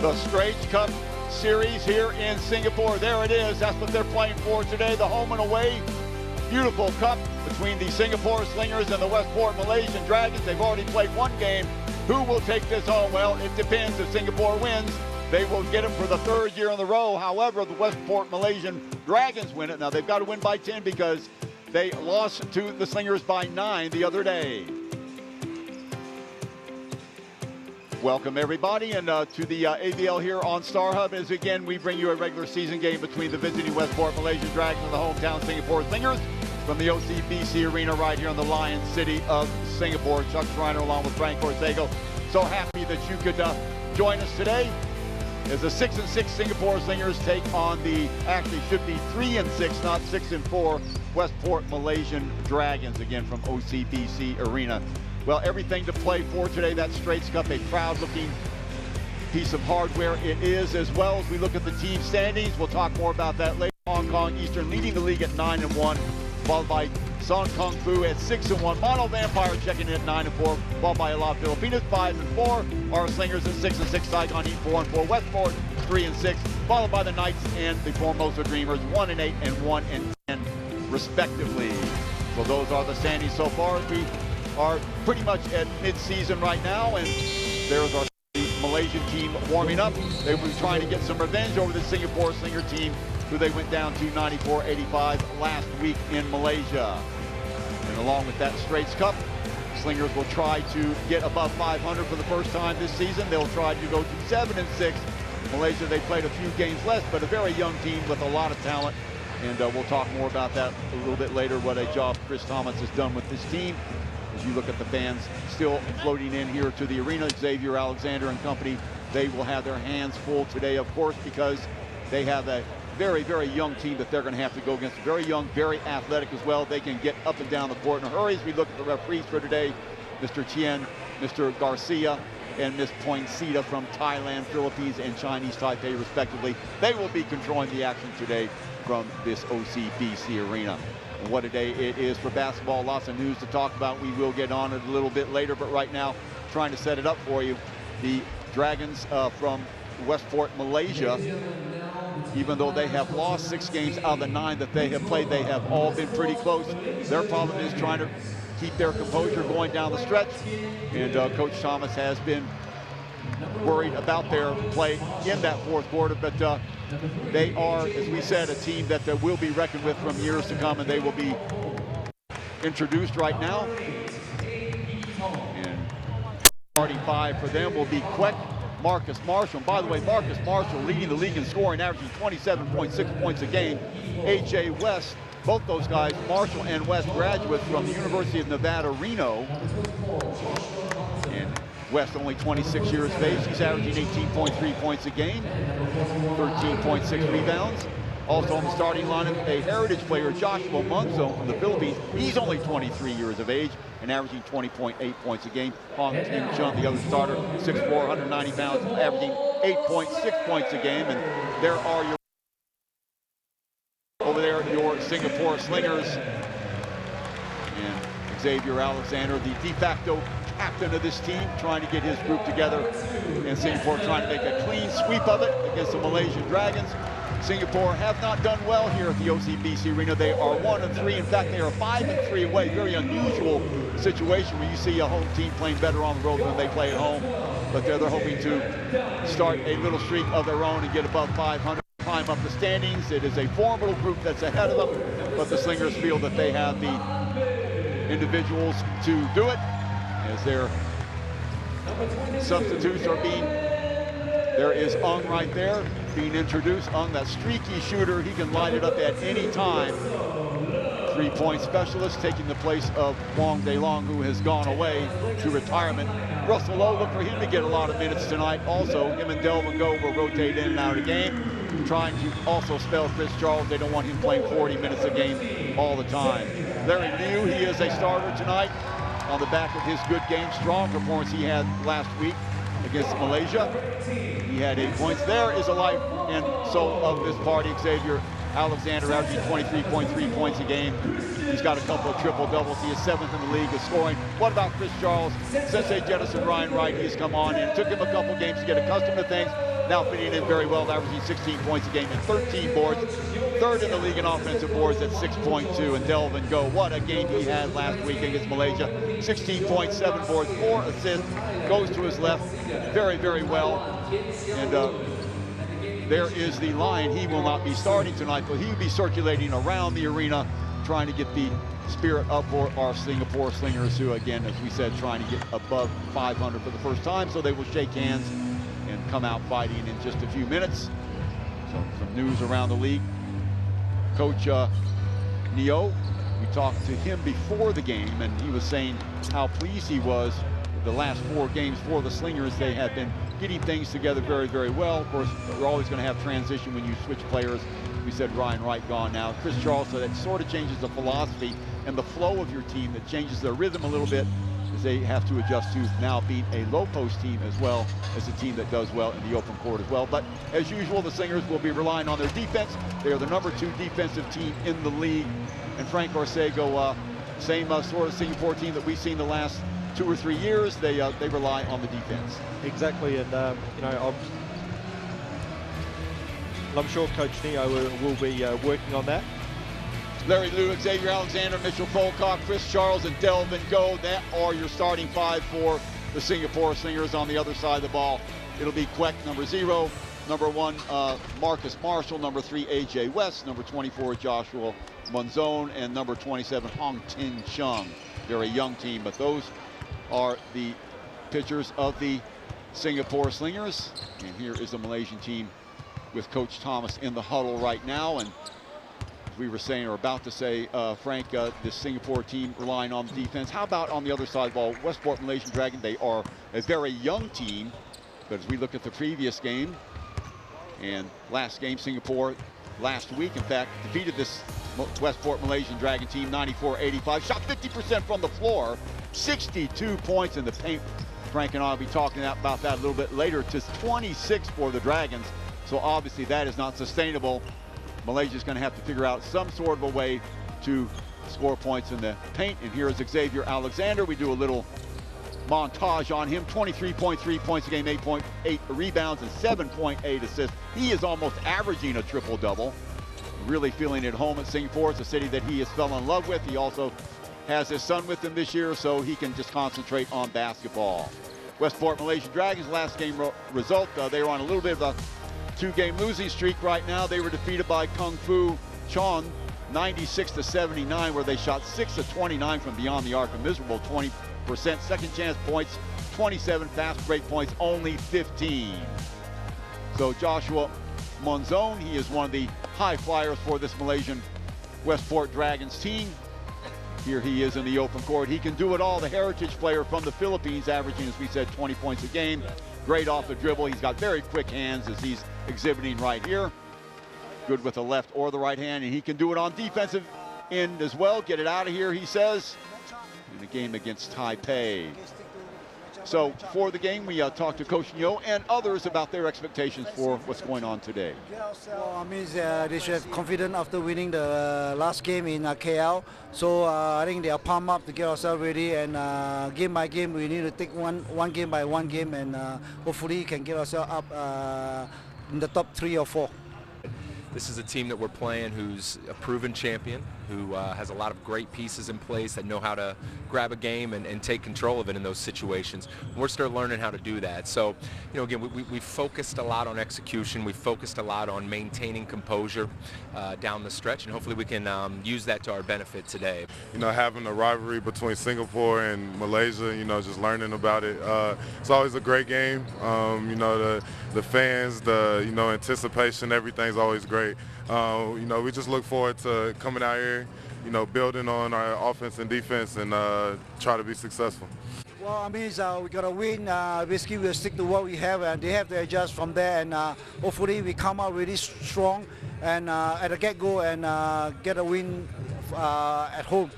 the Straits Cup Series here in Singapore. There it is. That's what they're playing for today. The home and away. Beautiful cup between the Singapore Slingers and the Westports Malaysian Dragons. They've already played one game. Who will take this home? Well, it depends. If Singapore wins, they will get them for the third year in a row. However, the Westports Malaysian Dragons win it. Now, they've got to win by 10 because they lost to the Slingers by 9 the other day. Welcome, everybody, and to the AVL here on StarHub. As again, we bring you a regular season game between the visiting Westports Malaysian Dragons and the hometown Singapore Slingers from the OCBC Arena right here in the Lion City of Singapore. Chuck Schreiner along with Frank Ortega. So happy that you could join us today as the 6-6 Singapore Slingers take on the, actually should be 3-6, not 6-4, Westports Malaysian Dragons, again from OCBC Arena. Well, everything to play for today. That Straits Cup, a proud-looking piece of hardware it is, as well as we look at the team standings. We'll talk more about that later. Hong Kong Eastern leading the league at 9-1, followed by Son Kung Fu at 6-1. Mono Vampire checking in at 9-4, followed by La Filipinas 5-4. Our Slingers at 6-6. Saigon Heat 4-4. Westport 3-6, followed by the Knights and the Formosa Dreamers 1-8 and 1-10 respectively. So those are the standings so far. We are pretty much at mid-season right now, and there's our Malaysian team warming up. They were trying to get some revenge over the Singapore Slinger team, who they went down to 94-85 last week in Malaysia. And along with that Straits Cup, Slingers will try to get above 500 for the first time this season. They'll try to go to 7-6. Malaysia, they played a few games less, but a very young team with a lot of talent. And we'll talk more about that a little bit later, what a job Chris Thomas has done with this team. As you look at the fans still floating in here to the arena, Xavier Alexander and company, they will have their hands full today, of course, because they have a very, very young team that they're going to have to go against. Very young, very athletic as well. They can get up and down the court in a hurry. As we look at the referees for today, Mr. Tien, Mr. Garcia, and Ms. Poinsita from Thailand, Philippines, and Chinese Taipei, respectively. They will be controlling the action today from this OCBC arena. And what a day it is for basketball. Lots of news to talk about. We will get on it a little bit later, but right now, trying to set it up for you. The Dragons from Westports Malaysia, even though they have lost 6 games out of the 9 that they have played, they have all been pretty close. Their problem is trying to keep their composure going down the stretch, and Coach Thomas has been worried about their play in that fourth quarter, but they are, as we said, a team that will be reckoned with from years to come, and they will be introduced right now. And starting 5 for them will be Queck, Marcus Marshall. And by the way, Marcus Marshall leading the league in scoring, averaging 27.6 points a game. A.J. West, both those guys, Marshall and West, graduates from the University of Nevada, Reno. And West only 26 years of age. He's averaging 18.3 points a game, 13.6 rebounds. Also on the starting lineup, a heritage player, Joshua Munzo from the Philippines. He's only 23 years of age and averaging 20.8 points a game. Hong Tim Chun, the other starter, 6'4", 190 pounds, averaging 8.6 points a game. And there are your over there, your Singapore Slingers. And Xavier Alexander, the de facto captain of this team, trying to get his group together. And Singapore trying to make a clean sweep of it against the Malaysian Dragons. Singapore have not done well here at the OCBC Arena. They are 1-3. In fact, they are 5-3 away. Very unusual situation where you see a home team playing better on the road than they play at home. But they're hoping to start a little streak of their own and get above 500, climb up the standings. It is a formidable group that's ahead of them, but the Slingers feel that they have the individuals to do it, as their substitutes are being, there is Ung right there being introduced. Ung, that streaky shooter, he can light it up at any time. 3-point specialist taking the place of Wong De Long, who has gone away to retirement. Russell Lowe, look for him to get a lot of minutes tonight. Also, him and Delvin Go will rotate in and out of the game, trying to also spell Chris Charles. They don't want him playing 40 minutes a game all the time. Larry Liu, he is a starter tonight on the back of his good game, strong performance he had last week against Malaysia. He had 8 points. There is a life and soul of this party, Xavier Alexander averaging 23.3 points a game. He's got a couple of triple doubles. He is 7th in the league in scoring. What about Chris Charles? Since they jettisoned Ryan Wright, he's come on and took him a couple games to get accustomed to things. Now fitting in very well, averaging 16 points a game and 13 boards. 3rd in the league in offensive boards at 6.2. And Delvin Go, what a game he had last week against Malaysia. 16 points, 7 boards, 4 assists. Goes to his left very, very well. And there is the line. He will not be starting tonight, but he will be circulating around the arena, trying to get the spirit up for our Singapore Slingers, who, again, as we said, trying to get above 500 for the first time. So they will shake hands and come out fighting in just a few minutes. So some news around the league. Coach Neo, we talked to him before the game, and he was saying how pleased he was with the last 4 games for the Slingers. They have been getting things together very, very well. Of course, we're always going to have transition when you switch players. We said Ryan Wright gone now. Chris Charles, so that sort of changes the philosophy and the flow of your team. That changes their rhythm a little bit, as they have to adjust to now being a low post team as well as a team that does well in the open court as well. But as usual, the Slingers will be relying on their defense. They are the #2 defensive team in the league. And Frank Orcego, same sort of Singapore team that we've seen the last 2 or 3 years. They rely on the defense. Exactly, and you know, I'm sure Coach Neo will be working on that. Larry Liu, Xavier Alexander, Mitchell Folcock, Chris Charles, and Delvin Go. That are your starting 5 for the Singapore Slingers. On the other side of the ball, it'll be Kwek, number 0. Number 1, Marcus Marshall. Number 3, AJ West. Number 24, Joshua Monzon. And number 27, Hong Tin Chung. They're a young team, but those are the pitchers of the Singapore Slingers. And here is the Malaysian team with Coach Thomas in the huddle right now. And we were saying, or about to say, Frank, this Singapore team relying on the defense. How about on the other side of the ball, Westport Malaysian Dragon? They are a very young team, but as we look at the previous game, and last game, Singapore last week, in fact, defeated this Westport Malaysian Dragon team 94-85, shot 50% from the floor, 62 points in the paint. Frank and I will be talking about that a little bit later. Just 26 for the Dragons, so obviously that is not sustainable. Malaysia's going to have to figure out some sort of a way to score points in the paint. And here is Xavier Alexander. We do a little montage on him. 23.3 points a game, 8.8 rebounds, and 7.8 assists. He is almost averaging a triple-double. Really feeling at home at Singapore. It's a city that he has fell in love with. He also has his son with him this year, so he can just concentrate on basketball. Westport Malaysian Dragons, last game result, they were on a little bit of a 2-game losing streak right now. They were defeated by Kung Fu Chon 96-79, where they shot 6 of 29 from beyond the arc, a miserable 20%. Second chance points 27, fast break points only 15. So Joshua Monzon, he is one of the high flyers for this Malaysian Westport Dragons team. Here he is in the open court. He can do it all. The heritage player from the Philippines, averaging, as we said, 20 points a game. Great off the dribble. He's got very quick hands, as he's exhibiting right here. Good with the left or the right hand, and he can do it on defensive end as well. Get it out of here, he says, in the game against Taipei. So for the game, we talked to Coach Neo and others about their expectations for what's going on today. Well, I mean, they should have confidence after winning the last game in KL. So I think they are pumped up to get ourselves ready, and game by game, we need to take one game by one game, and hopefully can get ourselves up in the top 3 or 4. This is a team that we're playing who's a proven champion, who has a lot of great pieces in place that know how to grab a game and take control of it in those situations. We're still learning how to do that. So, you know, again, we focused a lot on execution. We focused a lot on maintaining composure down the stretch, and hopefully we can use that to our benefit today. You know, having a rivalry between Singapore and Malaysia, you know, just learning about it. It's always a great game. You know, the fans, the, you know, anticipation, everything's always great. You know, we just look forward to coming out here, you know, building on our offense and defense, and try to be successful. Well, I mean, we got to win. Basically, we'll stick to what we have, and they have to adjust from there. And hopefully, we come out really strong and at the get-go and get a win at home.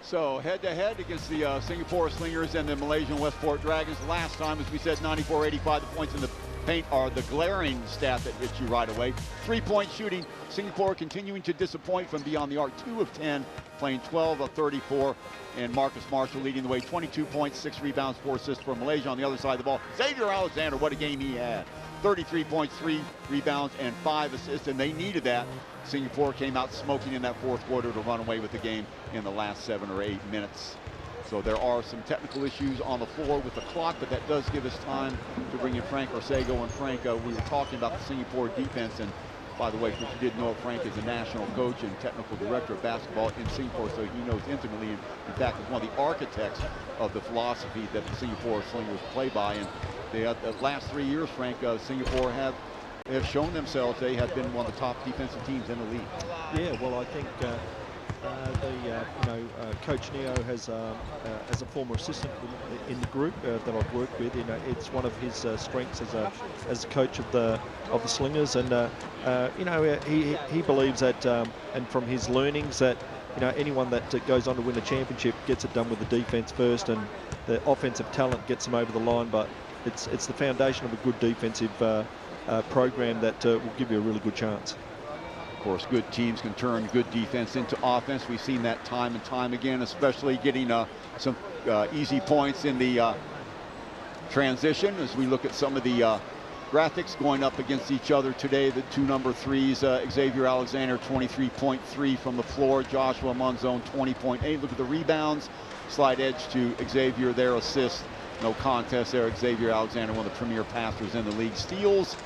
So head-to-head against the Singapore Slingers and the Malaysian Westport Dragons. Last time, as we said, 94-85, the points in the the glaring stat that hits you right away. 3-point shooting. Singapore continuing to disappoint from beyond the arc. 2 of 10, playing 12 of 34. And Marcus Marshall leading the way. 22 points, 6 rebounds, 4 assists for Malaysia. On the other side of the ball, Xavier Alexander, what a game he had. 33 points, 3 rebounds, and 5 assists, and they needed that. Singapore came out smoking in that fourth quarter to run away with the game in the last 7 or 8 minutes. So there are some technical issues on the floor with the clock, but that does give us time to bring in Frank Orsego. And Frank, we were talking about the Singapore defense, and by the way, if you didn't know, Frank is a national coach and technical director of basketball in Singapore, so he knows intimately, and in fact is one of the architects of the philosophy that the Singapore Slingers play by. And the last 3 years, Frank, Singapore have shown themselves they have been one of the top defensive teams in the league. Yeah, well, I think Coach Neo has, as a former assistant in the group that I've worked with, it's one of his strengths as a coach of the Slingers, and he believes that, and from his learnings, that anyone that goes on to win a championship gets it done with the defense first, and the offensive talent gets them over the line. But it's the foundation of a good defensive program that will give you a really good chance. Of course, good teams can turn good defense into offense. We've seen that time and time again, especially getting some easy points in the transition. As we look at some of the graphics going up against each other today, the 2 number 3s, Xavier Alexander 23.3 from the floor, Joshua Monzon 20.8. Look at the rebounds, slight edge to Xavier, their assists. No contest there. Xavier Alexander, one of the premier passers in the league. Steals,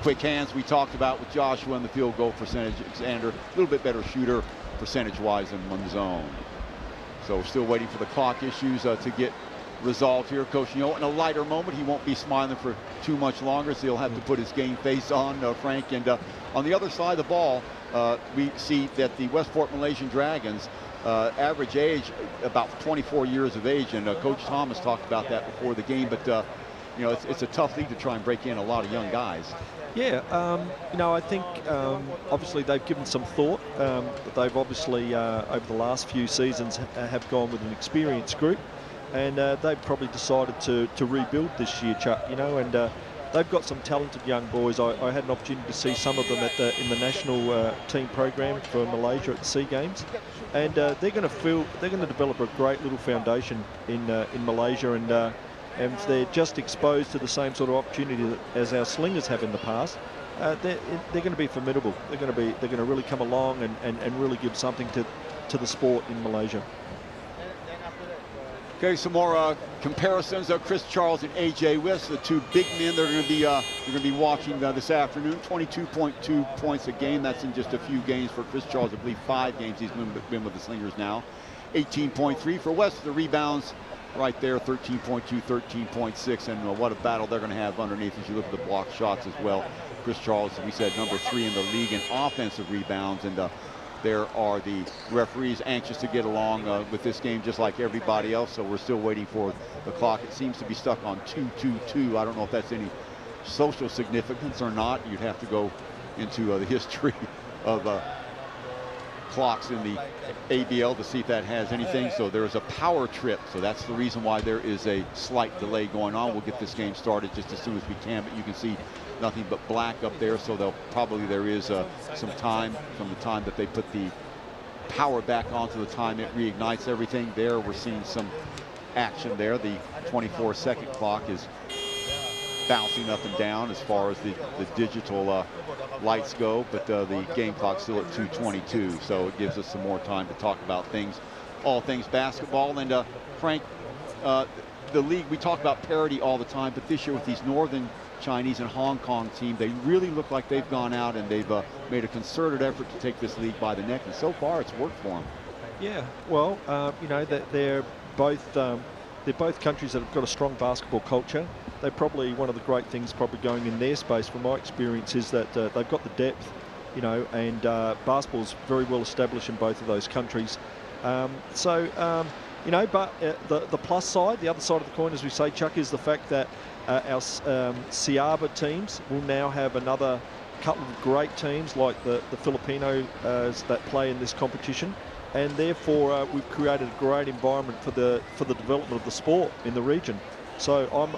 quick hands we talked about with Joshua, and the field goal percentage. Alexander, a little bit better shooter percentage-wise than Monzon. So still waiting for the clock issues to get resolved here. Coach Neo, in a lighter moment, he won't be smiling for too much longer, so he'll have to put his game face on, Frank. And on the other side of the ball, we see that the Westport Malaysian Dragons, average age about 24 years of age, and Coach Thomas talked about that before the game. But it's a tough league to try and break in a lot of young guys. Yeah, I think obviously they've given some thought. They've obviously over the last few seasons have gone with an experienced group, and they've probably decided to rebuild this year, Chuck. And they've got some talented young boys. I had an opportunity to see some of them in the national team program for Malaysia at the SEA Games, and they're going to develop a great little foundation in Malaysia, and if they're just exposed to the same sort of opportunity as our Slingers have in the past, they're going to be formidable. They're going to really come along and really give something to the sport in Malaysia. Okay, some more comparisons of Chris Charles and AJ West, the 2 big men they're going to be watching this afternoon. 22.2 points a game. That's in just a few games for Chris Charles. I believe 5 games he's been with the Slingers now. 18.3 for West. The rebounds right there, 13.2, 13.6, and what a battle they're going to have underneath as you look at the block shots as well. Chris Charles, we said, number 3 in the league in offensive rebounds, and there are the referees anxious to get along with this game just like everybody else, so we're still waiting for the clock. It seems to be stuck on 2-2-2. I don't know if that's any social significance or not. You'd have to go into the history of clocks in the ABL to see if that has anything. So there's a power trip, so that's the reason why there is a slight delay going on. We'll get this game started just as soon as we can, but you can see nothing but black up there, so there is some time from the time that they put the power back on to the time it reignites everything. There we're seeing some action there. The 24-second clock is bouncing up and down as far as the digital lights go, but the game clock's still at 2:22, so it gives us some more time to talk about all things basketball. And Frank, the league, we talk about parity all the time, but this year with these Northern Chinese and Hong Kong team, they really look like they've gone out and they've made a concerted effort to take this league by the neck, and so far it's worked for them. Yeah, well, that they're both countries that have got a strong basketball culture. They're probably one of the great things probably going in their space, from my experience, is that they've got the depth, and basketball's very well established in both of those countries. But the plus side, the other side of the coin, as we say, Chuck, is the fact that our Siaba teams will now have another couple of great teams like the Filipinos that play in this competition, and therefore we've created a great environment for the development of the sport in the region. So I'm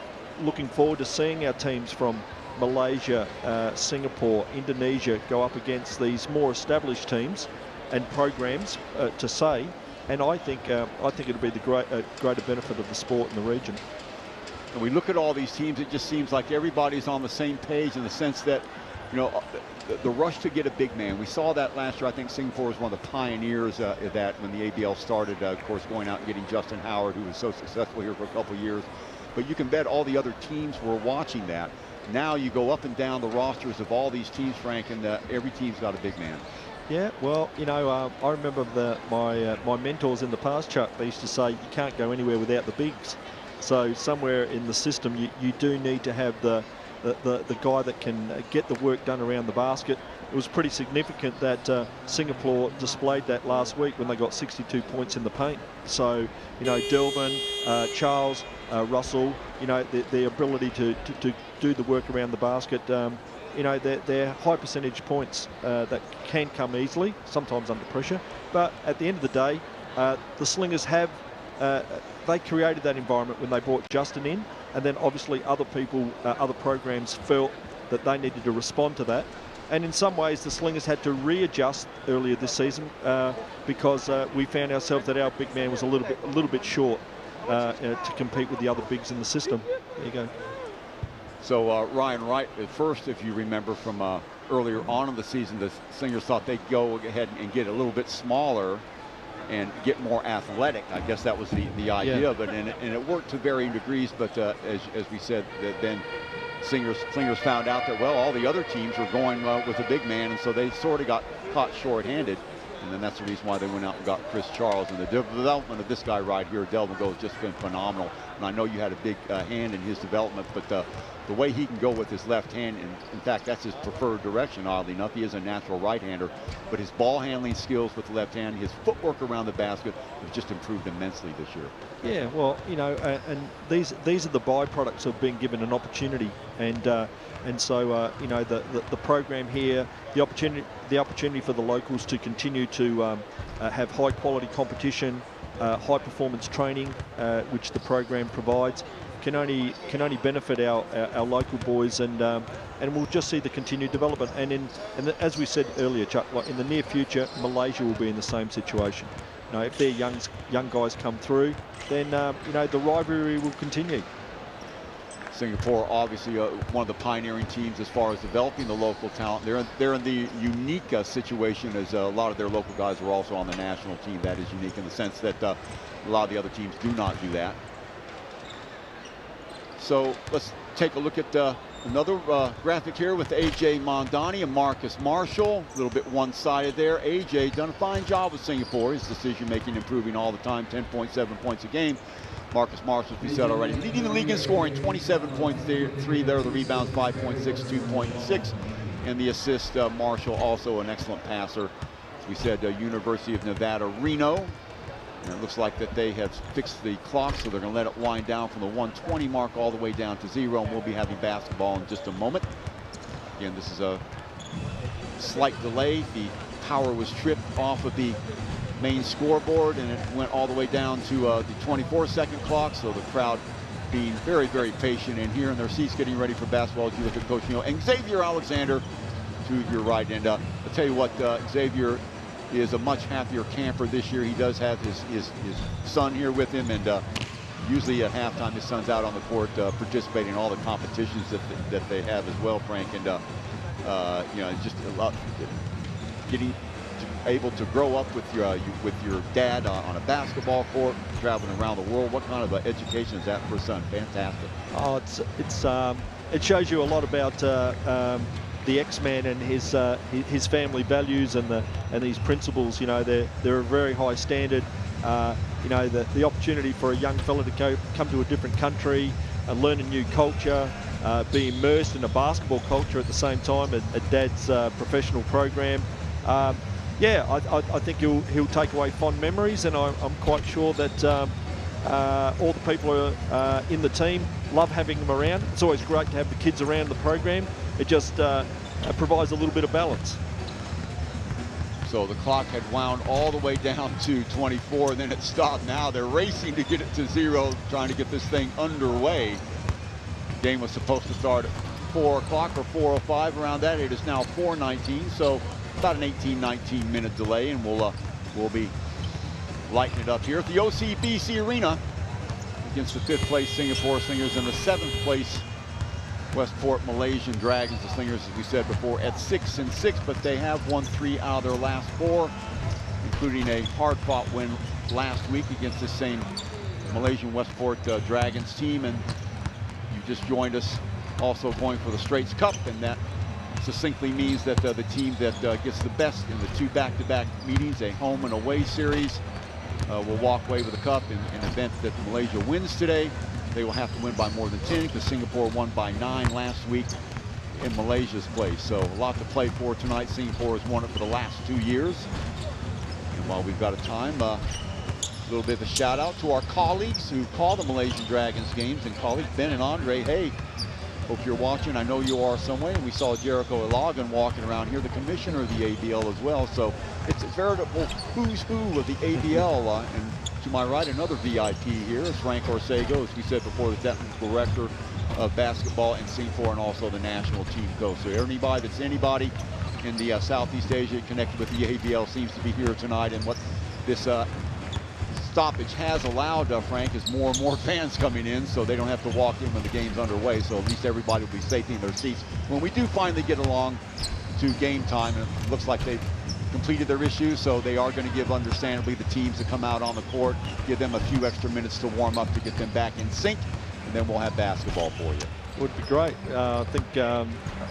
looking forward to seeing our teams from Malaysia, Singapore, Indonesia go up against these more established teams and programs to say, and I think it'll be the greater benefit of the sport in the region. And we look at all these teams, it just seems like everybody's on the same page in the sense that, you know, the rush to get a big man. We saw that last year. I think Singapore was one of the pioneers of that when the ABL started, of course, going out and getting Justin Howard, who was so successful here for a couple of years. But you can bet all the other teams were watching that. Now you go up and down the rosters of all these teams, Frank, and every team's got a big man. Yeah, well, you know, I remember my mentors in the past, Chuck, they used to say you can't go anywhere without the bigs. So somewhere in the system, you do need to have the guy that can get the work done around the basket. It was pretty significant that Singapore displayed that last week when they got 62 points in the paint. So, you know, Delvin, Charles, Russell, you know, their ability to do the work around the basket, you know, they're high percentage points that can come easily, sometimes under pressure. But at the end of the day, the Slingers have they created that environment when they brought Justin in, and then obviously other people, other programs felt that they needed to respond to that. And in some ways, the Slingers had to readjust earlier this season because we found ourselves that our big man was a little bit short to compete with the other bigs in the system. There you go. So Ryan, right at first, if you remember from earlier on in the season, the Slingers thought they'd go ahead and get a little bit smaller and get more athletic. I guess that was the idea, yeah. But and it worked to varying degrees. But as we said, that then Slingers found out that, well, all the other teams were going with a big man, and so they sort of got caught short-handed. And then that's the reason why they went out and got Chris Charles. And the development of this guy right here, Delvin Go, has just been phenomenal. And I know you had a big hand in his development, but the way he can go with his left hand, and in fact, that's his preferred direction, oddly enough. He is a natural right-hander, but his ball handling skills with the left hand, his footwork around the basket have just improved immensely this year. Yeah, well, you know, and these are the byproducts of being given an opportunity, and so you know, the program here, the opportunity for the locals to continue to have high quality competition, high performance training, which the program provides, can only benefit our local boys, and we'll just see the continued development. And as we said earlier, Chuck, like in the near future, Malaysia will be in the same situation. You know, if their young guys come through, then you know, the rivalry will continue. Singapore, obviously, one of the pioneering teams as far as developing the local talent. They're in the unique situation as a lot of their local guys are also on the national team. That is unique in the sense that a lot of the other teams do not do that. So let's take a look at another graphic here with A.J. Mondani and Marcus Marshall. A little bit one-sided there. A.J. done a fine job with Singapore. His decision-making improving all the time, 10.7 points a game. Marcus Marshall, as we said already, leading the league in scoring, 27.3 there. The rebounds, 5.6, 2.6. And the assist, Marshall, also an excellent passer. As we said, University of Nevada, Reno. And it looks like that they have fixed the clock, so they're going to let it wind down from the 120 mark all the way down to 0, and we'll be having basketball in just a moment. Again, this is a slight delay. The power was tripped off of the main scoreboard, and it went all the way down to the 24-second clock, so the crowd being very, very patient in here in their seats, getting ready for basketball. As you look at Coach Neal and Xavier Alexander to your right. And I'll tell you what, Xavier is a much happier camper this year. He does have his son here with him, and usually at halftime his son's out on the court participating in all the competitions that they have as well, Frank. And you know, just a lot, getting able to grow up with your dad on a basketball court, traveling around the world. What kind of education is that for a son? Fantastic. Oh, it shows you a lot about the X-Man and his family values and these principles. You know, they're a very high standard. You know, the opportunity for a young fella to come to a different country and learn a new culture, be immersed in a basketball culture at the same time at Dad's professional program. Yeah, I think he'll take away fond memories, and I'm quite sure that all the people in the team love having them around. It's always great to have the kids around the program. It just provides a little bit of balance. So the clock had wound all the way down to 24, and then it stopped. Now they're racing to get it to 0, trying to get this thing underway. The game was supposed to start at 4 o'clock or 4:05 around that. It is now 4:19, so about an 18-19 minute delay, and we'll be lighting it up here at the OCBC Arena against the 5th place Singapore Slingers and the 7th place Westport Malaysian Dragons. The Slingers, as we said before, at 6-6, but they have won 3 out of their last 4, including a hard-fought win last week against the same Malaysian Westport Dragons team. And you just joined us also going for the Straits Cup, and that succinctly means that the team that gets the best in the 2 back-to-back meetings, a home and away series, will walk away with the cup. In an event that Malaysia wins today, they will have to win by more than 10, because Singapore won by 9 last week in Malaysia's place. So a lot to play for tonight. Singapore has won it for the last 2 years. And while we've got a time, a little bit of a shout out to our colleagues who call the Malaysian Dragons games, and colleagues Ben and Andre. Hey, hope you're watching. I know you are some way. We saw Jericho Ilagan walking around here, the commissioner of the ABL as well. So it's a veritable who's who of the ABL. And to my right, another VIP here is Frank Orsego, as we said before, the technical director of basketball in Singapore and also the national team coach. So anybody that's anybody in the Southeast Asia connected with the ABL seems to be here tonight. And what this stoppage has allowed, Frank, is more and more fans coming in, so they don't have to walk in when the game's underway. So at least everybody will be safe in their seats when we do finally get along to game time. And it looks like they've completed their issues, so they are going to give, understandably, the teams that come out on the court, give them a few extra minutes to warm up to get them back in sync, and then we'll have basketball for you. Would be great. I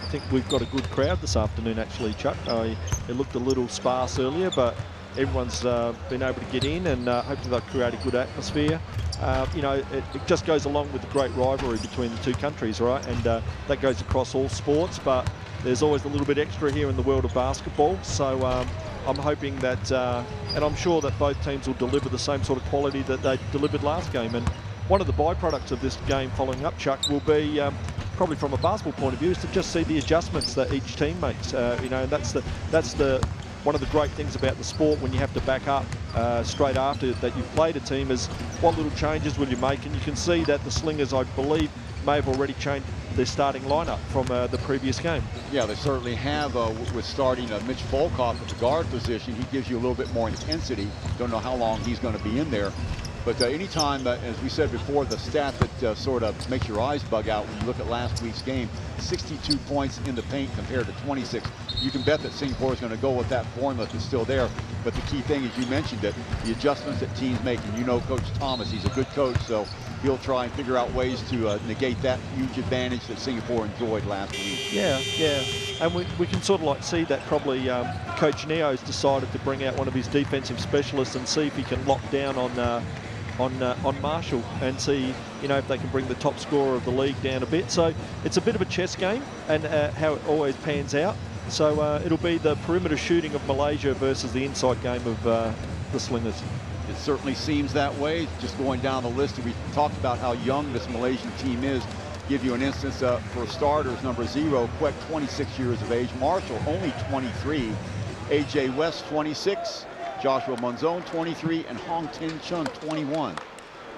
think we've got a good crowd this afternoon, actually, Chuck. It looked a little sparse earlier, but everyone's been able to get in, and hopefully they'll create a good atmosphere. You know, it just goes along with the great rivalry between the 2 countries, right? And that goes across all sports, but there's always a little bit extra here in the world of basketball. So I'm hoping that, and I'm sure that both teams will deliver the same sort of quality that they delivered last game. And one of the byproducts of this game following up, Chuck, will be probably from a basketball point of view, is to just see the adjustments that each team makes. You know, and that's one of the great things about the sport when you have to back up straight after that you've played a team, is what little changes will you make. And you can see that the Slingers, I believe, may have already changed their starting lineup from the previous game. Yeah, they certainly have, with starting Mitch Volkov at the guard position. He gives you a little bit more intensity. Don't know how long he's going to be in there. But anytime, as we said before, the stat that sort of makes your eyes bug out when you look at last week's game, 62 points in the paint compared to 26. You can bet that Singapore is going to go with that formula that's still there. But the key thing, as you mentioned, that the adjustments that teams make, and you know Coach Thomas, he's a good coach, so he'll try and figure out ways to negate that huge advantage that Singapore enjoyed last week. Yeah. And we can sort of like see that probably Coach Neo's decided to bring out one of his defensive specialists and see if he can lock down on Marshall and see, you know, if they can bring the top scorer of the league down a bit. So it's a bit of a chess game, and how it always pans out. So it'll be the perimeter shooting of Malaysia versus the inside game of the Slingers. It certainly seems that way. Just going down the list, we talked about how young this Malaysian team is. Give you an instance for starters: number 0, Quek, 26 years of age; Marshall, only 23; AJ West, 26; Joshua Monzon, 23; and Hong Tin Chun, 21.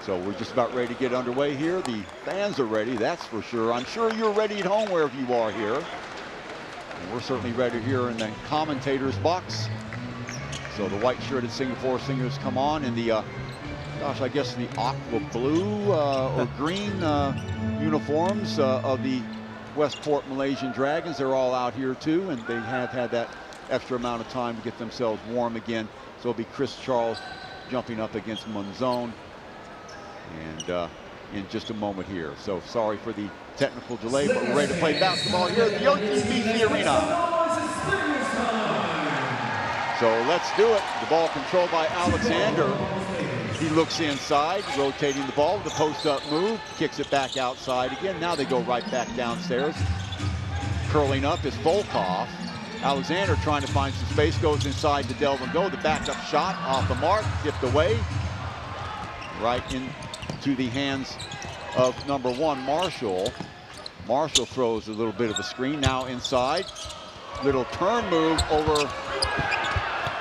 So we're just about ready to get underway here. The fans are ready, that's for sure. I'm sure you're ready at home wherever you are here. And we're certainly ready here in the commentator's box. So the white-shirted Singapore Slingers come on in the, gosh, I guess the aqua blue or green uniforms of the Westport Malaysian Dragons. They're all out here too, and they have had that extra amount of time to get themselves warm again. So it'll be Chris Charles jumping up against Monzon, and in just a moment here. So sorry for the technical delay, but we're ready to play basketball here at the OCBC Arena. So let's do it. The ball controlled by Alexander. He looks inside, rotating the ball with a post-up move, kicks it back outside again. Now they go right back downstairs. Curling up is Volkov. Alexander trying to find some space, goes inside to delve and go. The backup shot off the mark, tipped away. Right into the hands of number 1, Marshall. Marshall throws a little bit of a screen, now inside. Little turn move over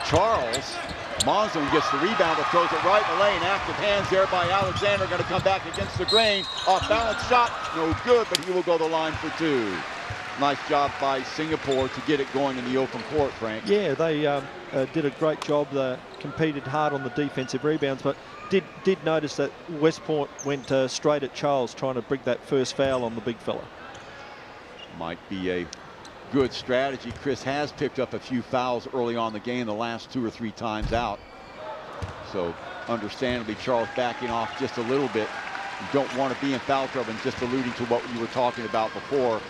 Charles. Monzon gets the rebound, but throws it right in the lane. Active hands there by Alexander, going to come back against the grain. Off balance shot, no good, but he will go the line for 2. Nice job by Singapore to get it going in the open court, Frank. Yeah, they did a great job. They competed hard on the defensive rebounds, but did notice that Westport went straight at Charles, trying to bring that first foul on the big fella. Might be a good strategy. Chris has picked up a few fouls early on in the game, the last 2 or 3 times out. So understandably, Charles backing off just a little bit. You don't want to be in foul trouble, and just alluding to what you were talking about before.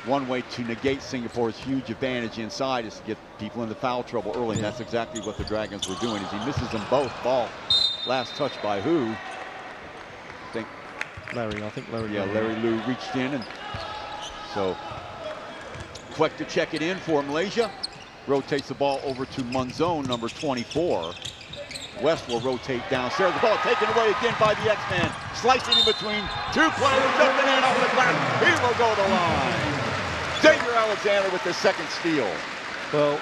One way to negate Singapore's huge advantage inside is to get people into foul trouble early, and that's exactly what the Dragons were doing. As he misses them both. Ball last touch by who? I think Larry. Yeah, Larry Liu reached in, and so Kwek to check it in for Malaysia. Rotates the ball over to Munzone, number 24. West will rotate downstairs. The ball taken away again by the X-Man. Slicing in between 2 players. Jumping in off the glass. He will go to the line. Xavier Alexander with the second steal. Well,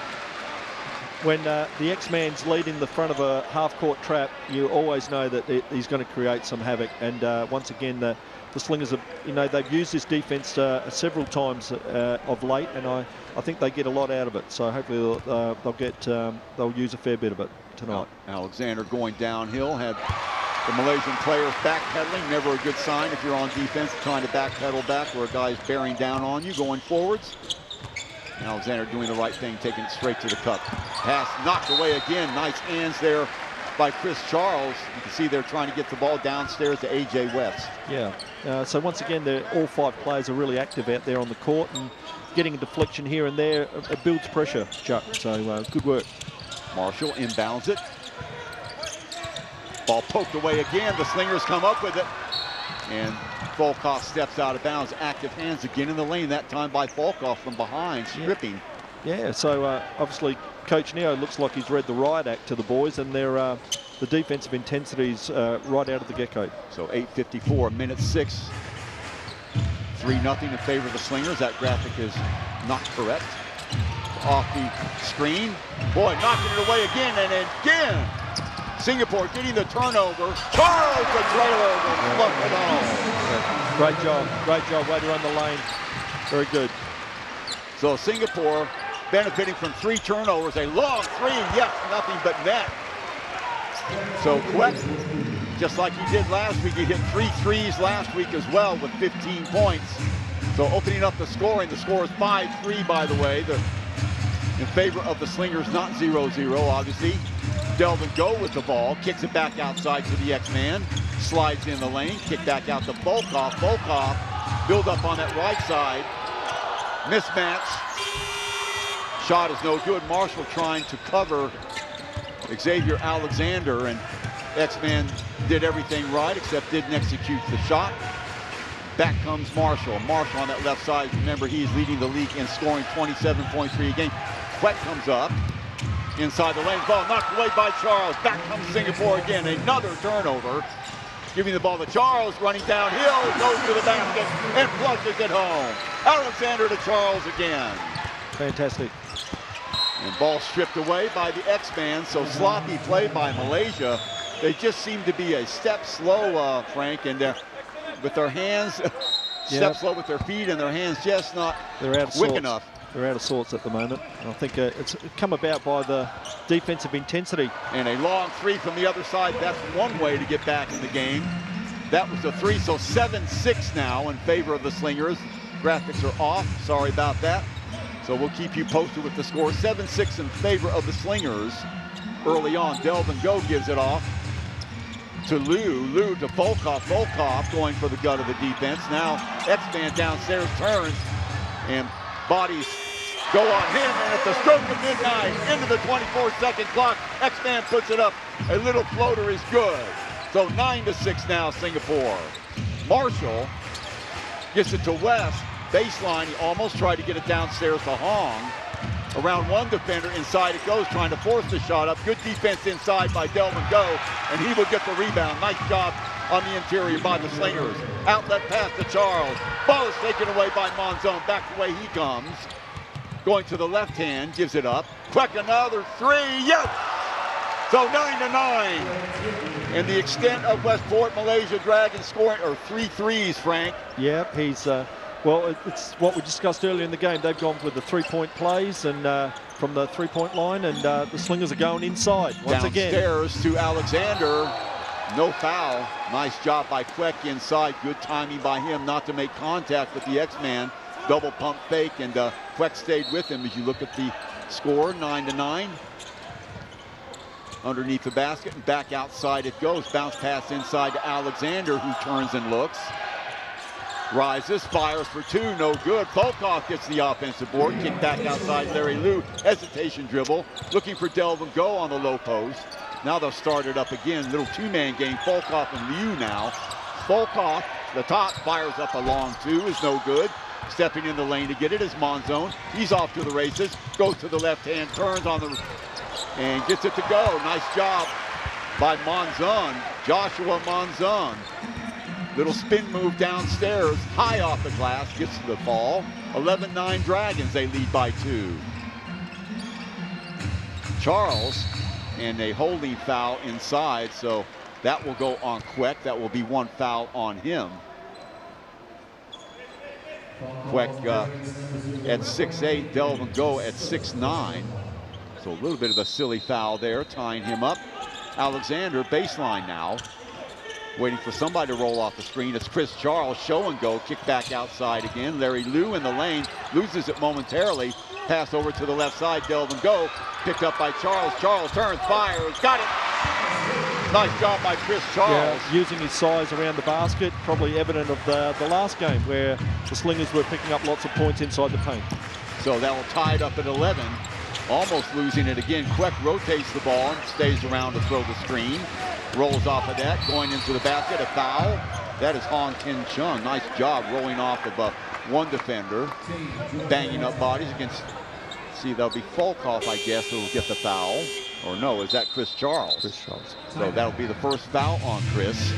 when the X-Man's leading the front of a half-court trap, you always know that he's going to create some havoc. And once again, the Slingers have, they've used this defense several times of late, and I think they get a lot out of it. So hopefully they'll use a fair bit of it tonight. Alexander going downhill, had the Malaysian players backpedaling. Never a good sign if you're on defense trying to backpedal back where a guy's bearing down on you going forwards. Alexander doing the right thing, taking it straight to the cup. Pass knocked away again. Nice hands there by Chris Charles. You can see they're trying to get the ball downstairs to A.J. West. Yeah, so once again, all 5 players are really active out there on the court, and getting a deflection here and there, it builds pressure, Chuck. So good work. Marshall inbounds it. Ball poked away again. The Slingers come up with it. And Volkov steps out of bounds. Active hands again in the lane, that time by Volkov from behind, stripping. Yeah, so obviously Coach Neo looks like he's read the riot act to the boys, and the defensive intensity's right out of the get-go. So 8:54, minute 6. 3-0 in favor of the Slingers. That graphic is not correct. Off the screen. Boy, knocking it away again and again. Singapore getting the turnover. Charles the trailer will flush it home. Great job. Way to run the lane. Very good. So Singapore benefiting from 3 turnovers. A long 3, yes, nothing but net. So Kwek, just like he did last week, he hit 3 threes last week as well with 15 points. So opening up the scoring. The score is 5-3, by the way. In favor of the Slingers, not 0-0, obviously. Delvin Go with the ball, kicks it back outside to the X-Man, slides in the lane, kick back out to Volkov. Volkov, build up on that right side. Mismatch. Shot is no good. Marshall trying to cover Xavier Alexander, and X-Man did everything right except didn't execute the shot. Back comes Marshall. Marshall on that left side. Remember, he is leading the league in scoring, 27.3 a game. Kwek comes up. Inside the lane, ball knocked away by Charles. Back comes Singapore again. Another turnover. Giving the ball to Charles, running downhill, goes to the basket and flushes it home. Alexander to Charles again. Fantastic. And ball stripped away by the X-Man. So sloppy play by Malaysia. They just seem to be a step slow, Frank, and with their hands, step slow with their feet, and their hands just not quick enough. They're out of sorts at the moment. And I think it's come about by the defensive intensity. And a long 3 from the other side. That's one way to get back in the game. That was the 3, so 7-6 now in favor of the Slingers. Graphics are off. Sorry about that. So we'll keep you posted with the score. 7-6 in favor of the Slingers. Early on, Delvin Go gives it off to Liu to Volkov. Volkov going for the gut of the defense. Now X-Man downstairs turns, and bodies go on him, and at the stroke of midnight, into the 24-second clock, X-Man puts it up. A little floater is good. So 9-6 now, Singapore. Marshall gets it to West. Baseline, he almost tried to get it downstairs to Hong. Around one defender, inside it goes, trying to force the shot up. Good defense inside by Delvin Go, and he will get the rebound. Nice job on the interior by the Slingers. Outlet pass to Charles. Ball is taken away by Monzon. Back the way he comes. Going to the left hand, gives it up. Kwek another 3, yes! So 9-9. And the extent of Westport Malaysia Dragons scoring are 3 threes, Frank. Yep, he's Well, it's what we discussed earlier in the game. They've gone with the three-point plays and from the three-point line, and the Slingers are going inside once again. Downstairs to Alexander. No foul. Nice job by Queck inside. Good timing by him not to make contact with the X-Man. Double pump fake, and Queck stayed with him. As you look at the score, 9-9. Underneath the basket and back outside it goes. Bounce pass inside to Alexander, who turns and looks. Rises, fires for two, no good. Volkov gets the offensive board. Kick back outside Larry Liu. Hesitation dribble. Looking for Delvin Go on the low post. Now they'll start it up again. Little two-man game. Volkov and Liu now. Volkov, the top, fires up a long two, is no good. Stepping in the lane to get it is Monzon. He's off to the races. Goes to the left hand, turns on the, and gets it to go. Nice job by Monzon. Joshua Monzon. Little spin move downstairs, high off the glass, gets to the ball. 11-9 Dragons, they lead by 2. Charles, and a holding foul inside, so that will go on Queck. That will be one foul on him. Queck at 6'8", Delvin Go at 6'9". So a little bit of a silly foul there, tying him up. Alexander, baseline now. Waiting for somebody to roll off the screen. It's Chris Charles, show and go. Kick back outside again. Larry Liu in the lane, loses it momentarily. Pass over to the left side, Delvin Go. Picked up by Charles. Charles turns, fires, got it. Nice job by Chris Charles. Yeah, using his size around the basket, probably evident of the last game where the Slingers were picking up lots of points inside the paint. So that will tie it up at 11. Almost losing it again. Queck rotates the ball and stays around to throw the screen. Rolls off of that, going into the basket, a foul. That is Hong Kin Chung. Nice job rolling off of one defender. Banging up bodies against, see, that'll be Volkov, I guess, who will get the foul. Or no, is that Chris Charles? Chris Charles. So that'll be the first foul on Chris.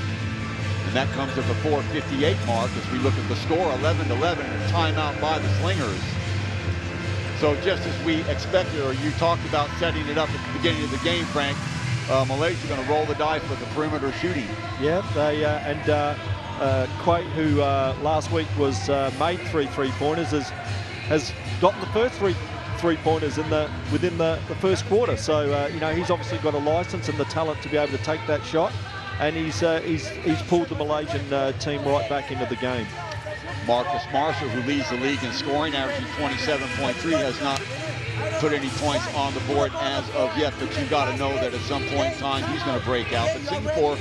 And that comes at the 4:58 mark as we look at the score, 11-11, timeout by the Slingers. So just as we expected, or you talked about setting it up at the beginning of the game, Frank, Malaysia going to roll the dice with the perimeter shooting. Yeah, they Quay, who last week was made three-pointers, has gotten the first three-pointers within the first quarter. So you know, he's obviously got a license and the talent to be able to take that shot, and he's pulled the Malaysian team right back into the game. Marcus Marshall, who leads the league in scoring, averaging 27.3, has not put any points on the board as of yet, but you've got to know that at some point in time he's going to break out. But Singapore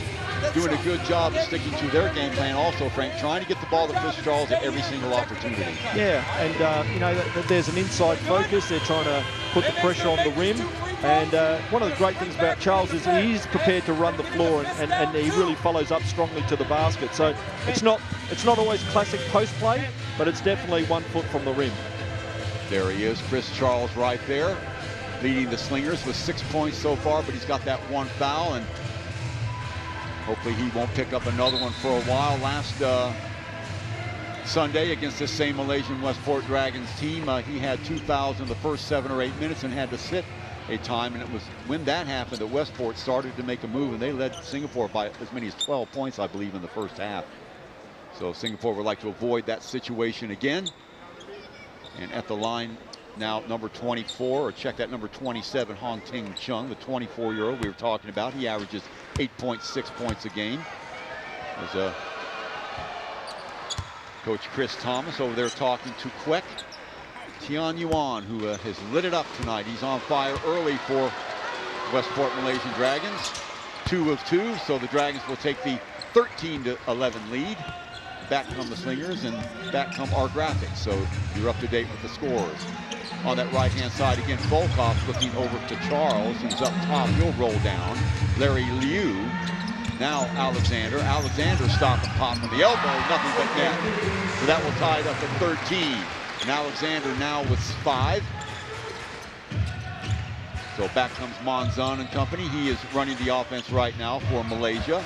doing a good job of sticking to their game plan also, Frank, trying to get the ball to Chris Charles at every single opportunity. Yeah, and you know, there's an inside focus. They're trying to put the pressure on the rim. And one of the great things about Charles is he's prepared to run the floor, and he really follows up strongly to the basket. So it's not always classic post play, but it's definitely 1 foot from the rim. There he is, Chris Charles right there, leading the Slingers with 6 points so far, but he's got that one foul, and hopefully he won't pick up another one for a while. Last Sunday against this same Malaysian Westport Dragons team, he had 2 fouls in the first 7 or 8 minutes and had to sit a time, and it was when that happened that Westport started to make a move, and they led Singapore by as many as 12 points, I believe, in the first half. So Singapore would like to avoid that situation again. And at the line now, number 24, or check that, number 27, Hong Ting Chung, the 24-year-old we were talking about. He averages 8.6 points a game. There's Coach Chris Thomas over there talking to Queck. Tian Yuan, who has lit it up tonight. He's on fire early for Westport Malaysian Dragons. 2 of 2, so the Dragons will take the 13-11 lead. Back come the Slingers, and back come our graphics, so you're up to date with the scores. On that right-hand side again, Volkov looking over to Charles, who's up top. He'll roll down. Larry Liu. Now Alexander. Alexander stop and pop from the elbow, nothing but net. So that will tie it up at 13. And Alexander now with 5. So back comes Monzon and company. He is running the offense right now for Malaysia.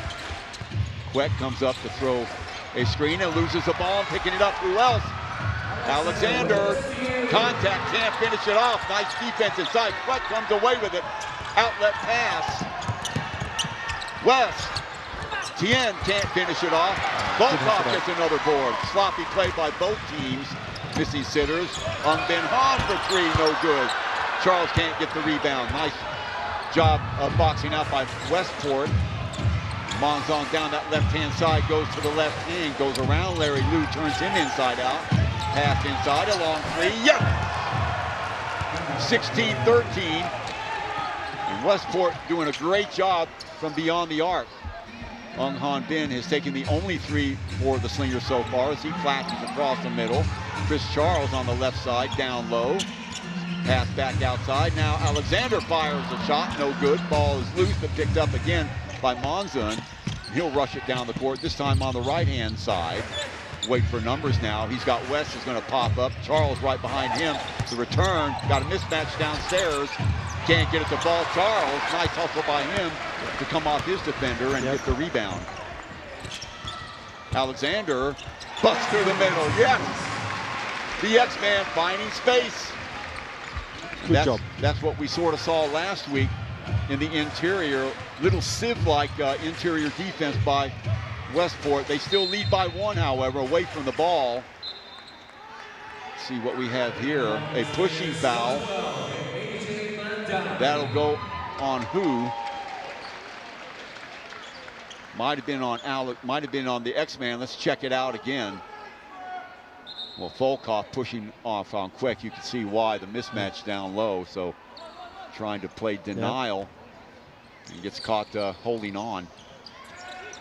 Queck comes up to throw a screen and loses the ball, picking it up. Who else? Alexander. Contact, can't finish it off. Nice defense inside. Queck comes away with it. Outlet pass. West Tien can't finish it off. Volkov gets another board. Sloppy play by both teams. Missing sitters. Ben Han for three, no good. Charles can't get the rebound. Nice job of boxing out by Westport. Monzon down that left-hand side, goes to the left hand, goes around Larry Liu, turns him inside out. Pass inside, a long three, yep! 16-13. And Westport doing a great job from beyond the arc. Han Bin has taken the only three for the Slingers so far as he flashes across the middle. Chris Charles on the left side, down low. Pass back outside. Now Alexander fires a shot, no good. Ball is loose, but picked up again by Monzon. He'll rush it down the court, this time on the right-hand side. Wait for numbers now. He's got West is going to pop up. Charles right behind him. The return, got a mismatch downstairs. Can't get it to ball. Charles, nice hustle by him to come off his defender and get the rebound. Alexander busts through the middle. Yes! The X-Man finding space. Good job. That's what we sort of saw last week in the interior. Little sieve-like interior defense by Westport. They still lead by one, however, away from the ball. Let's see what we have here. A pushing foul. That'll go on who? Might have been on Alec, might have been on the X-Man. Let's check it out again. Well, Volkov pushing off on Quick. You can see why, the mismatch down low. So trying to play denial. And gets caught holding on.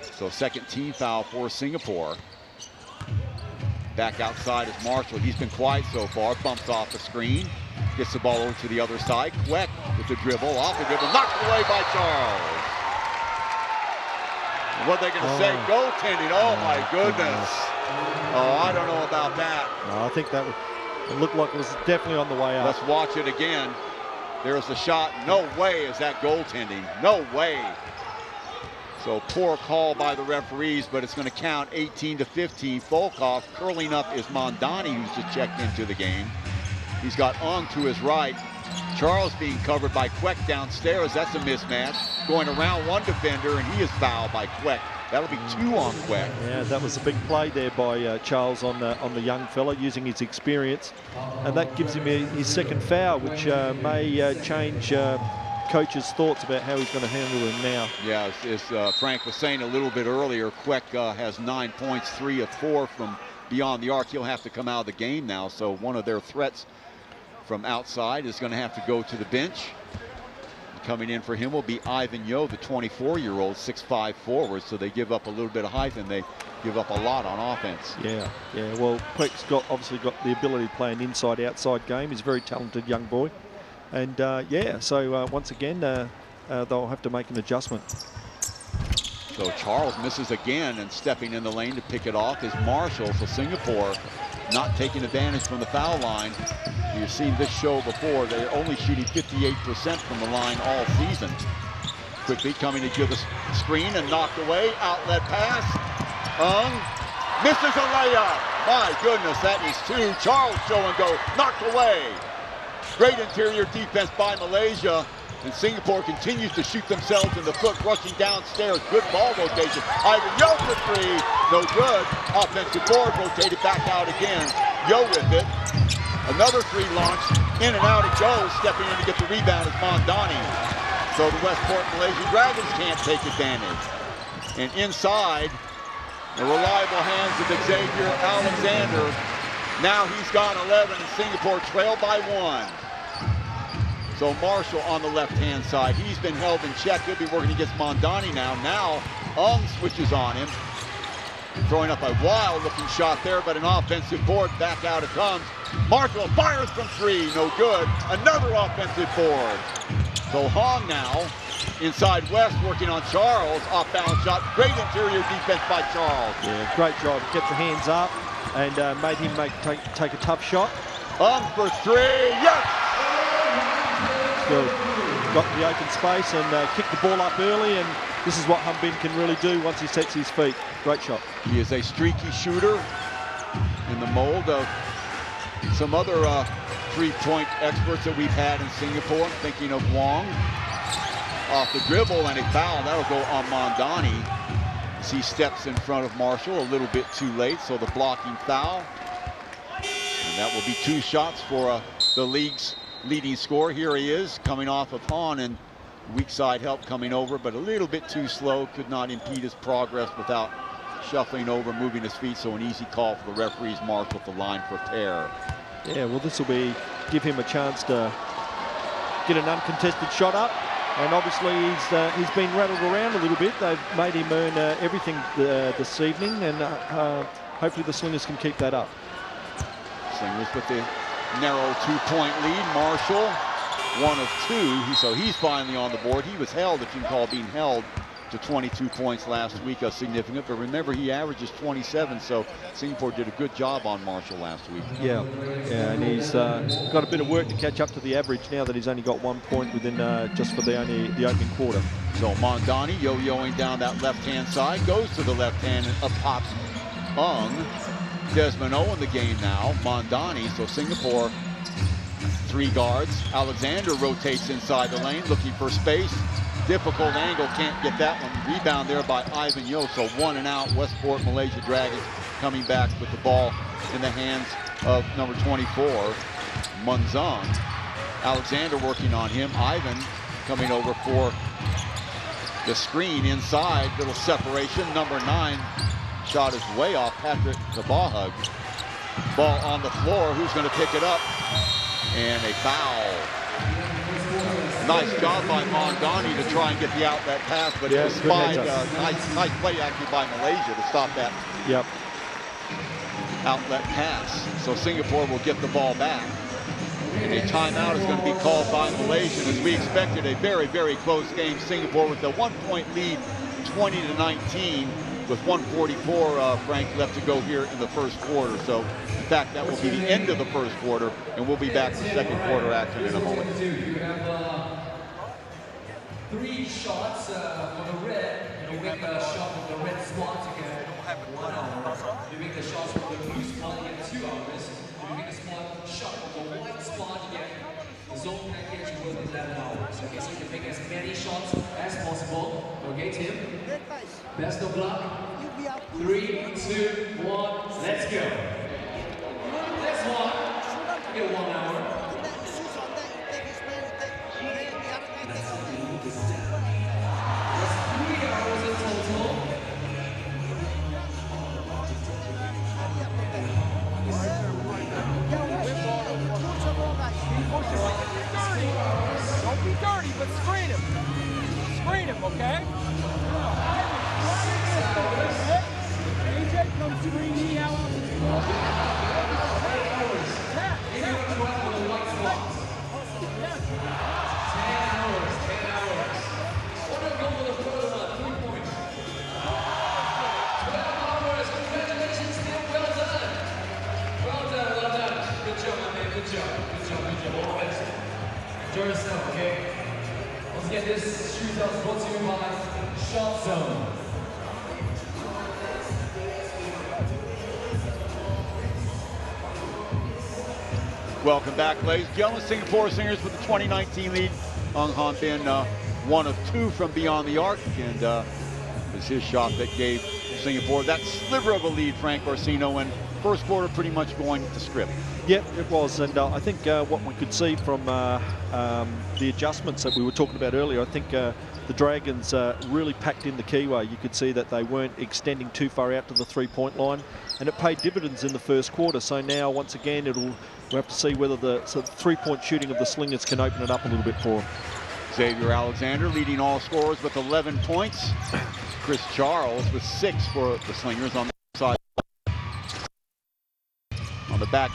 So second team foul for Singapore. Back outside is Marshall. He's been quiet so far. Bumps off the screen. Gets the ball over to the other side. Queck with the dribble. Off the dribble. Knocked away by Charles. What are they going to say? Goaltending. Oh, my goodness. Oh, I don't know about that. No, I think that it looked like it was definitely on the way up. Let's watch it again. There's the shot. No way is that goaltending. No way. So poor call by the referees, but it's going to count 18-15. Volkov curling up is Mondani, who's just checked into the game. He's got Ong to his right. Charles being covered by Queck downstairs. That's a mismatch. Going around one defender, and he is fouled by Queck. That'll be two on Queck. Yeah, that was a big play there by Charles on the young fella, using his experience. And that gives him his second foul, which may change coach's thoughts about how he's going to handle him now. Yeah, as Frank was saying a little bit earlier, Queck has 9 points, 3 of 4 from beyond the arc. He'll have to come out of the game now, so one of their threats from outside is going to have to go to the bench. Coming in for him will be Ivan Yo, the 24-year-old, 6'5" forward, so they give up a little bit of height and they give up a lot on offense. Yeah. Well, Queck's obviously got the ability to play an inside-outside game. He's a very talented young boy. And so once again, they'll have to make an adjustment. So Charles misses again, and stepping in the lane to pick it off is Marshall. So Singapore not taking advantage from the foul line. You've seen this show before. They're only shooting 58% from the line all season. Quickly coming to give the screen and knocked away. Outlet pass. Misses a layup. My goodness, that is two. Charles show and go. Knocked away. Great interior defense by Malaysia. And Singapore continues to shoot themselves in the foot, rushing downstairs. Good ball rotation. Ivan Yo for three. No good. Offensive board rotated back out again. Yo with it. Another three launched. In and out it goes. Stepping in to get the rebound is Mondani. So the Westport Malaysian Dragons can't take advantage. And inside, the reliable hands of Xavier Alexander. Now he's got 11 and Singapore trail by 1. So Marshall on the left-hand side. He's been held in check. He'll be working against Mondani now. Now Ong switches on him. Throwing up a wild-looking shot there, but an offensive board. Back out it comes. Marshall fires from three. No good. Another offensive board. So Hong now inside West working on Charles. Off-balance shot. Great interior defense by Charles. Yeah, great job. Get the hands up and made him take a tough shot. For three. Yes! Good. Got the open space and kicked the ball up early, and this is what Han Bin can really do once he sets his feet. Great shot. He is a streaky shooter in the mold of some other three-point experts that we've had in Singapore. I'm thinking of Wong. Off the dribble and a foul. That'll go on Mondani. Once he steps in front of Marshall a little bit too late, so the blocking foul. And that will be 2 shots for the league's leading scorer. Here he is coming off of Hahn, and weak side help coming over, but a little bit too slow. Could not impede his progress without shuffling over, moving his feet. So an easy call for the referees. Marshall at the line for pair. Yeah, well, this will give him a chance to get an uncontested shot up. And obviously he's been rattled around a little bit. They've made him earn everything this evening, and hopefully the Slingers can keep that up. Slingers with the narrow 2-point lead. Marshall, 1 of 2, so he's finally on the board. He was held, if you can call being held, to 22 points last week, significant. But remember, he averages 27, so Singapore did a good job on Marshall last week. Yeah, and he's got a bit of work to catch up to the average now that he's only got 1 point within just for the opening quarter. So Mondani yo-yoing down that left-hand side, goes to the left hand and up pops Ung. Desmond O in the game now. Mondani, so Singapore 3 guards. Alexander rotates inside the lane, looking for space. Difficult angle, can't get that one. Rebound there by Ivan Yo, so 1 and out. Westport Malaysia Dragons coming back with the ball in the hands of number 24, Munzong. Alexander working on him. Ivan coming over for the screen inside. Little separation. Number 9 shot is way off Patrick Kabahug. Ball on the floor. Who's going to pick it up? And a foul. Nice job by Mondani to try and get the outlet pass, but it was spied. Nice play actually by Malaysia to stop that outlet pass. So Singapore will get the ball back. And a timeout is going to be called by Malaysia. As we expected, a very, very close game. Singapore with a 1-point lead, 20-19, with 1:44, Frank, left to go here in the first quarter. So, in fact, that will be the end of the first quarter, and we'll be back to second quarter action in a moment. You have 3 shots for the red. You make a shot with the red spot, you get 1 hour. You make the shots with the blue spot, you get 2 hours. If you make a shot with the white spot, you get the zone package with 11 hours. Okay, so you can make as many shots as possible. Okay, Tim? Best of luck. 3, 2, 1, let's go. Next one, you get 1 hour. That's 3 hours in total. Don't be dirty, but screen him. Screen him, okay? AJ, come screen me out. 10 hours. 10 hours. What a go for the first one, 3 points. 12 hours. Congratulations, Tim. Well done. Well done, well done. Good job, my man. Good job. Good job, good job. All the best. Enjoy yourself, okay? Once again, this shootout is brought to you by Shot Zone. Welcome back, ladies and gentlemen. Singapore Singers with the 2019 lead. Ung Han Bin, 1 of 2 from beyond the arc, and it was his shot that gave Singapore that sliver of a lead, Frank Orsino, and first quarter pretty much going to script. Yep, it was, and I think what we could see from the adjustments that we were talking about earlier, I think the Dragons really packed in the keyway. You could see that they weren't extending too far out to the 3-point line, and it paid dividends in the first quarter. So now, once again, we'll have to see whether the 3-point shooting of the Slingers can open it up a little bit for them. Xavier Alexander leading all scorers with 11 points. Chris Charles with 6 for the Slingers on the side. On the back.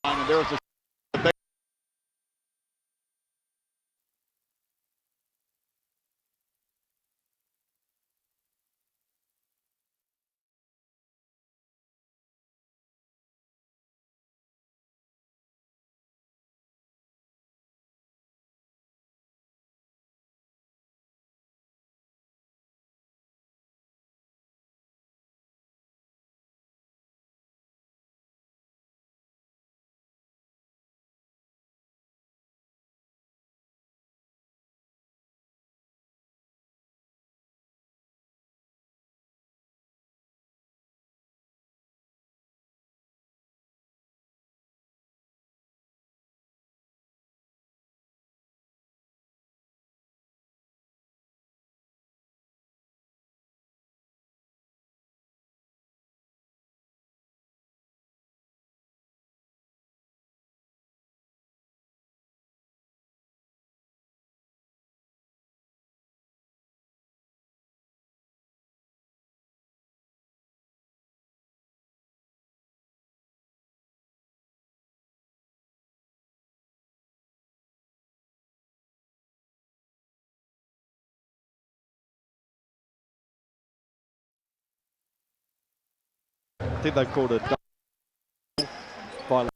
And there's a think they called it violation.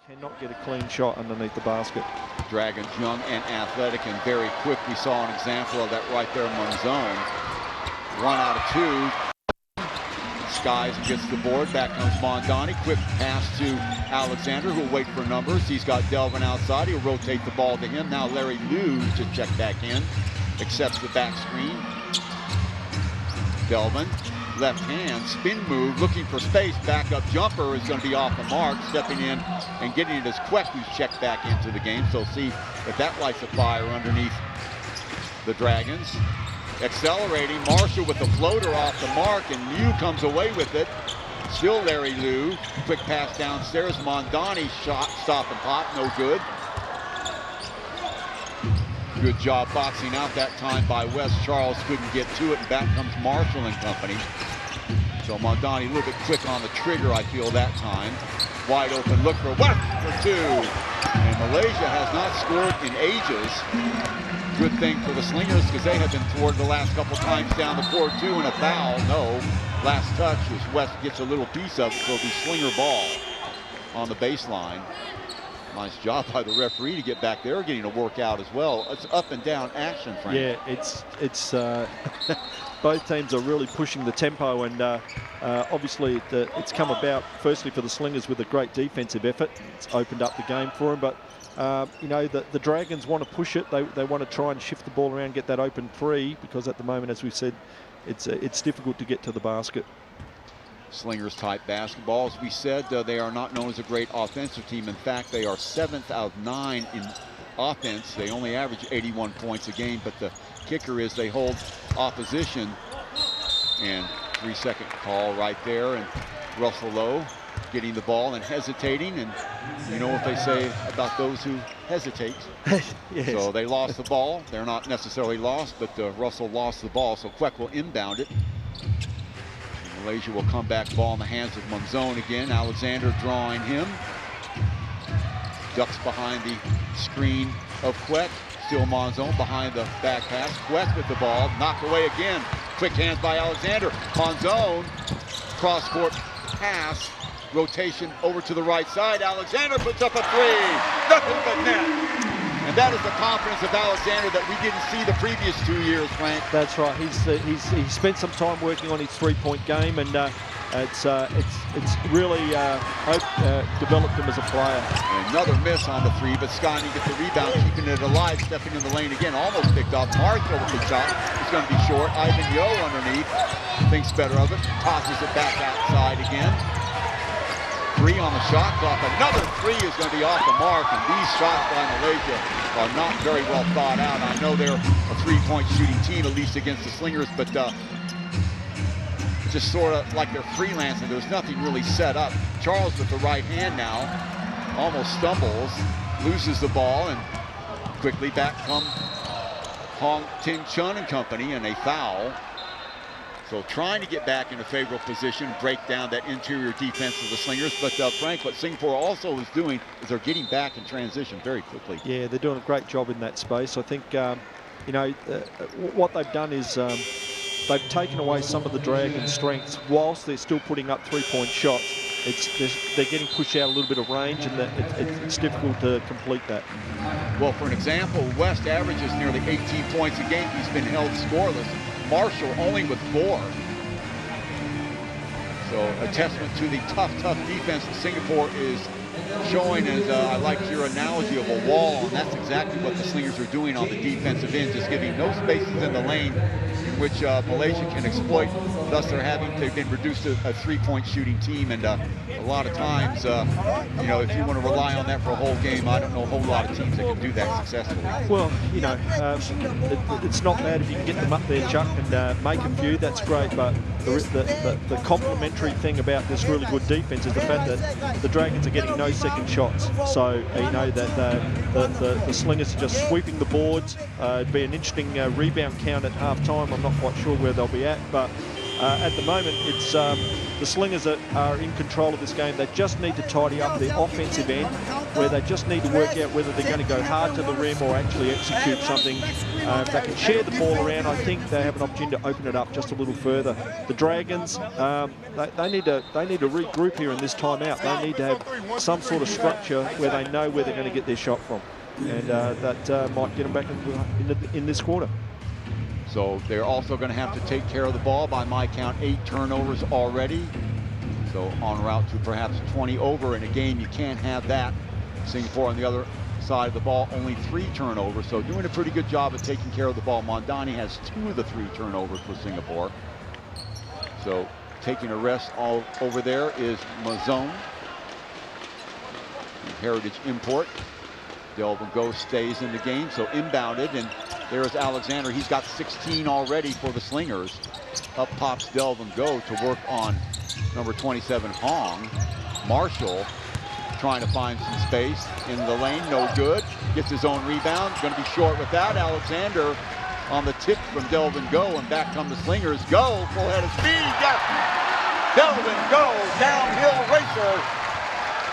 Cannot get a clean shot underneath the basket. Dragons young and athletic and very quick. We saw an example of that right there among zone. 1 out of 2. Skies gets the board. Back comes Mondani. Quick pass to Alexander, who'll wait for numbers. He's got Delvin outside. He'll rotate the ball to him. Now Larry Liu to check back in. Accepts the back screen. Delvin, left hand, spin move, looking for space. Backup jumper is going to be off the mark. Stepping in and getting it is Queck, who's checked back into the game. So see if that lights a fire underneath the Dragons. Accelerating, Marshall with the floater off the mark, and Liu comes away with it. Still Larry Liu. Quick pass downstairs. Mondani shot, stop and pop, no good. Good job boxing out that time by West. Charles couldn't get to it, and back comes Marshall and company. So Mondani a little bit quick on the trigger, I feel, that time. Wide open look for West for 2. And Malaysia has not scored in ages. Good thing for the Slingers, because they have been thwarted the last couple times down the court too, and a foul. No. Last touch as West gets a little piece of it, so it'll be Slinger ball on the baseline. Nice job by the referee to get back there, getting a workout as well. It's up and down action, Frank. Yeah, it's both teams are really pushing the tempo, and obviously it's come about firstly for the Slingers with a great defensive effort. It's opened up the game for them, but you know, the Dragons want to push it. They want to try and shift the ball around, get that open three, because at the moment, as we said, it's difficult to get to the basket. Slingers type basketball. As we said, they are not known as a great offensive team. In fact, they are 7th out of 9 in offense. They only average 81 points a game, but the kicker is they hold opposition. And 3-second call right there, and Russell Lowe getting the ball and hesitating, and you know what they say about those who hesitate. Yes. So they lost the ball. They're not necessarily lost, but Russell lost the ball, so Queck will inbound it. Malaysia will come back, ball in the hands of Monzon again. Alexander drawing him. Ducks behind the screen of Queck. Still Monzon behind the back pass. Queck with the ball, knocked away again. Quick hands by Alexander. Monzon, cross-court pass. Rotation over to the right side. Alexander puts up a 3. Nothing but net. And that is the confidence of Alexander that we didn't see the previous 2 years, Frank. That's right. He's spent some time working on his three-point game, and it's really developed him as a player. Another miss on the 3, but Scotty gets the rebound, keeping it alive, stepping in the lane again, almost picked off. Marshall with the shot. It's going to be short. Ivan Yo underneath, thinks better of it, tosses it back outside again. 3 on the shot clock. Another 3 is going to be off the mark, and these shots by Malaysia are not very well thought out. I know they're a three-point shooting team, at least against the Slingers, but just sort of like they're freelancing. There's nothing really set up. Charles with the right hand now, almost stumbles, loses the ball, and quickly back come Hong Ting Chun and company, and a foul. So trying to get back in a favorable position, break down that interior defense of the Slingers. But Frank, what Singapore also is doing is they're getting back in transition very quickly. Yeah, they're doing a great job in that space. I think, you know, what they've done is they've taken away some of the Dragons' strengths whilst they're still putting up three-point shots. They're getting pushed out a little bit of range, and it's difficult to complete that. Well, for an example, West averages nearly 18 points a game. He's been held scoreless. Marshall only with 4. So a testament to the tough defense that Singapore is showing. As I liked your analogy of a wall, and that's exactly what the Slingers are doing on the defensive end, just giving no spaces in the lane in which Malaysia can exploit. Thus, they've been reduced to a three-point shooting team, and a lot of times, you know, if you want to rely on that for a whole game, I don't know a whole lot of teams that can do that successfully. Well, you know, it's not bad if you can get them up there, Chuck, and make a few. That's great, but the complementary thing about this really good defense is the fact that the Dragons are getting no second shots. So, you know, that the Slingers are just sweeping the boards. It'd be an interesting rebound count at half-time. I'm not quite sure where they'll be at, but at the moment, it's the Slingers are in control of this game. They just need to tidy up the offensive end, where they just need to work out whether they're going to go hard to the rim or actually execute something. If they can share the ball around, I think they have an opportunity to open it up just a little further. The Dragons, they need to regroup here in this timeout. They need to have some sort of structure where they know where they're going to get their shot from, and that might get them back in this quarter. So they're also going to have to take care of the ball. By my count, 8 turnovers already. So en route to perhaps 20 over in a game. You can't have that. Singapore on the other side of the ball, only 3 turnovers. So doing a pretty good job of taking care of the ball. Mondani has 2 of the 3 turnovers for Singapore. So taking a rest all over there is Mazone. Heritage import. Delvin Go stays in the game, so inbounded, and there's Alexander. He's got 16 already for the Slingers. Up pops Delvin Go to work on number 27, Hong. Marshall trying to find some space in the lane, no good. Gets his own rebound, going to be short with that. Alexander on the tip from Delvin Go, and back come the Slingers. Go, full head of speed, yes! Delvin Go, downhill racer.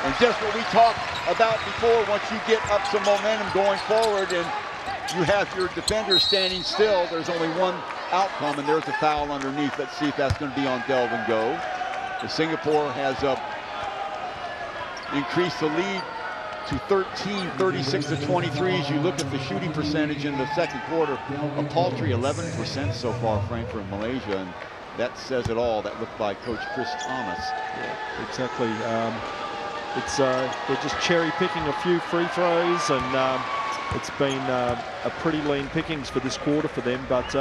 And just what we talked about before, once you get up some momentum going forward and you have your defender standing still, there's only one outcome, and there's a foul underneath. Let's see if that's going to be on Delvin Go. The Singapore has increased the lead to 13, 36 to 23. As you look at the shooting percentage in the second quarter, a paltry 11% so far, Frankfurt and Malaysia, and that says it all. That looked by Coach Chris Thomas. Yeah, exactly. They're just cherry picking a few free throws, and it's been a pretty lean pickings for this quarter for them. But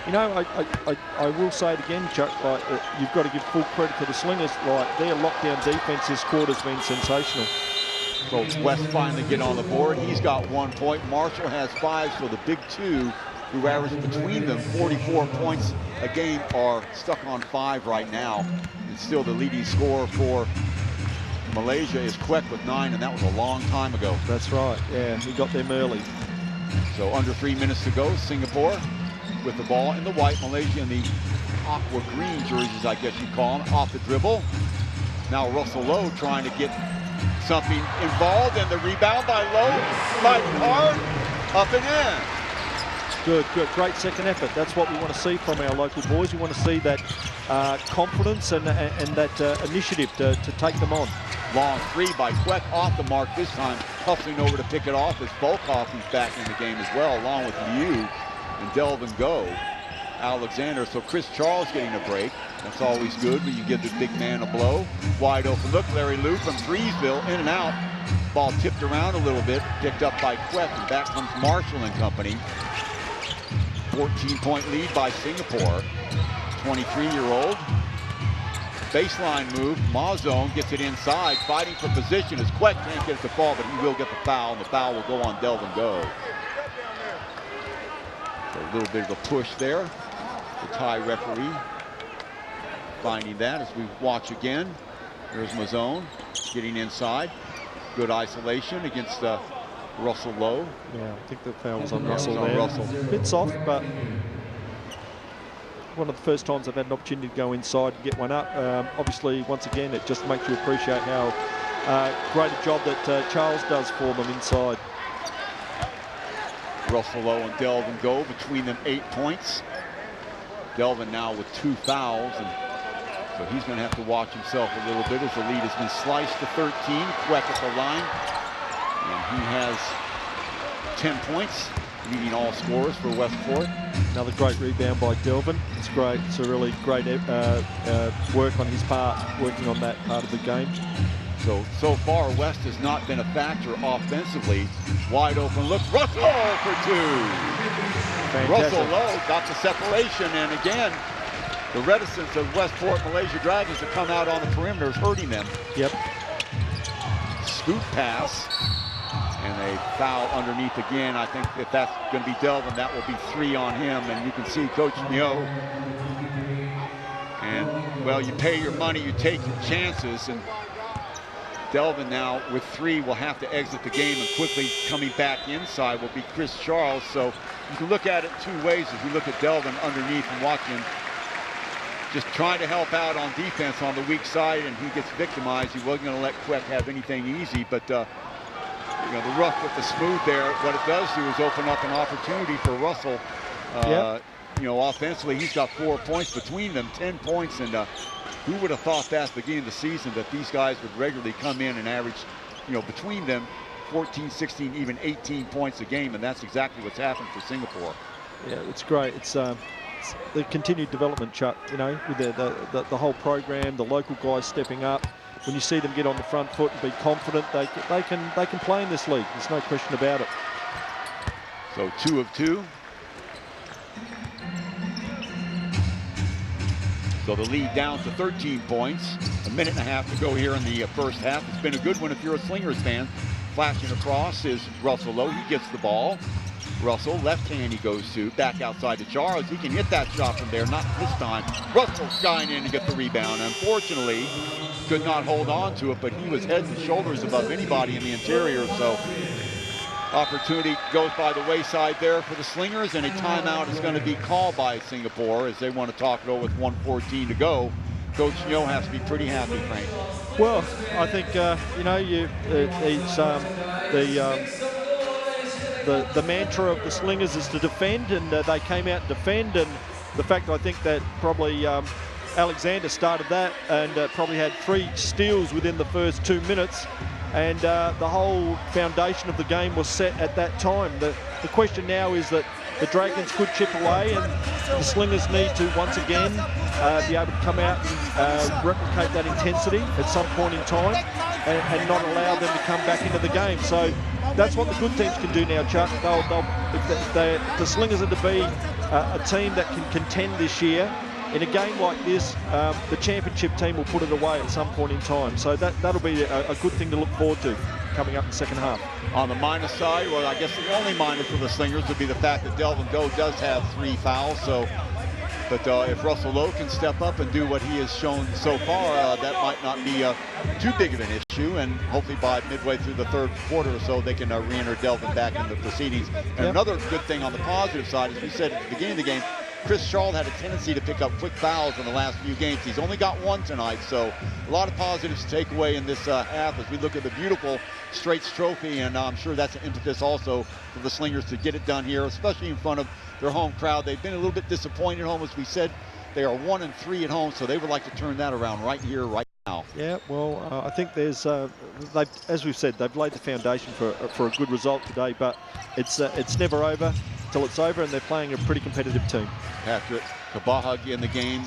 you know, I will say it again, Chuck. You've got to give full credit to the Slingers. Their lockdown defense this quarter's been sensational. So West finally get on the board. He's got 1 point. Marshall has 5. So the big two, who average between them 44 points a game, are stuck on 5 right now. And still the leading scorer for Malaysia is Kwek with 9, and that was a long time ago. That's right. Yeah, he got them early. So under 3 minutes to go. Singapore with the ball in the white. Malaysia in the aqua green jerseys, I guess you call them, off the dribble. Now Russell Lowe trying to get something involved, and the rebound by Lowe, fighting hard, up and in. Good, great second effort. That's what we want to see from our local boys. We want to see that confidence and that initiative to take them on. Long 3 by Kwek, off the mark this time. Hustling over to pick it off as Volkov is back in the game as well, along with Liu and Delvin Go. Alexander, so Chris Charles getting a break. That's always good when you give the big man a blow. Wide open look, Larry Liu from Freesville, in and out. Ball tipped around a little bit, picked up by Kwek, and back comes Marshall and company. 14-point lead by Singapore. 23-year-old. Baseline move, Mazone gets it inside, fighting for position as Kwek can't get it to fall, but he will get the foul, and the foul will go on Delvin Go. So a little bit of a push there. The tie referee finding that as we watch again. There's Mazone getting inside. Good isolation against Russell Lowe. Yeah, I think the foul was on Russell on there. Russell. A bit soft, but one of the first times I've had an opportunity to go inside and get one up. Obviously, once again, it just makes you appreciate how great a job that Charles does for them inside. Russell Lowe and Delvin Go, between them 8 points. Delvin now with 2 fouls, and so he's going to have to watch himself a little bit as the lead has been sliced to 13. Kwek at the line, and he has 10 points, leading all scorers for Westport. Another great rebound by Delvin. It's great. It's a really great work on his part, working on that part of the game. So far, West has not been a factor offensively. Wide open look, Russell for 2. Fantastic. Russell Lowe got the separation, and again, the reticence of Westport Malaysia Dragons to come out on the perimeter is hurting them. Yep. Scoop pass, and a foul underneath again. I think if that's going to be Delvin, that will be 3 on him, and you can see Coach Neo. And, well, you pay your money, you take your chances, and Delvin now with 3 will have to exit the game, and quickly coming back inside will be Chris Charles. So you can look at it 2 ways as we look at Delvin underneath and watching, just trying to help out on defense on the weak side, and he gets victimized. He wasn't going to let Kwek have anything easy, but you know, the rough with the smooth there, what it does do is open up an opportunity for Russell. You know, offensively, he's got 4 points between them, 10 points, and who would have thought that at the beginning of the season, that these guys would regularly come in and average, you know, between them 14, 16, even 18 points a game, and that's exactly what's happened for Singapore. Yeah, it's great. It's the continued development, Chuck, you know, with the whole program, the local guys stepping up. When you see them get on the front foot and be confident, they can play in this league. There's no question about it. So 2 of 2. So the lead down to 13 points. A minute and a half to go here in the first half. It's been a good one if you're a Slingers fan. Flashing across is Russell Lowe. He gets the ball. Russell, left hand he goes to, back outside to Charles. He can hit that shot from there, not this time. Russell skying in to get the rebound. Unfortunately, could not hold on to it, but he was head and shoulders above anybody in the interior, so opportunity goes by the wayside there for the Slingers, and a timeout is going to be called by Singapore as they want to talk it over with 1:14 to go. Coach Nyo has to be pretty happy, Frank. Well, I think, you know, it's the mantra of the Slingers is to defend, and they came out and defend, and the fact I think that probably Alexander started that and probably had 3 steals within the first 2 minutes, and the whole foundation of the game was set at that time. The question now is that the Dragons could chip away, and the Slingers need to once again be able to come out and replicate that intensity at some point in time, and not allow them to come back into the game. So that's what the good teams can do now, Chuck. If the Slingers are to be a team that can contend this year, in a game like this, the championship team will put it away at some point in time. So that'll be a good thing to look forward to coming up in the second half. On the minus side, well, I guess the only minus for the Slingers would be the fact that Delvin Doe does have 3 fouls. So, but if Russell Lowe can step up and do what he has shown so far, that might not be too big of an issue. And hopefully by midway through the third quarter or so, they can re-enter Delvin back in the proceedings. And another good thing on the positive side, as we said at the beginning of the game, Chris Charles had a tendency to pick up quick fouls in the last few games. He's only got 1 tonight, so a lot of positives to take away in this half as we look at the beautiful Straits Trophy, and I'm sure that's an impetus also for the Slingers to get it done here, especially in front of their home crowd. They've been a little bit disappointed at home, as we said. They are 1-3 at home, so they would like to turn that around right here, right now. Yeah, well, I think there's, as we've said, they've laid the foundation for a good result today, but it's never over till it's over, and they're playing a pretty competitive team. Patrick Kabaha in the game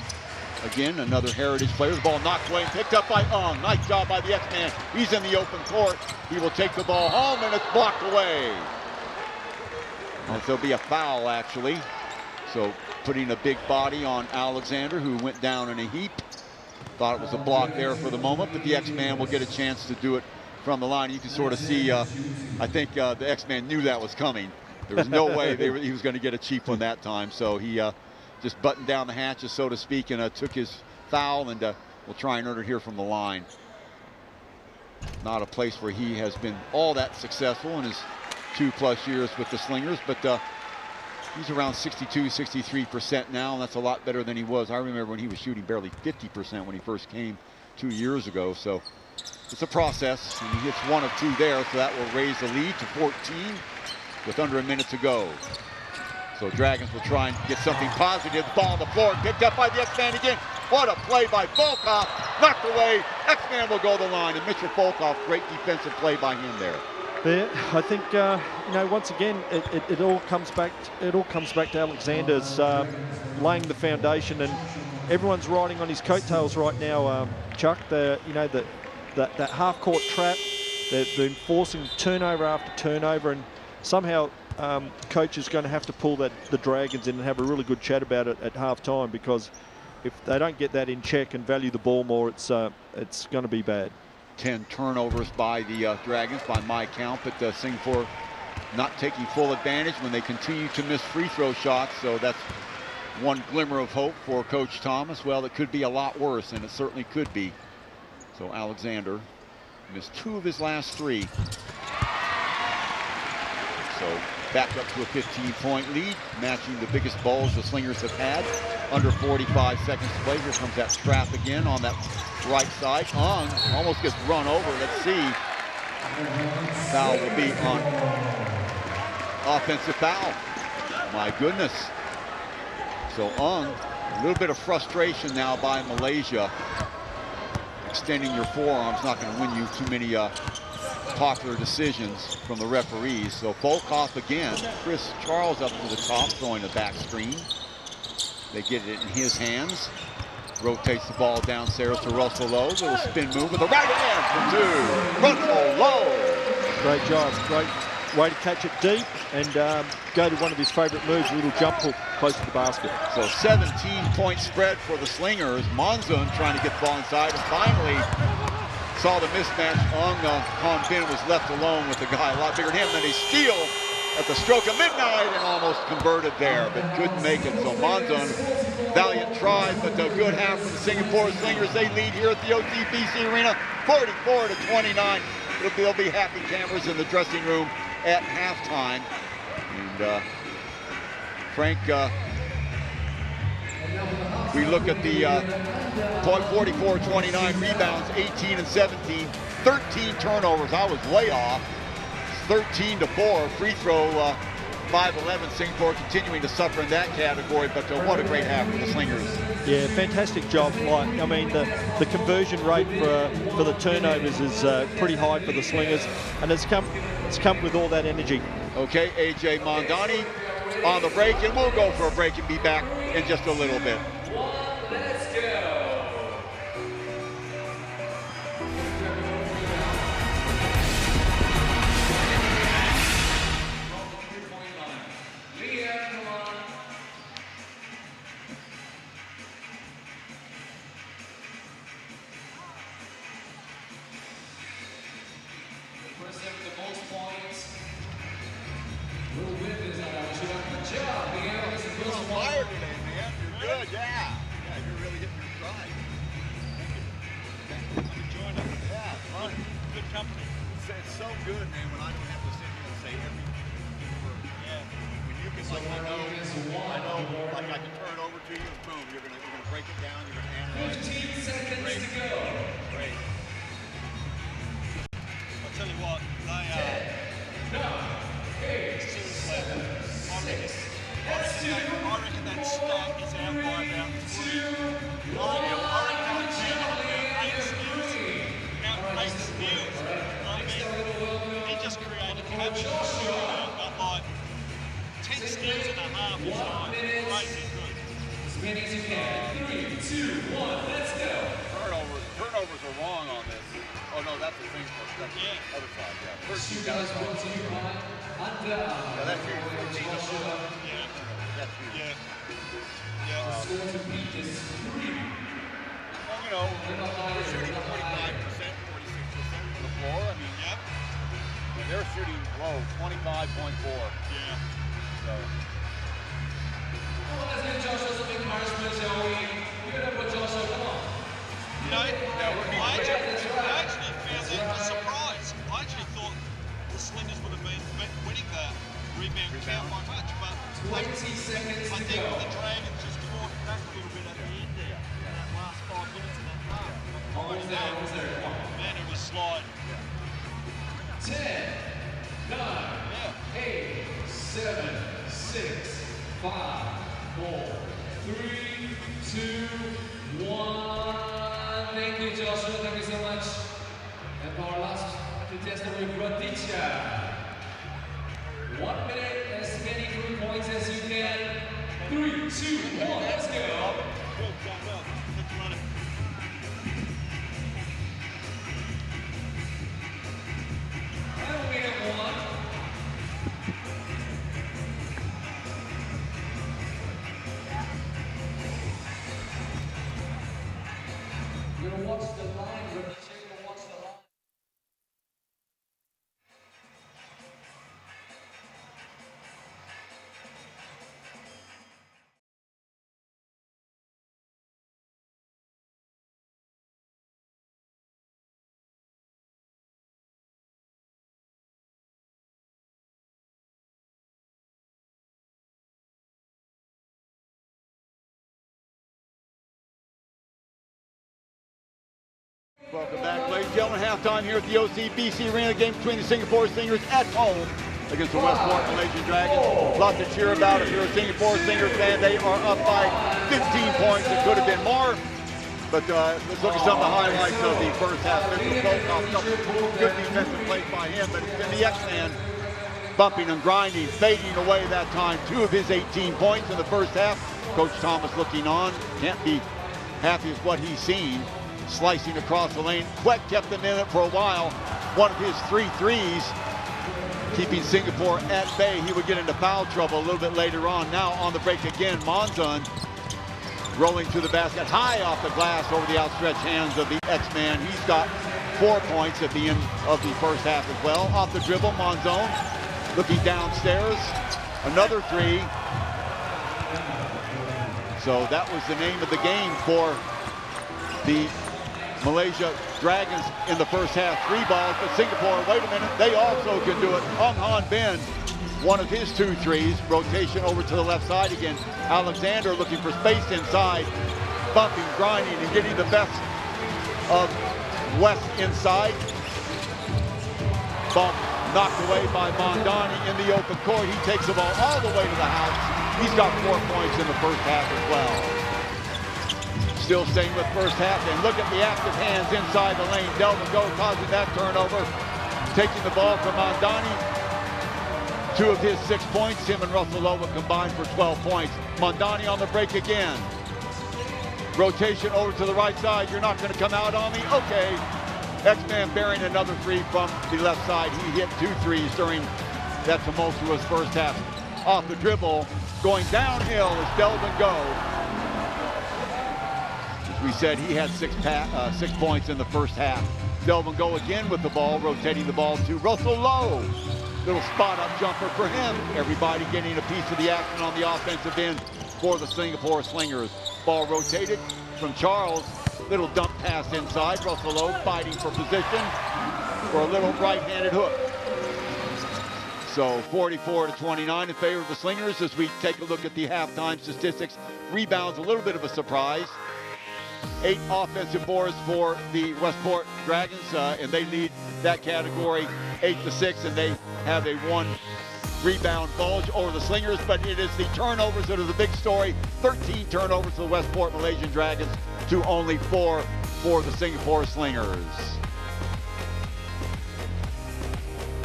again, another Heritage player. The ball knocked away and picked up by Ung. Nice job by the X-Man. He's in the open court. He will take the ball home, and it's blocked away. And there'll be a foul, actually. So putting a big body on Alexander, who went down in a heap. Thought it was a block there for the moment, but the X-Man will get a chance to do it from the line. You can sort of see, I think the X-Man knew that was coming. There was no way he was going to get a cheap one that time. So he just buttoned down the hatches, so to speak, and took his foul, and will try and earn it here from the line. Not a place where he has been all that successful in his 2+ years with the Slingers, but he's around 62-63% now, and that's a lot better than he was. I remember when he was shooting barely 50% when he first came 2 years ago. So it's a process, and he hits 1 of 2 there, so that will raise the lead to 14 with under a minute to go. So Dragons will try and get something positive. Ball on the floor, picked up by the X-Man again. What a play by Volkov, knocked away. X-Man will go the line, and Mr. Volkov, great defensive play by him there. Yeah, I think you know, once again it all comes back. It all comes back to Alexander's laying the foundation, and everyone's riding on his coattails right now. Chuck, you know, that half-court trap. They're enforcing turnover after turnover, and somehow coach is going to have to pull the Dragons in and have a really good chat about it at half-time, because if they don't get that in check and value the ball more, it's going to be bad. 10 turnovers by the Dragons by my count, but Singapore not taking full advantage when they continue to miss free throw shots. So that's one glimmer of hope for Coach Thomas. Well, it could be a lot worse, and it certainly could be. So Alexander missed 2 of his last 3. So back up to a 15-point lead, matching the biggest balls the Slingers have had. Under 45 seconds to play. Here comes that trap again on that right side. Ung almost gets run over. Let's see. Foul will be on offensive foul. My goodness. So Ung, a little bit of frustration now by Malaysia. Extending your forearm's not going to win you too many popular decisions from the referees. So Volkov again. Chris Charles up to the top, throwing a back screen. They get it in his hands. Rotates the ball downstairs to Russell Lowe. Little spin move with the right hand for 2. Russell Lowe. Great job. Great way to catch it deep and go to one of his favorite moves, a little jump hook close to the basket. So 17-point spread for the Slingers. Monzon trying to get the ball inside, and finally saw the mismatch. Ung Han Bin was left alone with the guy a lot bigger than him. Then a steal at the stroke of midnight and almost converted there, but couldn't make it. So Monzon, valiant try, but a good half from the Singapore Slingers. They lead here at the OCBC Arena, 44-29. There'll be happy cameras in the dressing room at halftime. And Frank, we look at the 44-29 rebounds, 18 and 17, 13 turnovers. I was way off. 13-4, free throw 5-11. Singapore continuing to suffer in that category, but what a great half for the Slingers. Yeah, fantastic job. Like, I mean, the conversion rate for the turnovers is pretty high for the Slingers, and it's come with all that energy. Okay, AJ Mondani on the break, and we'll go for a break and be back in just a little bit. Let's go. It's so good, man, when I don't have to sit here and say everything. Yeah. When you can like I know, like I can turn it over to you and boom, you're gonna break it down, you're gonna analyze. 15 seconds to go. Great. I'll tell you what, they are. 10, 9, 8, 7, 6. I reckon that stat is out by about 3. I reckon it's out about 8 steals. About 8 steals. He just created captions, but like 10 steals and a half is like crazy good. As many as you can. 3, 2, 1, let's go. Turnovers are wrong on this. Oh no, that's the thing. That's the other side. Yeah. First you guys. Brought to you by Under. Yeah, that's huge. Yeah. That's huge. Yeah. Yeah. The score to beat is 3. Well, you know, we're shooting 45%, 46% from the floor. I mean, Yep. they're shooting low, 25.4. Yeah. So. Well, let's give Joshua some encouragement, shall we? Give it up for Joshua, come on. You know, I actually found that a surprise. I actually thought the Slingers would have been winning the rebound count by much, but 20 seconds I to think go. the Dragons just fought back a little bit at the end there. That last 5 minutes of that half. Almost there, come on. Man, it was sliding. 10, 9, 8, 7, 6, 5, 4, 3, 2, 1. Thank you, Joshua. Thank you so much. And for our last contestant, we've got Ditya. 1 minute, as many 3 points as you can. 3, 2, 1, let's go. Let's run it. And we have 1. You're gonna watch the line, you're gonna watch the line. Welcome back, ladies and gentlemen. Halftime here at the OCBC Arena. Game between the Singapore Slingers at home against the Westports Malaysia Dragons. Lots to cheer about if you're a Singapore Slingers fan. They are up by 15 points. It could have been more. But let's look at some of the highlights of the first half. Mitchell Volkov, some good defensive plays by him, but it's been the X-Man bumping and grinding, fading away that time. 2 of his 18 points in the first half. Coach Thomas looking on. Can't be happy with what he's seen. Slicing across the lane. Quek kept them in it for a while. One of his 3 threes, keeping Singapore at bay. He would get into foul trouble a little bit later on. Now on the break again, Monzon rolling to the basket, high off the glass over the outstretched hands of the X-Man. He's got 4 points at the end of the first half as well. Off the dribble, Monzon looking downstairs. Another three. So that was the name of the game for the Malaysia Dragons in the first half. 3 balls, but Singapore, wait a minute, they also can do it. Ong Han Ben, one of his 2 threes. Rotation over to the left side again. Alexander looking for space inside. Bumping, grinding, and getting the best of West inside. Bump knocked away by Mondani in the open court. He takes the ball all the way to the house. He's got 4 points in the first half as well. Still staying with first half, and look at the active hands inside the lane. Delvin Go causing that turnover. Taking the ball from Mondani. 2 of his 6 points. Him and Russell Lowe combined for 12 points. Mondani on the break again. Rotation over to the right side. You're not going to come out on me? Okay. X-Man bearing another 3 from the left side. He hit 2 threes during that tumultuous first half. Off the dribble, going downhill is Delvin Go. As we said, he had 6 points in the first half. Delvin Go again with the ball, rotating the ball to Russell Lowe. Little spot-up jumper for him. Everybody getting a piece of the action on the offensive end for the Singapore Slingers. Ball rotated from Charles. Little dump pass inside. Russell Lowe fighting for position for a little right-handed hook. So 44-29 in favor of the Slingers as we take a look at the halftime statistics. Rebounds, a little bit of a surprise. 8 offensive boards for the Westport Dragons, and they lead that category 8-6, and they have a 1 rebound bulge over the Slingers, but it is the turnovers that are the big story. 13 turnovers for the Westport Malaysian Dragons to only 4 for the Singapore Slingers.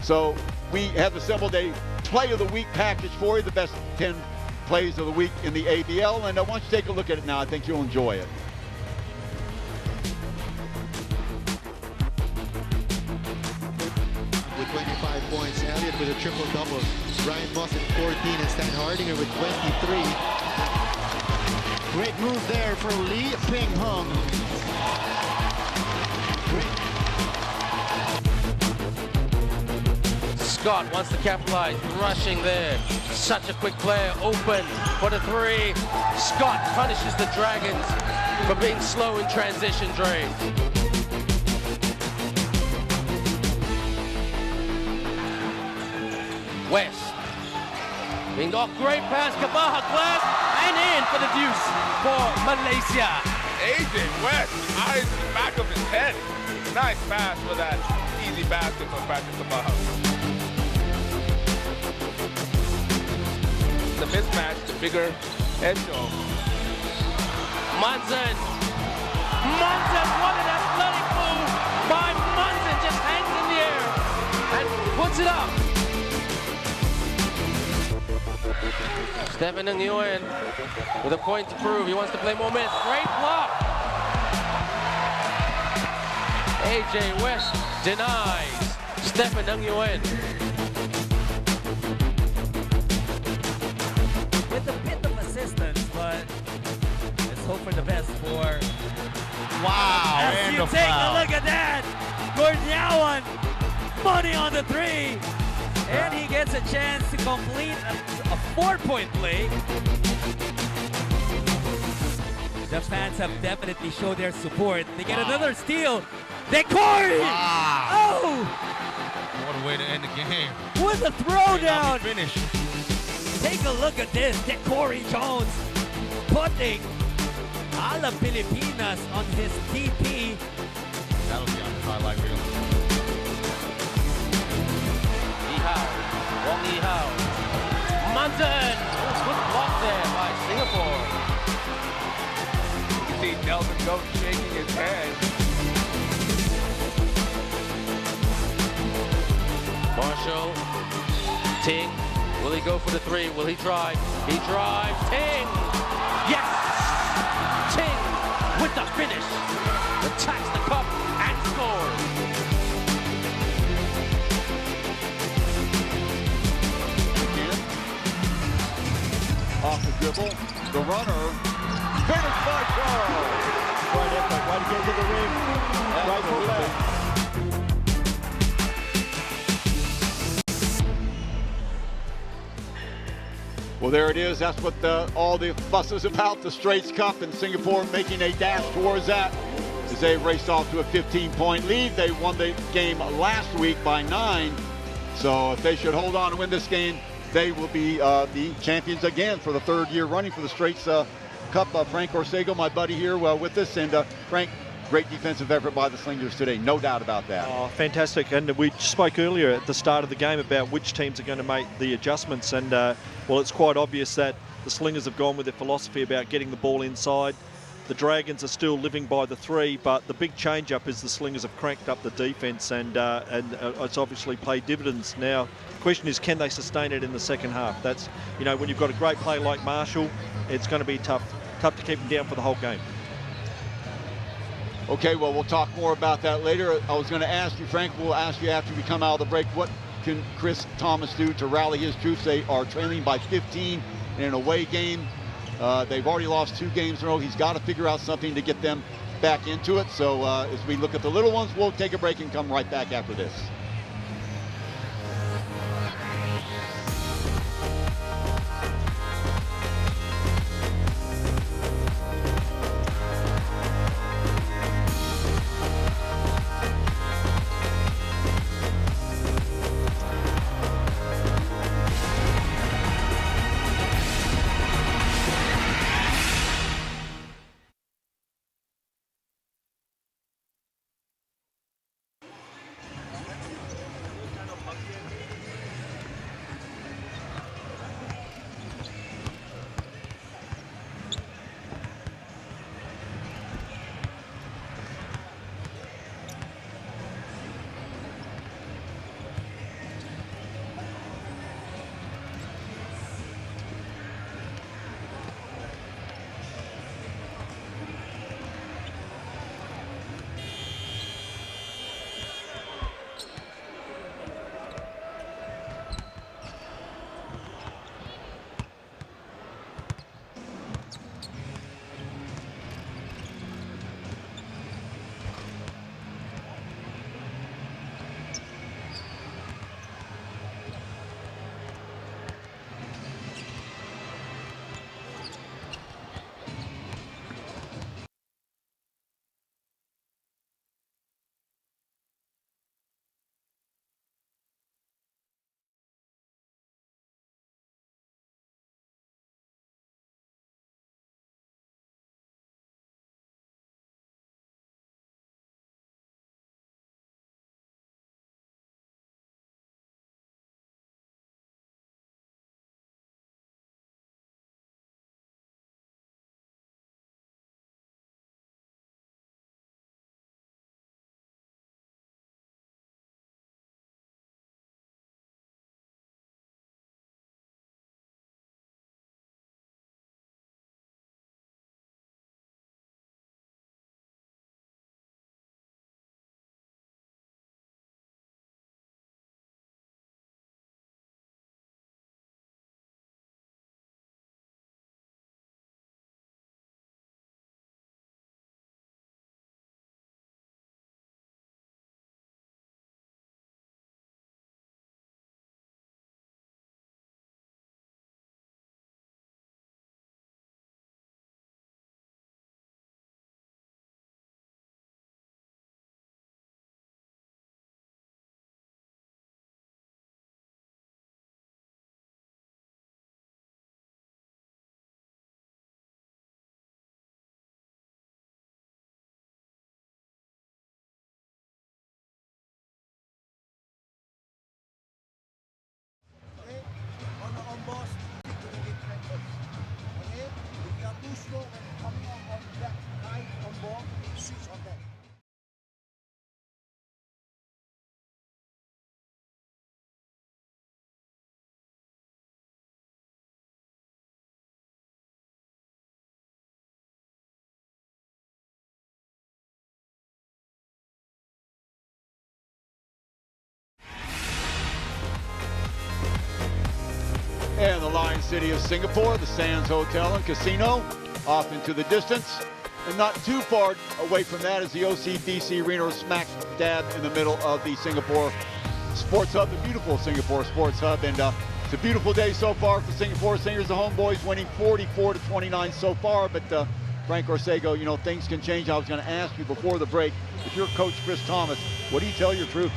So we have assembled a play of the week package for you, the best 10 plays of the week in the ABL, and I want you to take a look at it now. I think you'll enjoy it. With 25 points, Elliott with a triple-double, Ryan Moss at 14, and Stan Hardinger with 23. Great move there for Lee Ping Hung. Scott wants to capitalize, rushing there. Such a quick player, open for the 3. Scott punishes the Dragons for being slow in transition drain. West. Being off, great pass, Kabaha glass, and in for the deuce for Malaysia. AJ West, eyes in the back of his head. Nice pass for that easy basket from Patrick Kabaha. The mismatch, the bigger Esho. Munson, what an athletic move by Munson, just hangs in the air and puts it up. Stephen Nguyen with a point to prove. He wants to play more minutes. Great block. AJ West denies Stephen Nguyen. With a bit of assistance, but let's hope for the best for... Wow, as you take a look at that, Gordon money on the 3, and he gets a chance to complete a 4-point play. The fans have definitely showed their support. They get another steal. Corey! Wow. Oh! What a way to end the game. With a throwdown. Finish. Take a look at this. Corey Jones putting a la Pilipinas on his DP. That'll be on the highlight reel. Wong Yihao. Munson. Good block there by Singapore. You can see Delvin Go shaking his head. Marshall. Ting. Will he go for the 3? Will he drive? He drives. Ting. Yes. Ting with the finish. Attacks the cup and scores. Off the dribble, the runner, finished by Charles. Right effort, way to get to the rim. Right for back. Well, there it is. That's what all the fuss is about, the Straits Cup, and Singapore making a dash towards that as they raced off to a 15-point lead. They won the game last week by 9. So if they should hold on and win this game, they will be the champions again for the 3rd year running for the Straits Cup. Frank Orsego, my buddy here, with us. And Frank, great defensive effort by the Slingers today, no doubt about that. Oh, fantastic. And we spoke earlier at the start of the game about which teams are going to make the adjustments. And, well, it's quite obvious that the Slingers have gone with their philosophy about getting the ball inside. The Dragons are still living by the 3, but the big change-up is the Slingers have cranked up the defence, and it's obviously paid dividends. Now, the question is, can they sustain it in the second half? That's, you know, when you've got a great player like Marshall, it's going to be tough to keep him down for the whole game. Okay, well, we'll talk more about that later. I was going to ask you, Frank, we'll ask you after we come out of the break, what can Chris Thomas do to rally his troops? They are trailing by 15 in an away game. They've already lost 2 games in a row. He's got to figure out something to get them back into it. So as we look at the little ones, we'll take a break and come right back after this. And the Lion City of Singapore, the Sands Hotel and Casino, off into the distance. And not too far away from that is the OCBC Arena, smack dab in the middle of the Singapore Sports Hub, the beautiful Singapore Sports Hub. And It's a beautiful day so far for Singapore Slingers. The homeboys winning 44-29 so far, but Frank Orsego, you know, things can change. I was going to ask you before the break, if you're Coach Chris Thomas, what do you tell your troops?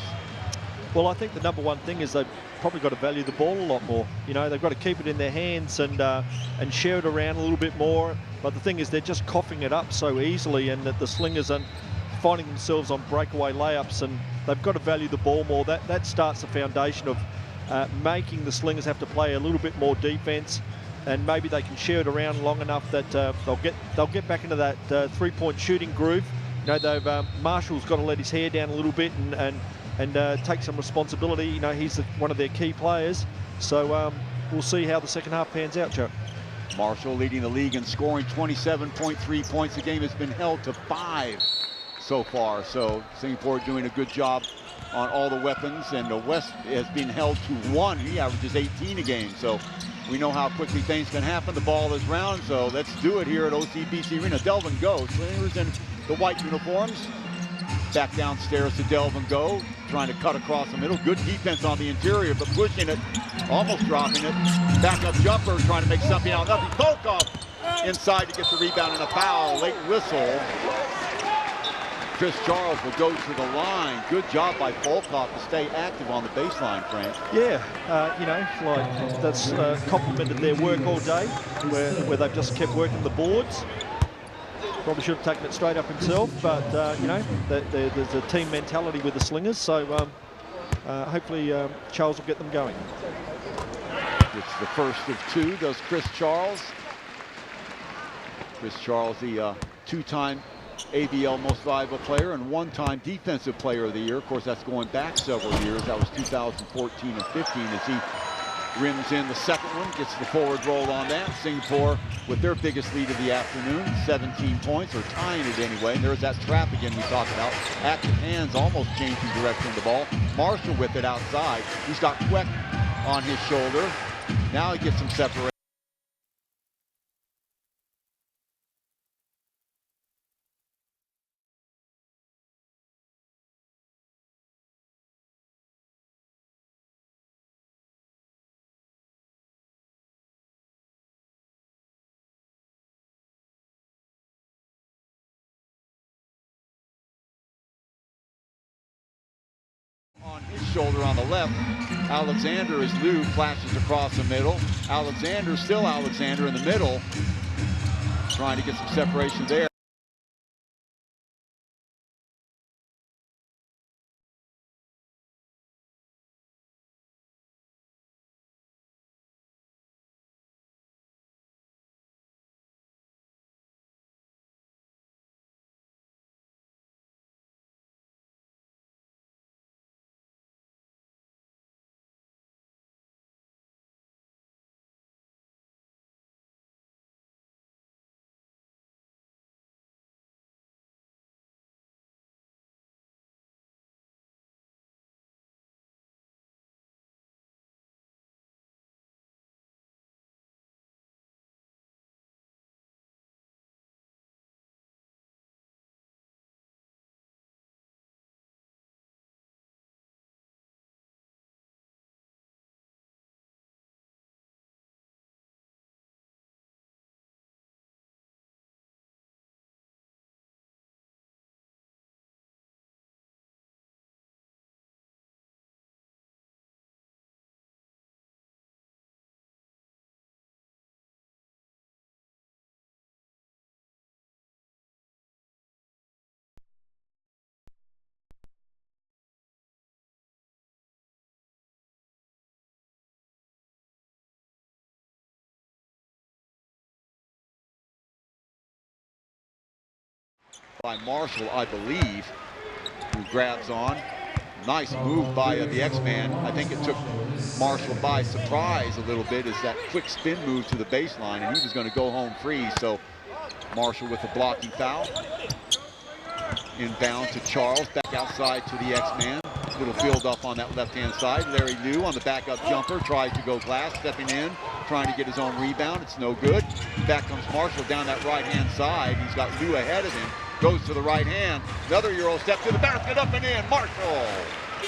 Well, I think the number one thing is they've probably got to value the ball a lot more. You know, they've got to keep it in their hands and share it around a little bit more. But the thing is, they're just coughing it up so easily, and that the Slingers are finding themselves on breakaway layups, and they've got to value the ball more. That starts the foundation of making the Slingers have to play a little bit more defense, and maybe they can share it around long enough that they'll get back into that three-point shooting groove. You know, Marshall's got to let his hair down a little bit and take some responsibility. You know, he's one of their key players. So we'll see how the second half pans out, Joe. Marshall leading the league in scoring, 27.3 points. The game has been held to 5 so far. So Singapore doing a good job on all the weapons, and the West has been held to 1. He averages 18 a game. So we know how quickly things can happen. The ball is round, so let's do it here at OCBC Arena. Delvin Go, Slingers in the white uniforms. Back downstairs to Delvin Go, trying to cut across the middle. Good defense on the interior, but pushing it, almost dropping it. Back up jumper, trying to make something out. Nothing. Volkov inside to get the rebound and a foul. Late whistle. Chris Charles will go to the line. Good job by Volkov to stay active on the baseline, Frank. Yeah, you know, like that's complimented their work all day, where they've just kept working the boards. Probably should have taken it straight up himself, but you know, there's a team mentality with the Slingers, so hopefully Charles will get them going. It's the first of 2, does Chris Charles. Chris Charles, the 2-time ABL Most Valuable Player and 1-time Defensive Player of the Year. Of course, that's going back several years. That was 2014 and 15 as he rims in the second one, gets the forward roll on that. Singapore with their biggest lead of the afternoon, 17 points, or tying it anyway. And there's that trap again we talked about. Active hands almost changing direction of the ball. Marshall with it outside. He's got Queck on his shoulder. Now he gets some separation. On his shoulder on the left, Alexander as Lou flashes across the middle. Alexander, still Alexander in the middle, trying to get some separation there. By Marshall, I believe, who grabs on. Nice move by the X-Man. I think it took Marshall by surprise a little bit as that quick spin move to the baseline, and he was going to go home free. So Marshall with a blocking foul. Inbound to Charles, back outside to the X-Man. Little build up on that left-hand side. Larry Liu on the backup jumper, tries to go glass, stepping in, trying to get his own rebound. It's no good. Back comes Marshall down that right-hand side. He's got Liu ahead of him. Goes to the right hand. Another Euro step to the basket, up and in. Marshall.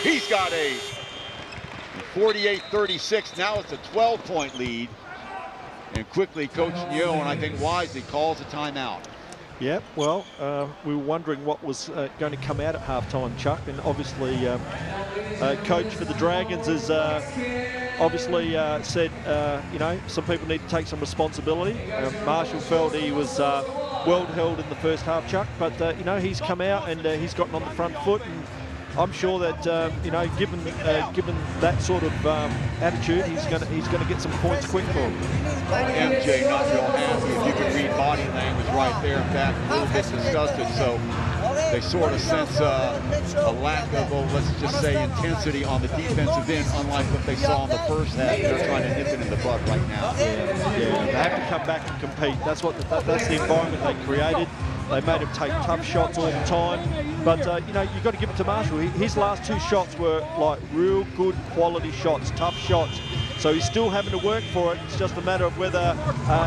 He's got 8. 48-36. Now it's a 12-point lead. And quickly, Coach Neo, and I think wisely, calls a timeout. Yep, well, we were wondering what was going to come out at halftime, Chuck, and obviously coach for the Dragons has obviously said, you know, some people need to take some responsibility. Marshall felt he was well held in the first half, Chuck, but, you know, he's come out and he's gotten on the front foot, and I'm sure that, you know, given that sort of attitude, he's going to get some points quick for him. MJ not real happy. If you can read body language right there, in fact, a little bit disgusted. So they sort of sense a lack of, well, let's just say, intensity on the defensive end, unlike what they saw in the first half. They're trying to nip it in the bud right now. Yeah, they have to come back and compete. That's the environment they created. They made him take tough shots all the time. But, you know, you've got to give it to Marshall. His last two shots were, like, real good quality shots, tough shots. So he's still having to work for it. It's just a matter of whether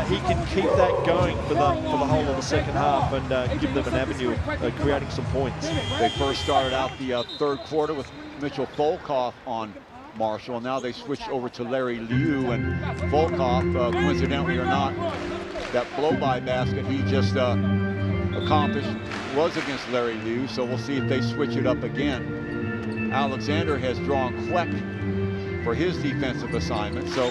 he can keep that going for the whole of the second half and give them an avenue of creating some points. They first started out the third quarter with Mitchell Volkoff on Marshall. Now they switched over to Larry Liu, and Volkoff, coincidentally or not, that blow-by basket he just accomplished was against Larry Liu, so we'll see if they switch it up again. Alexander has drawn Queck for his defensive assignment, so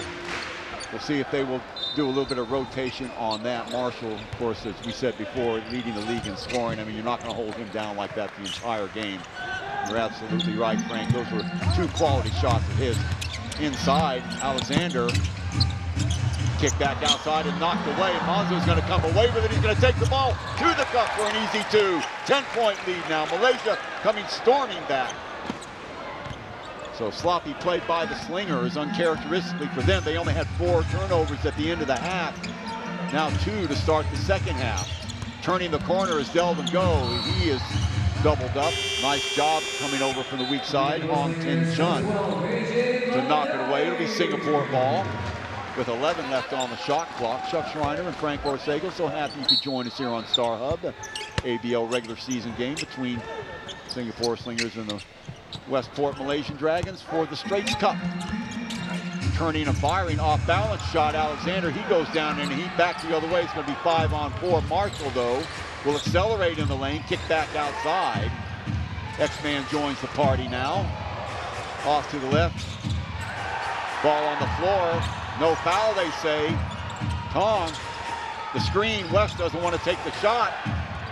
we'll see if they will do a little bit of rotation on that. Marshall, of course, as we said before, leading the league in scoring. I mean, you're not going to hold him down like that the entire game. You're absolutely right, Frank. Those were two quality shots of his. Inside, Alexander kicked back outside and knocked away. Monzo's going to come away with it. He's going to take the ball to the cup for an easy two. 10-point lead now. Malaysia coming storming back. So sloppy play by the Slingers, uncharacteristically for them. They only had 4 turnovers at the end of the half. Now 2 to start the second half. Turning the corner is Delvin Go. He is doubled up. Nice job coming over from the weak side. Hong Tin Chun to knock it away. It'll be Singapore ball with 11 left on the shot clock. Chuck Schreiner and Frank Orsego, so happy you could join us here on Star Hub, the ABL regular season game between Singapore Slingers and the Westport Malaysian Dragons for the Straits Cup. Turning and firing off balance shot, Alexander, he goes down in the heat, back the other way. It's going to be 5-on-4. Marshall, though, will accelerate in the lane, kick back outside. X-Man joins the party now. Off to the left. Ball on the floor. No foul, they say. Tong, the screen. West doesn't want to take the shot.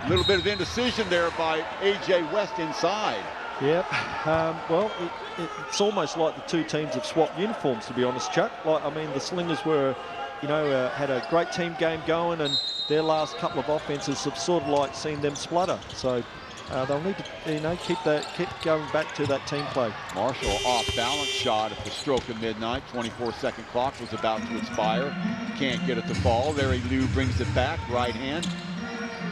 A little bit of indecision there by A.J. West inside. Yep. Well, it's almost like the two teams have swapped uniforms, to be honest, Chuck. Like, I mean, the Slingers were, you know, had a great team game going, and their last couple of offenses have sort of like seen them splutter. So they'll need to, you know, keep going back to that team play. Marshall off balance shot at the stroke of midnight. 24-second clock was about to expire. Can't get it to fall. Larry Liu brings it back, right hand.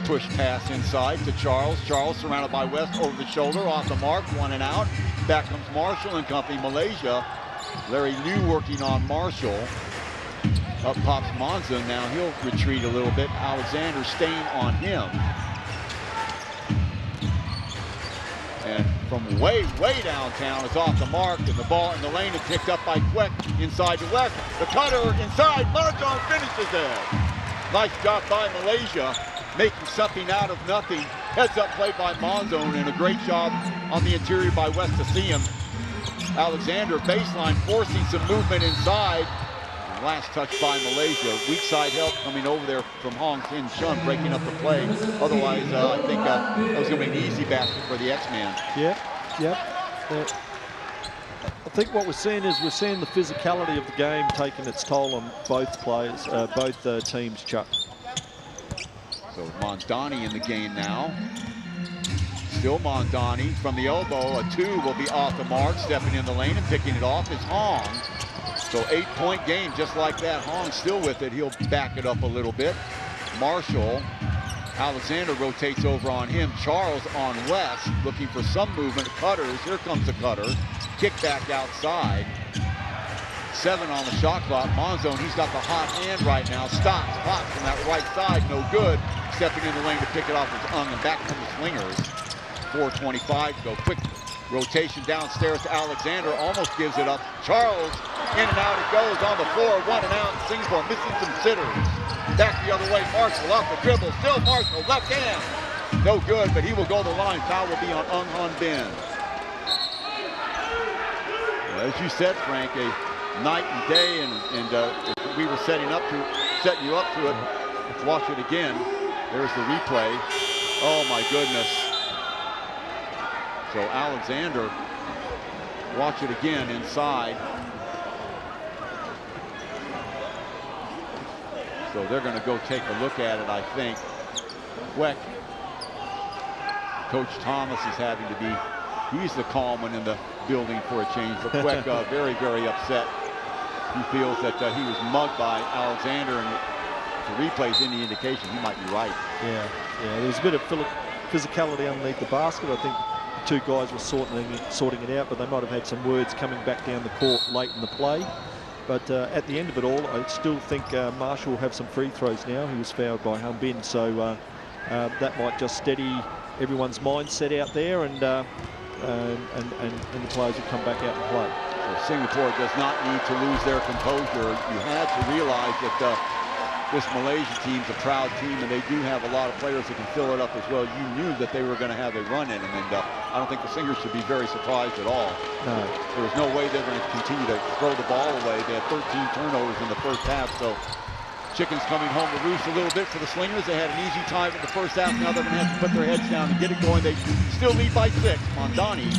Push pass inside to Charles. Charles surrounded by West over the shoulder, off the mark, 1 and out. Back comes Marshall and company, Malaysia. Larry Liu working on Marshall. Up pops Monza. Now he'll retreat a little bit. Alexander staying on him. And from way downtown, it's off the mark, and the ball in the lane is picked up by Queck inside to West. The cutter inside, Monzon finishes it. Nice job by Malaysia, making something out of nothing. Heads up play by Monzon, and a great job on the interior by West to see him. Alexander baseline forcing some movement inside. Last touch by Malaysia. Weak side help coming over there from Hong Tin Chun, breaking up the play. Otherwise, I think that was going to be an easy basket for the X-Man. Yep. I think what we're seeing is the physicality of the game taking its toll on both players, both teams, Chuck. So Mondani in the game now. Still Mondani from the elbow. A 2 will be off the mark. Stepping in the lane and picking it off is Hong. So 8-point game just like that. Hong still with it. He'll back it up a little bit. Marshall. Alexander rotates over on him. Charles on West, looking for some movement. Cutters. Here comes the cutter. Kick back outside. 7 on the shot clock. Monzon, he's got the hot hand right now. Stops, pops from that right side. No good. Stepping in the lane to pick it off with Ung, and back from the Slingers. 4:25 to go. Quick Rotation downstairs to Alexander, almost gives it up. Charles, in and out it goes on the floor, 1 and out. Singapore missing some sitters. Back the other way, Marshall off the dribble, still Marshall, left hand. No good, but he will go to the line. Foul will be on Ung Han Bin. Well, as you said, Frank, a night and day, and if we were setting you up to it. Let's watch it again. There's the replay. Oh my goodness. So Alexander, watch it again inside. So they're going to go take a look at it, I think. Quick. Coach Thomas is having to be, he's the calm one in the building for a change. But Quick, very, very upset. He feels that he was mugged by Alexander, and the replay's any indication he might be right. Yeah, there was a bit of physicality underneath the basket. I think the two guys were sorting it out, but they might have had some words coming back down the court late in the play. But at the end of it all, I still think Marshall will have some free throws now. He was fouled by Han Bin, so that might just steady everyone's mindset out there, and the players will come back out and play. So Singapore does not need to lose their composure. You had to realize that this Malaysian team's a proud team, and they do have a lot of players that can fill it up as well. You knew that they were going to have a run in them, and I don't think the Slingers should be very surprised at all. No. There was no way they're going to continue to throw the ball away. They had 13 turnovers in the first half, so Chickens coming home to roost a little bit for the Slingers. They had an easy time in the first half. Now they're going to have to put their heads down and get it going. They still lead by 6. Mondani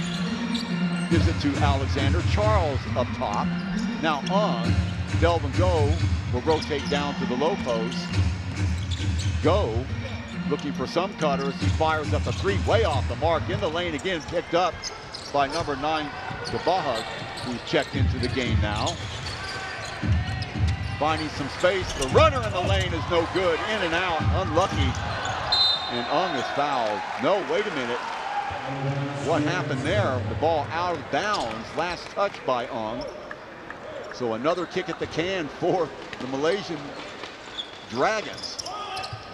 gives it to Alexander. Charles up top. Now Delvin Go will rotate down to the low post. Go looking for some cutters. He fires up a 3 way off the mark. In the lane again, picked up by number 9, Gabahag, who's checked into the game now. Finding some space. The runner in the lane is no good. In and out. Unlucky. And Ung is fouled. No, wait a minute. What happened there? The ball out of bounds. Last touch by Ung. So another kick at the can for the Malaysian Dragons.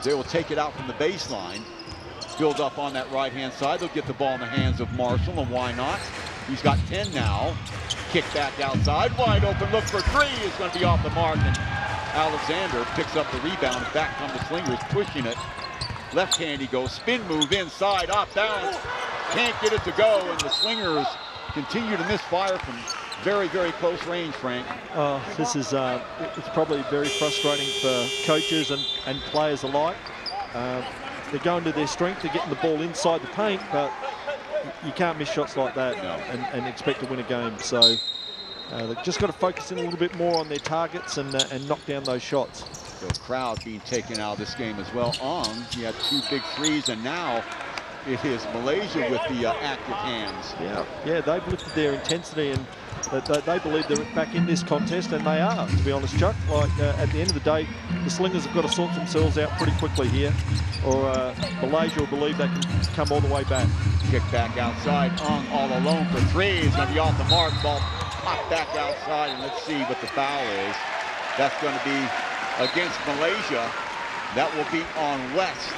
They will take it out from the baseline. Build up on that right-hand side. They'll get the ball in the hands of Marshall, and why not? He's got 10 now. Kick back outside, wide open, look for 3, is going to be off the mark, and Alexander picks up the rebound. Back come the Slingers, pushing it. Left hand he goes, spin move inside, off balance, can't get it to go, and the Slingers continue to miss fire from very, very close range, Frank. This is it's probably very frustrating for coaches and players alike. They're going to their strength, they're getting the ball inside the paint, but you can't miss shots like that and expect to win a game. So they've just got to focus in a little bit more on their targets and knock down those shots. So crowd being taken out of this game as well. He had 2 big threes, and now it is Malaysia with the active hands. Yeah, they've lifted their intensity, and they believe they're back in this contest, and they are, to be honest, Chuck. Like at the end of the day, the Slingers have got to sort themselves out pretty quickly here, or Malaysia will believe they can come all the way back. Kick back outside, Ung all alone for 3. He's going to be off the mark. Ball popped back outside, and let's see what the foul is. That's going to be against Malaysia. That will be on West.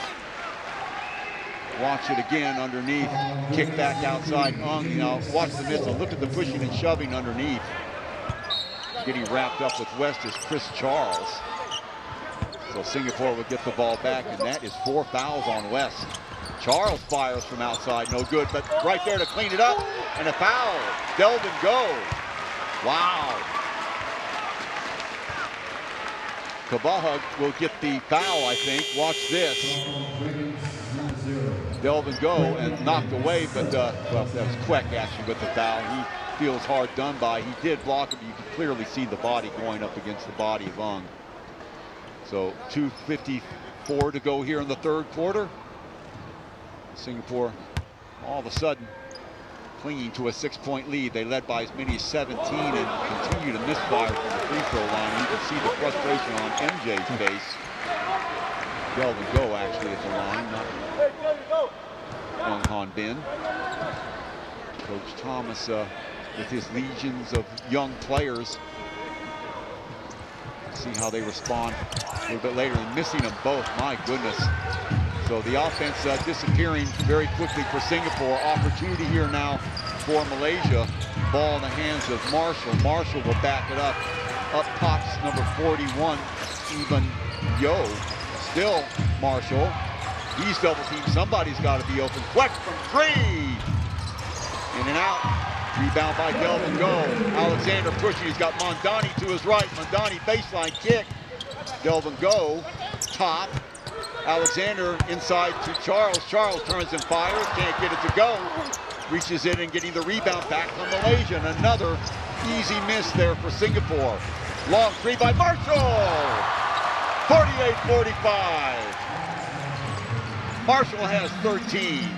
Watch it again underneath. Kick back outside. Ung, watch the missile. Look at the pushing and shoving underneath. Getting wrapped up with West is Chris Charles. So Singapore will get the ball back, and that is 4 fouls on West. Charles fires from outside, no good, but right there to clean it up, and a foul. Delvin Go. Wow. Kabahag will get the foul, I think. Watch this. Delvin Go and knocked away, but well, that was Queck actually with the foul. He feels hard done by. He did block it, but you can clearly see the body going up against the body of Ung. So 2:54 to go here in the 3rd quarter. Singapore all of a sudden clinging to a 6-point lead. They led by as many as 17 and continue to misfire from the free throw line. You can see the frustration on MJ's face. Delvin Go actually at the line, not Ung Han Bin. Coach Thomas with his legions of young players. See how they respond a little bit later, and missing them both, my goodness. So the offense disappearing very quickly for Singapore. Opportunity here now for Malaysia. Ball in the hands of Marshall. Marshall will back it up. Up pops number 41, Stephen Yo. Still Marshall. He's double teamed. Somebody's got to be open. Quick from three. In and out. Rebound by Delvin Go. Alexander pushing. He's got Mondani to his right. Mondani baseline kick. Delvin Go. Top. Alexander inside to Charles. Charles turns and fires. Can't get it to go. Reaches in and getting the rebound back from Malaysia. And another easy miss there for Singapore. Long three by Marshall. 48-45. Marshall has 13.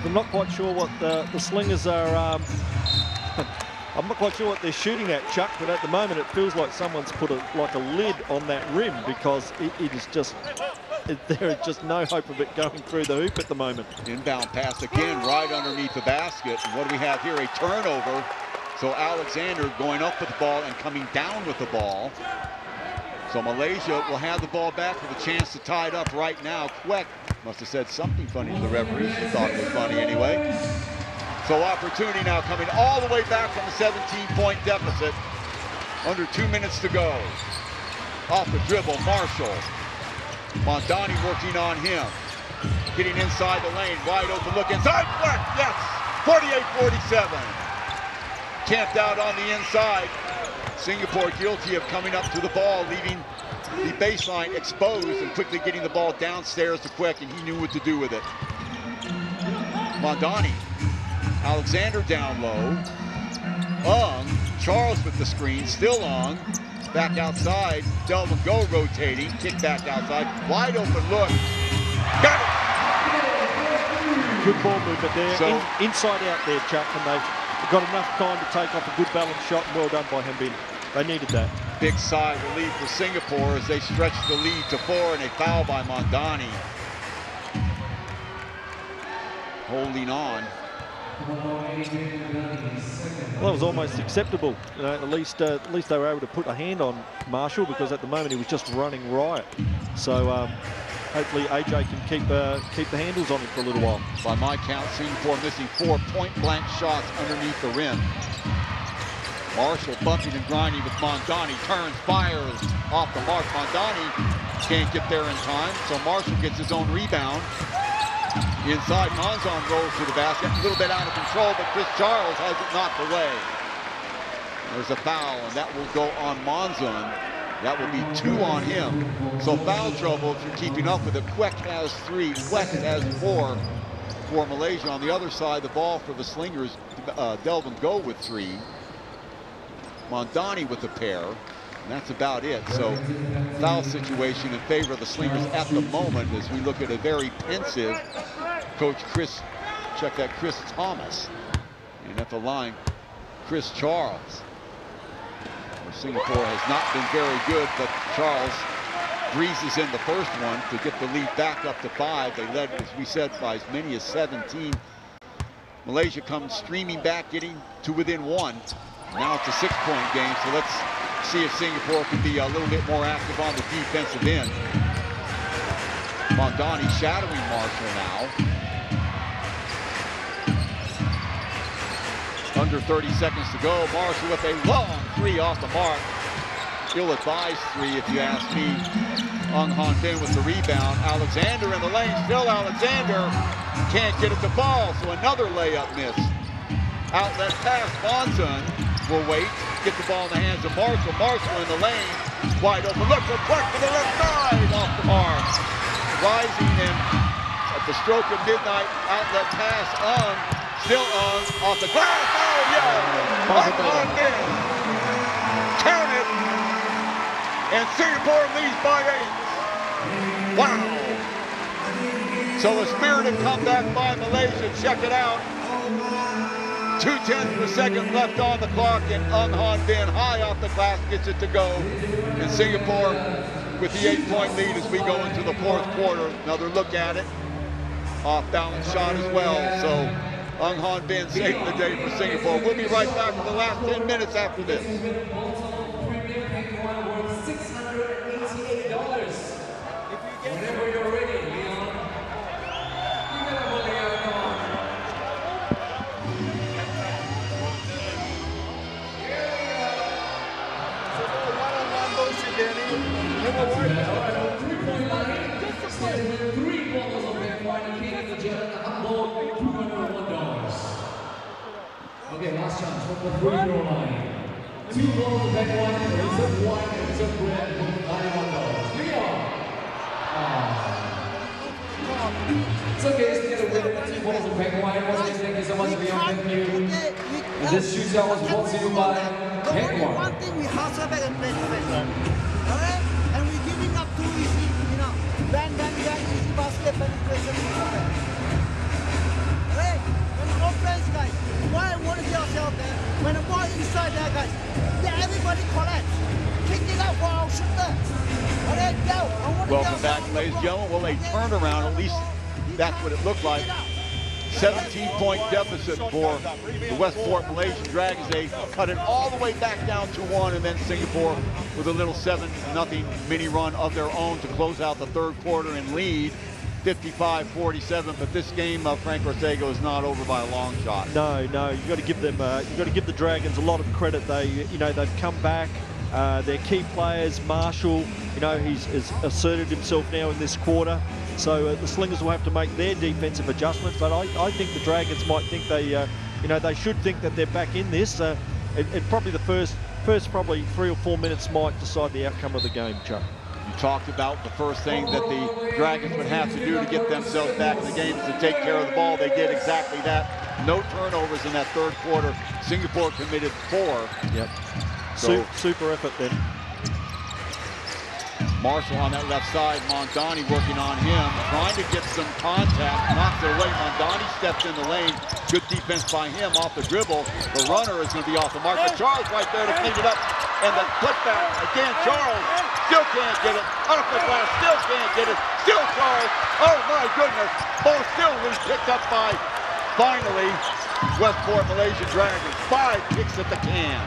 I'm not quite sure what the Slingers are. I'm not quite sure what they're shooting at, Chuck, but at the moment it feels like someone's put a lid on that rim because it is just, there is just no hope of it going through the hoop at the moment. Inbound pass again right underneath the basket. And what do we have here? A turnover. So Alexander going up with the ball and coming down with the ball. So Malaysia will have the ball back with a chance to tie it up right now. Kwek must have said something funny to the referee. She thought it was funny anyway. So opportunity now coming all the way back from a 17-point deficit. Under 2 minutes to go. Off the dribble, Marshall. Mondani working on him. Getting inside the lane, wide open look inside. Kwek, yes! 48-47. Camped out on the inside. Singapore guilty of coming up to the ball, leaving the baseline exposed and quickly getting the ball downstairs to Kwek, and he knew what to do with it. Mondani. Alexander down low. Charles with the screen, still back outside. Delvin Go rotating, kick back outside. Wide open look. Got it! Good ball movement there. So, inside out there, Chuck, and they've got enough time to take off a good balanced shot, and well done by Hambin. They needed that. Big sigh of relief for Singapore as they stretch the lead to 4, and a foul by Mondani. Holding on. Well, that was almost acceptable. You know, at least they were able to put a hand on Marshall because at the moment he was just running riot. So hopefully AJ can keep the handles on him for a little while. By my count, Singapore missing 4 point-blank shots underneath the rim. Marshall bumping and grinding with Mondani. Turns, fires off the mark. Mondani can't get there in time, so Marshall gets his own rebound. Inside, Monzon rolls to the basket. A little bit out of control, but Chris Charles has it knocked away. There's a foul, and that will go on Monzon. That will be 2 on him. So foul trouble if you're keeping up with it. Kwek has 3. Kwek has 4 for Malaysia. On the other side, the ball for the Slingers, Delvin Go with 3. Mondani with a pair. And that's about it. So foul situation in favor of the Slingers at the moment as we look at a very pensive Coach Chris, check that, Chris Thomas. And at the line, Chris Charles. Singapore has not been very good, but Charles breezes in the first one to get the lead back up to 5. They led, as we said, by as many as 17. Malaysia comes streaming back, getting to within 1. Now it's a 6-point game, so let's see if Singapore can be a little bit more active on the defensive end. Mondani shadowing Marshall now. Under 30 seconds to go. Marshall with a long 3 off the mark. Ill-advised 3 if you ask me. Han Bin with the rebound. Alexander in the lane. Still Alexander. Can't get it to fall, so another layup miss. Outlet pass. Monzon will wait. Get the ball in the hands of Marshall. Marshall in the lane. Wide open. Look for Clark for the left side. Off the mark. Rising in at the stroke of midnight. Outlet pass still off the glass. Oh, yeah. On in. Count it. And Singapore leads by 8. Wow. So a spirited comeback by Malaysia. Check it out. 0.2 seconds left on the clock, and Han Bin high off the glass gets it to go. And Singapore with the 8-point lead as we go into the 4th quarter. Another look at it. Off-balance shot as well. So Han Bin saving the day for Singapore. We'll be right back for the last 10 minutes after this. 3-point line, standing with 3 bottles of red wine and king in the jar, upload $201. Okay, last chance from the free throw line. 2 bottles of red wine, a reserve wine, and reserve bread, $91. Here we are. It's okay, it's together with 2 bottles of red wine. Once again, thank you so much for your thank you. And this shootout was brought to you by Red Wine. One thing we hustle back and play defense. Alright? And we're giving up too easy, bang, easy basket penetration. Alright? When offense, guys, why I want to get ourselves there? When the ball inside there, guys, let everybody collapse. Kick it out for our shooter. Alright, go. Welcome back, ladies and gentlemen. Well, a turnaround, at least that's what it looked like. 17-point deficit for the Westport Malaysian Dragons. They cut it all the way back down to 1, and then Singapore with a little 7-0 mini run of their own to close out the third quarter and lead 55-47. But this game, Frank Orsego, is not over by a long shot. No, you got to give them, you got to give the Dragons a lot of credit. They've come back. Their key players, Marshall, he's asserted himself now in this quarter. So the Slingers will have to make their defensive adjustments, but I think the Dragons might think they should think that they're back in this. It probably the first probably 3 or 4 minutes might decide the outcome of the game, Chuck. You talked about the first thing that the Dragons would have to do to get themselves back in the game is to take care of the ball. They did exactly that. No turnovers in that third quarter. Singapore committed 4. Yep. So super effort then. Marshall on that left side, Mondani working on him, trying to get some contact, knocks it away. Mondani steps in the lane. Good defense by him off the dribble. The runner is going to be off the mark, but Charles right there to clean it up. And the putback, again, Charles still can't get it. Off the glass, still can't get it. Still Charles. Oh my goodness. Ball still loose, picked up by, finally, Westport Malaysian Dragons. 5 kicks at the can.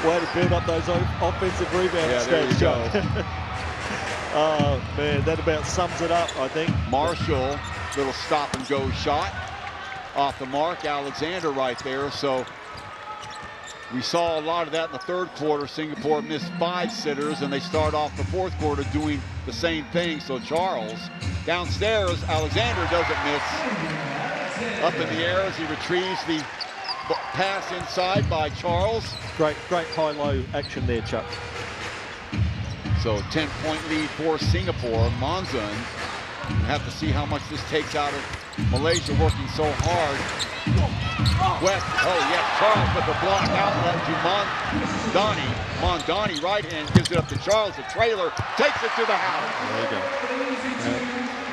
Way to build up those offensive rebound stats, Joe. Oh, man, that about sums it up, I think. Marshall, little stop-and-go shot off the mark. Alexander right there. So we saw a lot of that in the third quarter. Singapore missed 5 sitters, and they start off the fourth quarter doing the same thing. So Charles downstairs, Alexander doesn't miss. Up in the air as he retrieves the pass inside by Charles. Great high-low action there, Chuck. So 10-point lead for Singapore. Monzon, we'll have to see how much this takes out of Malaysia working so hard. West, oh yes, Charles with the block outlet to Mondani. Mondani right hand gives it up to Charles. The trailer takes it to the house. There you go.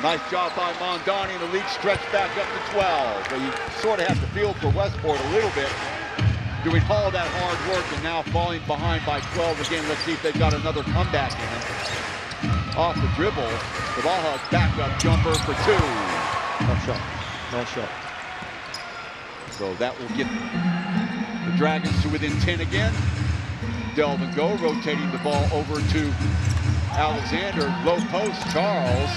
Nice job by Mondani, and the lead stretched back up to 12. But you sort of have to feel for Westport a little bit, doing all that hard work and now falling behind by 12 again. Let's see if they've got another comeback in them. Off the dribble, the ball has back-up jumper for 2. Nice shot. So that will get the Dragons to within 10 again. Delvin Go rotating the ball over to Alexander. Low post, Charles,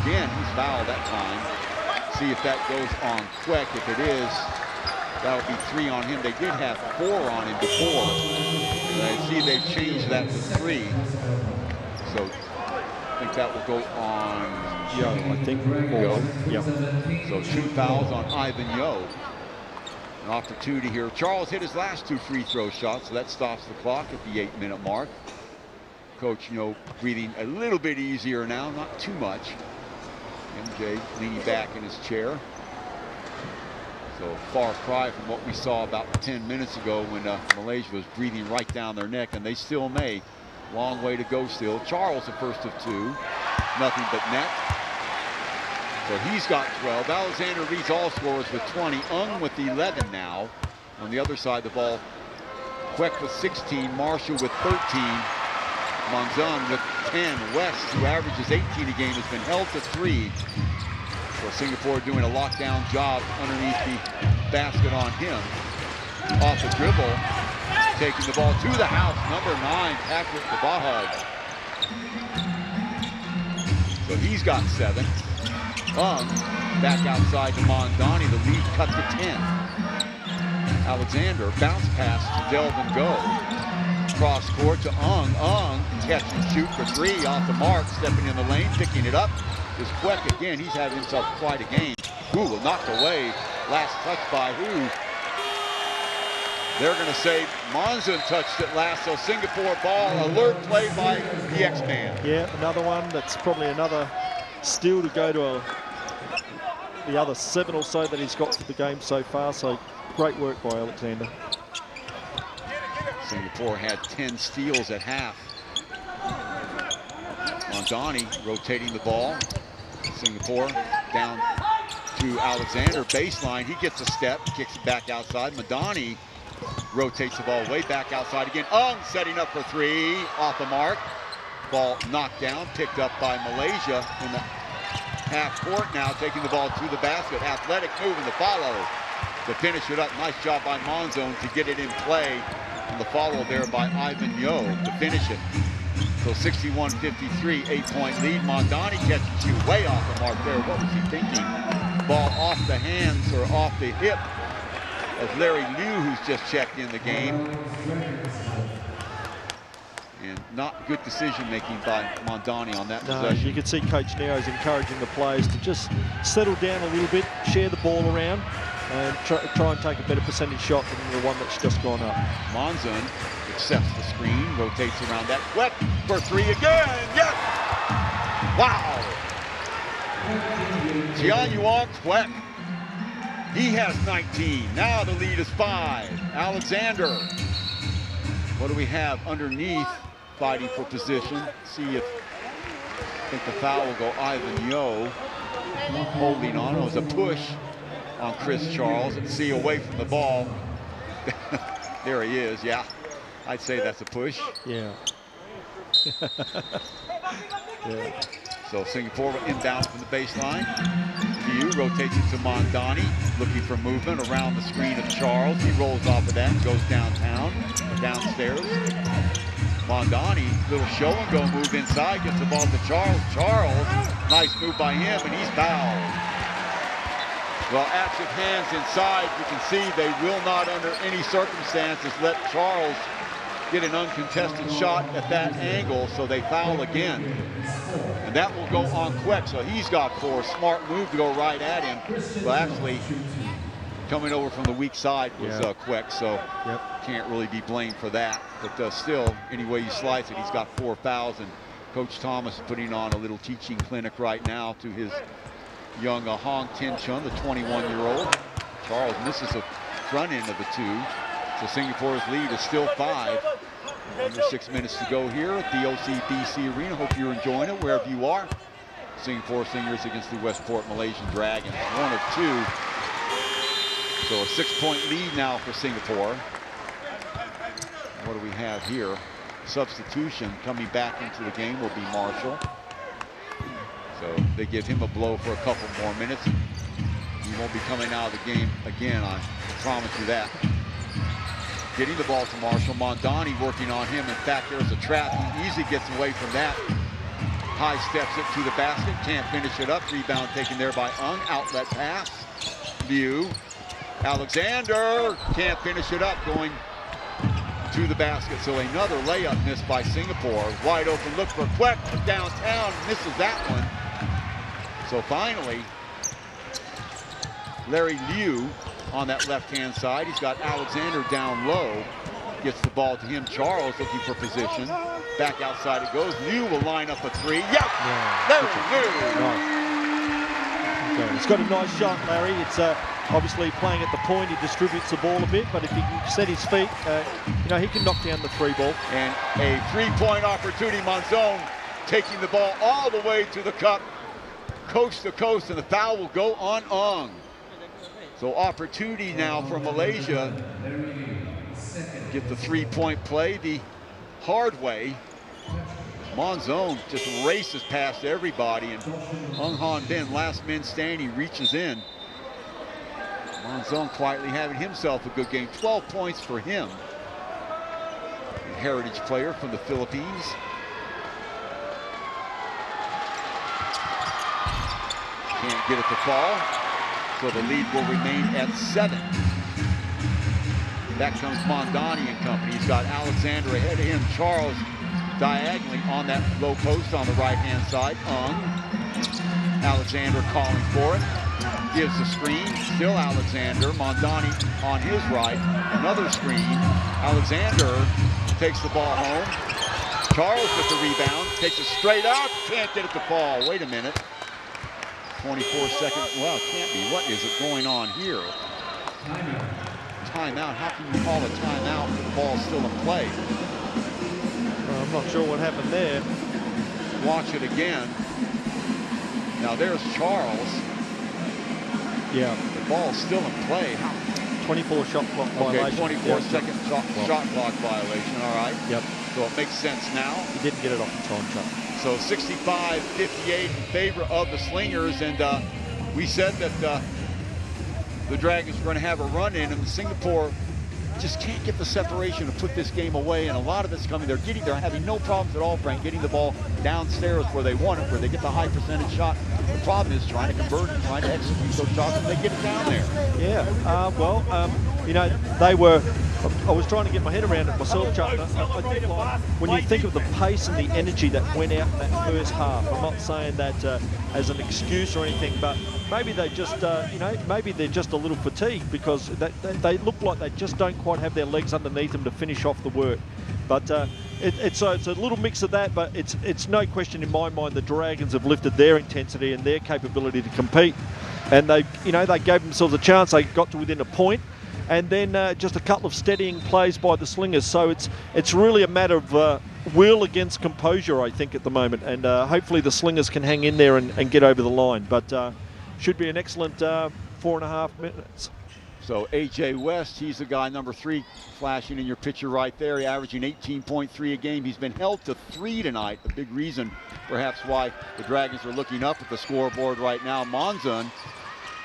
again, he's fouled that time. See if that goes on Queck. If it is, that'll be 3 on him. They did have 4 on him before. And I see they've changed that to 3. So I think that will go on Yo, I think. Yo. Yep. So 2 fouls on Ivan Yo. An opportunity here. Charles hit his last 2 free throw shots, so that stops the clock at the 8-minute mark. Coach, breathing a little bit easier now, not too much. MJ leaning back in his chair. So far cry from what we saw about 10 minutes ago when Malaysia was breathing right down their neck, and they still may. Long way to go still. Charles, the first of 2. Nothing but net. So he's got 12. Alexander leads all scorers with 20. Ung with 11 now. On the other side of the ball, Queck with 16. Marshall with 13. Monzon with 10. West, who averages 18 a game, has been held to 3. So Singapore doing a lockdown job underneath the basket on him. Off the dribble, taking the ball to the house, number 9, Patrick Kabahad. So he's got 7. Back outside to Mondani, the lead cut to 10. Alexander, bounce pass to Delvin Go. cross court to Ung. Ung, catch and shoot for three off the mark, stepping in the lane, picking it up. Is Kwek again. He's having himself quite a game. Ooh, knocked away. Last touch by who? They're going to say Monzon touched it last, so Singapore ball. Alert play by the X-Man. Yeah, another one. That's probably another steal to go to the other 7 or so that he's got for the game so far. So great work by Alexander. Singapore had 10 steals at half. Mondani rotating the ball. Singapore down to Alexander. Baseline, he gets a step, kicks it back outside. Mondani rotates the ball way back outside again. Ung setting up for three, off the mark. Ball knocked down, picked up by Malaysia in the half court now, taking the ball to the basket. Athletic move in the follow to finish it up. Nice job by Monzon to get it in play. And the follow there by Ivan Yo to finish it. So 61-53, 8-point lead. Mondani catches you way off the mark there. What was he thinking? Ball off the hands or off the hip as Larry Liu, who's just checked in the game. And not good decision making by Mondani on that possession. You can see Coach Neo's encouraging the players to just settle down a little bit, share the ball around, and try and take a better percentage shot than the one that's just gone up. Monzon accepts the screen, rotates around that. Kwek for three again. Yes! Wow! Jian Yuan Kwek. He has 19. Now the lead is 5. Alexander. What do we have underneath? Fighting for position. See if I think the foul will go Ivan Yo. Holding on. It was a push on Chris Charles. And see away from the ball. There he is. Yeah, I'd say that's a push. Yeah. Yeah. So Singapore inbound from the baseline. Liu rotates it to Mondani, looking for movement around the screen of Charles. He rolls off of that and goes downstairs. Mondani, little show and go move inside, gets the ball to Charles. Charles, nice move by him, and he's fouled. Well, active hands inside. You can see they will not, under any circumstances, let Charles get an uncontested shot at that angle, so they foul again. And that will go on Kwek, so he's got 4. Smart move to go right at him. Well, actually, coming over from the weak side was Kwek, so can't really be blamed for that. But still, any way you slice it, he's got 4 fouls, and Coach Thomas is putting on a little teaching clinic right now to his young Hong Tin Chun, the 21-year-old. Charles misses the front end of the 2. So Singapore's lead is still 5. Under 6 minutes to go here at the OCBC Arena. Hope you're enjoying it wherever you are. Singapore Slingers against the Westport Malaysian Dragons. 1 of 2. So a 6-point lead now for Singapore. What do we have here? Substitution coming back into the game will be Marshall. So they give him a blow for a couple more minutes. He won't be coming out of the game again, I promise you that. Getting the ball to Marshall. Mondani working on him. In fact, there's a trap. He easily gets away from that. High steps it to the basket. Can't finish it up. Rebound taken there by Ung. Outlet pass. Liu. Alexander can't finish it up. Going to the basket. So another layup missed by Singapore. Wide open look for Kwek from downtown. Misses that one. So finally, Larry Liu on that left-hand side. He's got Alexander down low. Gets the ball to him. Charles looking for position. Back outside it goes. Liu will line up a 3. Yep! Larry Liu! Okay. He's got a nice shot, Larry. It's obviously playing at the point. He distributes the ball a bit, but if he can set his feet, he can knock down the 3 ball. And a 3-point opportunity. Monzon taking the ball all the way to the cup, coast to coast, and the foul will go on Ung. So opportunity now for Malaysia. Get the 3-point play the hard way. Monzon just races past everybody, and Ung Han Bin, last man standing, reaches in. Monzon quietly having himself a good game. 12 points for him. A heritage player from the Philippines. Can't get it to fall. So the lead will remain at 7. Back comes Mondani and company. He's got Alexander ahead of him. Charles diagonally on that low post on the right-hand side. Alexander calling for it. Gives the screen. Still Alexander. Mondani on his right. Another screen. Alexander takes the ball home. Charles with the rebound. Takes it straight out. Can't get it to fall. Wait a minute. 24 seconds. Well, it can't be. What is it going on here? Timeout. How can you call a timeout when the ball's still in play? Well, I'm not sure what happened there. Watch it again. Now there's Charles. Yeah. The ball's still in play. 24 shot clock violation. 24-second shot clock violation. All right. Yep. So it makes sense now. He didn't get it off in time, Chuck. So 65-58 in favor of the Slingers, and we said that the Dragons were going to have a run in, and Singapore just can't get the separation to put this game away, and a lot of it's coming. They're having no problems at all, Frank, getting the ball downstairs where they want it, where they get the high percentage shot. The problem is trying to convert and trying to execute those shots and they get it down there. Yeah, you know, they were, I was trying to get my head around it myself, Chuck. I think like, when you think of the pace and the energy that went out in that first half, I'm not saying that as an excuse or anything, but maybe they just, maybe they're just a little fatigued because they look like they just don't quite have their legs underneath them to finish off the work. But it's a little mix of that, but it's no question in my mind the Dragons have lifted their intensity and their capability to compete, and they gave themselves a chance. They got to within a point, and then just a couple of steadying plays by the Slingers. So it's really a matter of will against composure, I think, at the moment, and hopefully the Slingers can hang in there and get over the line. But should be an excellent 4.5 minutes. So A.J. West, he's the guy, number 3, flashing in your picture right there. He's averaging 18.3 a game. He's been held to 3 tonight. A big reason, perhaps, why the Dragons are looking up at the scoreboard right now. Monzon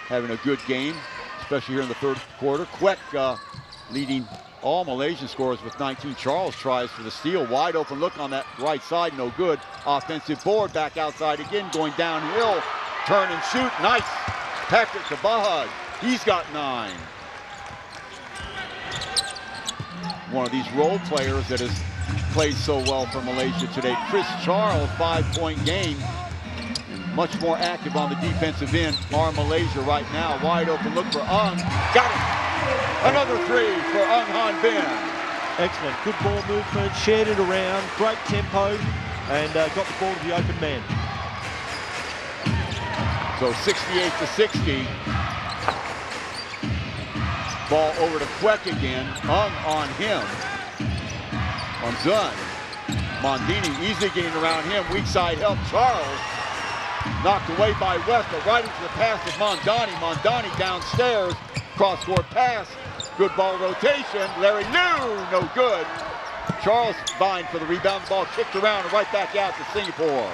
having a good game, especially here in the third quarter. Kwek leading all Malaysian scorers with 19. Charles tries for the steal. Wide open look on that right side, no good. Offensive board, back outside again, going downhill. Turn and shoot, nice. Patrick Kabahad, he's got 9. One of these role players that has played so well for Malaysia today. Chris Charles, 5-point game. And much more active on the defensive end are Malaysia right now. Wide open look for Ung. Got it. Another 3 for Ung Han Bin. Excellent. Good ball movement, shared it around, great tempo, and got the ball to the open man. So 68-60. Ball over to Kwek again. Ung on him. On Zun. Mondini easily getting around him. Weak side help. Charles knocked away by West, but right into the pass of Mondani. Mondani downstairs. Cross-court pass. Good ball rotation. Larry Liu, no good. Charles vying for the rebound. The ball kicked around and right back out to Singapore.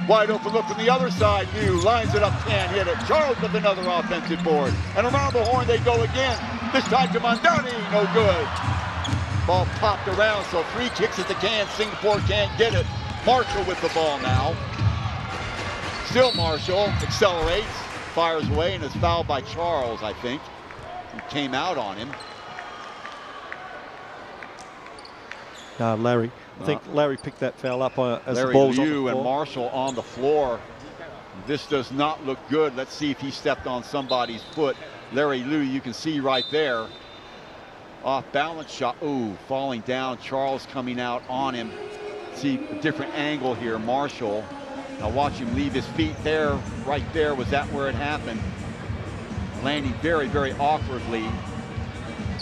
Wide open look from the other side. Liu lines it up, can't hit it. Charles with another offensive board. And around the horn they go again. This time to Mondani, no good. Ball popped around, so 3 kicks at the can. Singapore can't get it. Marshall with the ball now. Still Marshall, accelerates, fires away, and is fouled by Charles, I think. He came out on him. Larry. I think Larry picked that foul up as Larry the ball was on the Liu floor. and Marshall on the floor. This does not look good. Let's see if he stepped on somebody's foot. Larry Liu, you can see right there. Off balance shot. Ooh, falling down. Charles coming out on him. See a different angle here. Marshall. Now watch him leave his feet there. Right there. Was that where it happened? Landing very, very awkwardly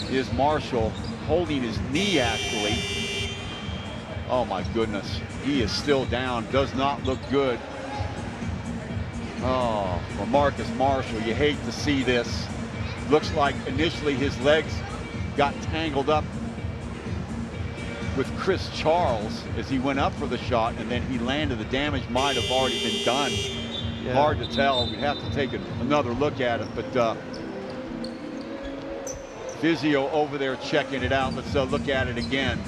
is Marshall. Holding his knee, actually. Oh my goodness, he is still down, does not look good. Oh, for Marcus Marshall, you hate to see this. Looks like initially his legs got tangled up with Chris Charles as he went up for the shot, and then he landed. The damage might have already been done. Yeah. Hard to tell, we'd have to take another look at it, but physio over there checking it out. Let's look at it again.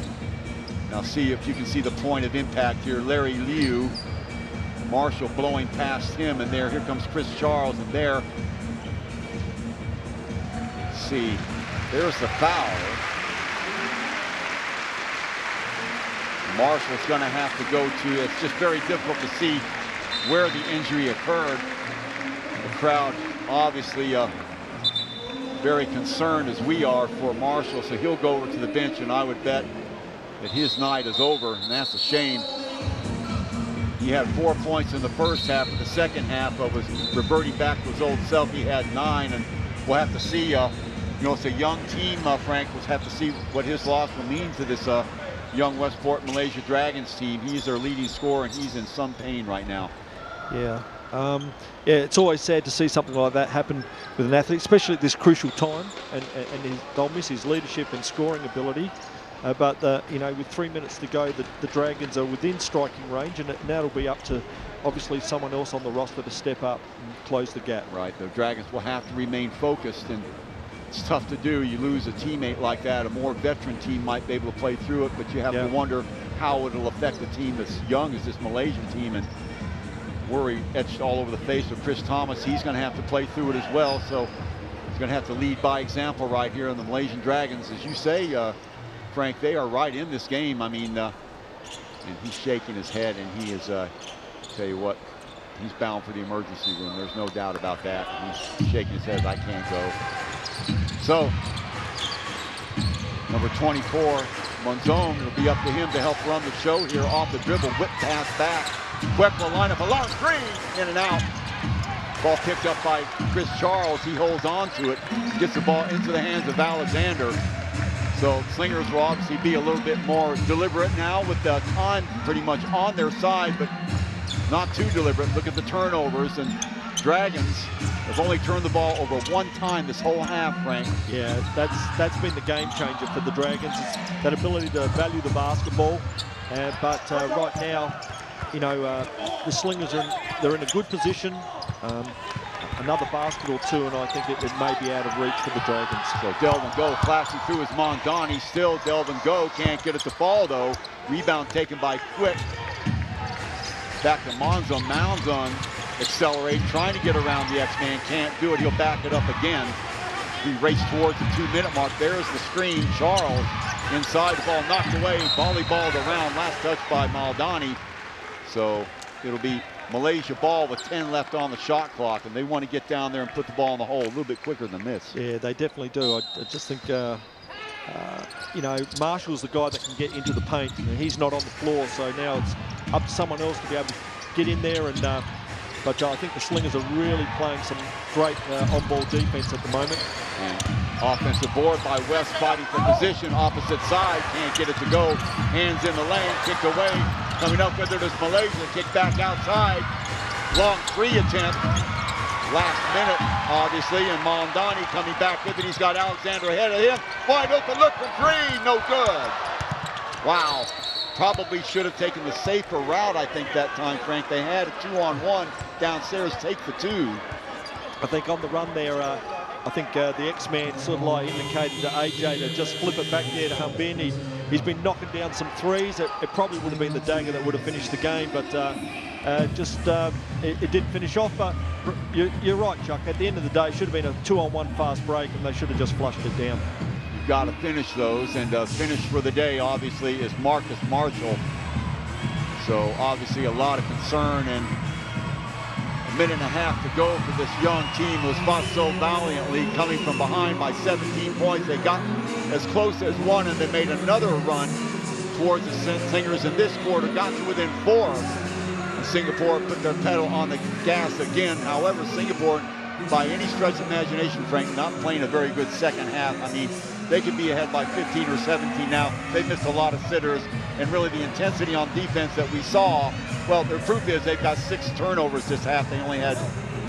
Now see if you can see the point of impact here. Larry Liu, Marshall blowing past him, and here comes Chris Charles, and there. Let's see, There's the foul. Marshall's going to have to go to, it's just very difficult to see where the injury occurred. The crowd obviously very concerned as we are for Marshall, so he'll go over to the bench, and I would bet that his night is over, and that's a shame. He had 4 points in the first half, but the second half was reverting back to his old self. He had 9, and we'll have to see, you know, it's a young team, Frank. We'll have to see what his loss will mean to this young Westport Malaysia Dragons team. He's their leading scorer, and he's in some pain right now. Yeah. Yeah, it's always sad to see something like that happen with an athlete, especially at this crucial time, and they'll miss his leadership and scoring ability. But you know, with 3 minutes to go, the Dragons are within striking range, and now it'll be up to obviously someone else on the roster to step up and close the gap. Right, the Dragons will have to remain focused, and it's tough to do. You lose a teammate like that. A more veteran team might be able to play through it, but you have to wonder how it'll affect a team as young as this Malaysian team. And worry etched all over the face of Chris Thomas. He's going to have to play through it as well, so he's going to have to lead by example right here in the Malaysian Dragons. As you say, Frank, they are right in this game. I mean, and he's shaking his head, and he is, tell you what, he's bound for the emergency room. There's no doubt about that. He's shaking his head, I can't go. So, number 24, Monzon, it'll be up to him to help run the show here off the dribble. Whip pass back. Quekla line up a long three, in and out. Ball picked up by Chris Charles. He holds on to it, gets the ball into the hands of Alexander. So Slingers will obviously be a little bit more deliberate now with the time pretty much on their side, but not too deliberate. Look at the turnovers, and Dragons have only turned the ball over 1 time this whole half, Frank. Yeah, that's been the game changer for the Dragons, is that ability to value the basketball. But right now, you know, the Slingers they're in a good position. Another basket or two, and I think it may be out of reach for the Dragons. So Delvin Go flashing through his Mondani. Still Delvin Go can't get it to fall though. Rebound taken by Quick. Back to Monzon. Monzon accelerating, trying to get around the X-Man. Can't do it. He'll back it up again. We race towards the 2-minute mark. There's the screen. Charles inside, the ball knocked away, volleyballed around. Last touch by Maldani. So it'll be Malaysia ball with 10 left on the shot clock, and they want to get down there and put the ball in the hole a little bit quicker than this. Yeah, they definitely do. I just think, you know, Marshall's the guy that can get into the paint. You know, he's not on the floor, so now it's up to someone else to be able to get in there. And but I think the Slingers are really playing some great on-ball defense at the moment. And offensive board by West, fighting for position, opposite side, can't get it to go. Hands in the lane, kicked away. Coming up with it is Malaysia, kick back outside. Long 3 attempt. Last minute, obviously, and Mondani coming back with it. He's got Alexander ahead of him. Wide open look for 3, no good. Wow, probably should have taken the safer route, I think, that time, Frank. They had a 2-on-1 downstairs, take the 2. I think on the run there, I think the X-Man sort of like indicated to AJ to just flip it back there to Humbin. He's been knocking down some threes. It probably would have been the dagger that would have finished the game, but it didn't finish off. But you're right, Chuck. At the end of the day, it should have been a 2-on-1 fast break, and they should have just flushed it down. You've got to finish those, and finish for the day, obviously, is Marcus Marshall. So obviously a lot of concern, and a minute and a half to go for this young team who's fought so valiantly, coming from behind by 17 points. They got as close as 1, and they made another run towards the Slingers in this quarter, got to within 4. And Singapore put their pedal on the gas again. However, Singapore, by any stretch of imagination, Frank, not playing a very good second half. I mean, they could be ahead by 15 or 17 now. They missed a lot of sitters, and really the intensity on defense that we saw, well, their proof is they've got 6 turnovers this half. They only had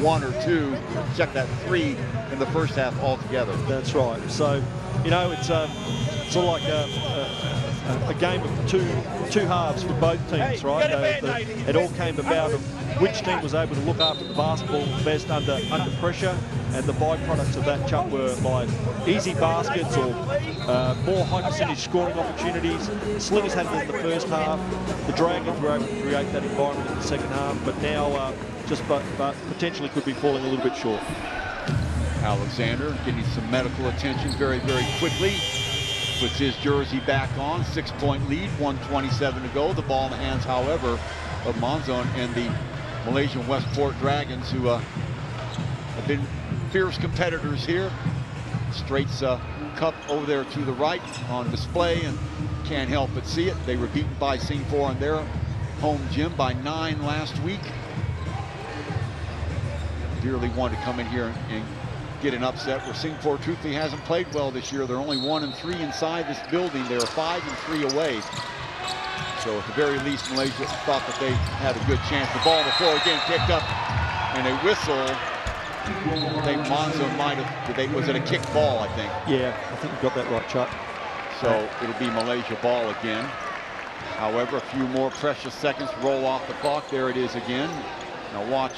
1 or 2. Check that, 3 in the first half altogether. That's right. So, you know, it's sort of like a game of two halves for both teams, right? It all came about of which team was able to look after the basketball best under pressure, and the byproducts of that, Chuck, were like easy baskets or more high percentage scoring opportunities. Slingers had it in the first half. The Dragons were able to create that environment in the second half, but now but potentially could be falling a little bit short. Alexander getting some medical attention very, very quickly. Puts his jersey back on. 6-point lead, 1:27 to go. The ball in the hands, however, of Monzon and the Malaysian Westport Dragons, who have been fierce competitors here. Straight's cup over there to the right on display, and can't help but see it. They were beaten by Singapore on their home gym by 9 last week. Dearly wanted to come in here and get an upset, where Singapore truthfully hasn't played well this year. They're only 1-3 inside this building. They are 5-3 away. So at the very least, Malaysia thought that they had a good chance. The ball on the floor again, picked up, and a whistle. I think Monzo might have, was it a kick ball, I think? Yeah, I think you got that right, Chuck. So it'll be Malaysia ball again. However, a few more precious seconds roll off the clock. There it is again. Now watch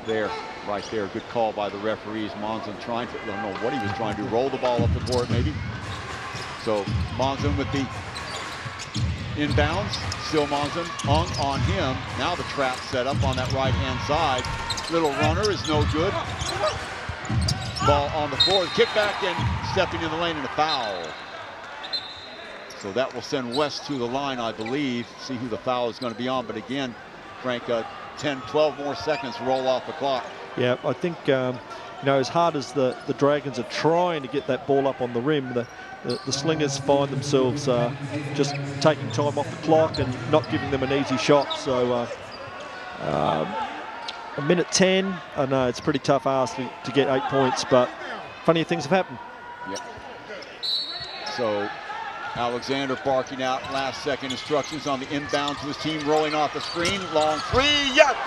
there, right there. Good call by the referees. Monzon trying to, I don't know what he was trying to do, roll the ball up the court maybe. So Monzon with the inbounds. Still Monzon on him. Now the trap set up on that right-hand side. Little runner is no good. Ball on the floor. Kick back and stepping in the lane and a foul. So that will send West to the line, I believe. See who the foul is going to be on. But again, Frank, 10, 12 more seconds roll off the clock. Yeah, I think, you know, as hard as the Dragons are trying to get that ball up on the rim, the Slingers find themselves just taking time off the clock and not giving them an easy shot. So a minute 10, I know it's a pretty tough ask to get 8 points, but funnier things have happened. Yep. So Alexander barking out last second instructions on the inbound to his team, rolling off the screen, long three, yep!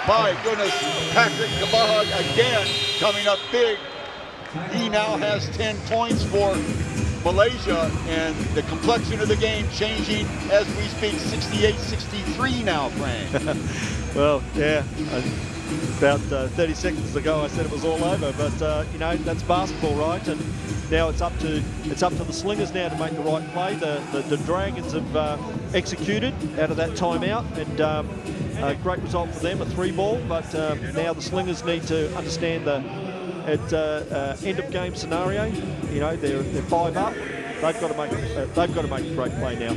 My goodness, Patrick Kabahag again coming up big. He now has 10 points for Malaysia, and the complexion of the game changing as we speak. 68-63 now, Frank. Well, yeah, about 30 seconds ago I said it was all over, but you know, that's basketball, right? And now it's up to the Slingers now to make the right play. The Dragons have executed out of that timeout, and a great result for them, a 3-ball. But now the Slingers need to understand the end of game scenario. You know, they're 5 up. They've got to make a great play now.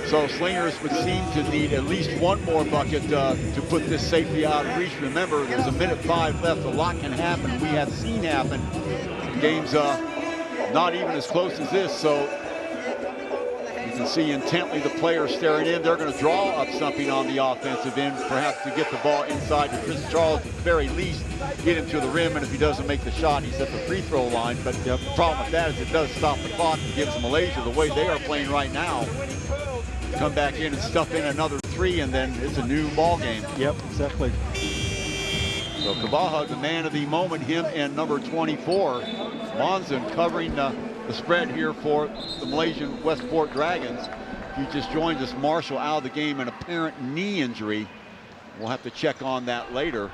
So Slingers would seem to need at least one more bucket to put this safely out of reach. Remember, there's a minute 5 left. A lot can happen. We have seen happen. The game's not even as close as this. So you can see intently the players staring in. They're going to draw up something on the offensive end, perhaps to get the ball inside to Chris Charles, at the very least, get him to the rim. And if he doesn't make the shot, he's at the free throw line. But the problem with that is it does stop the clock and gives Malaysia, the way they are playing right now, come back in and stuff in another 3, and then it's a new ball game. Yep, exactly. So Kabahag, the man of the moment, him and number 24, Monzon, covering the spread here for the Malaysian Westport Dragons. He just joined us. Marshall out of the game, an apparent knee injury. We'll have to check on that later.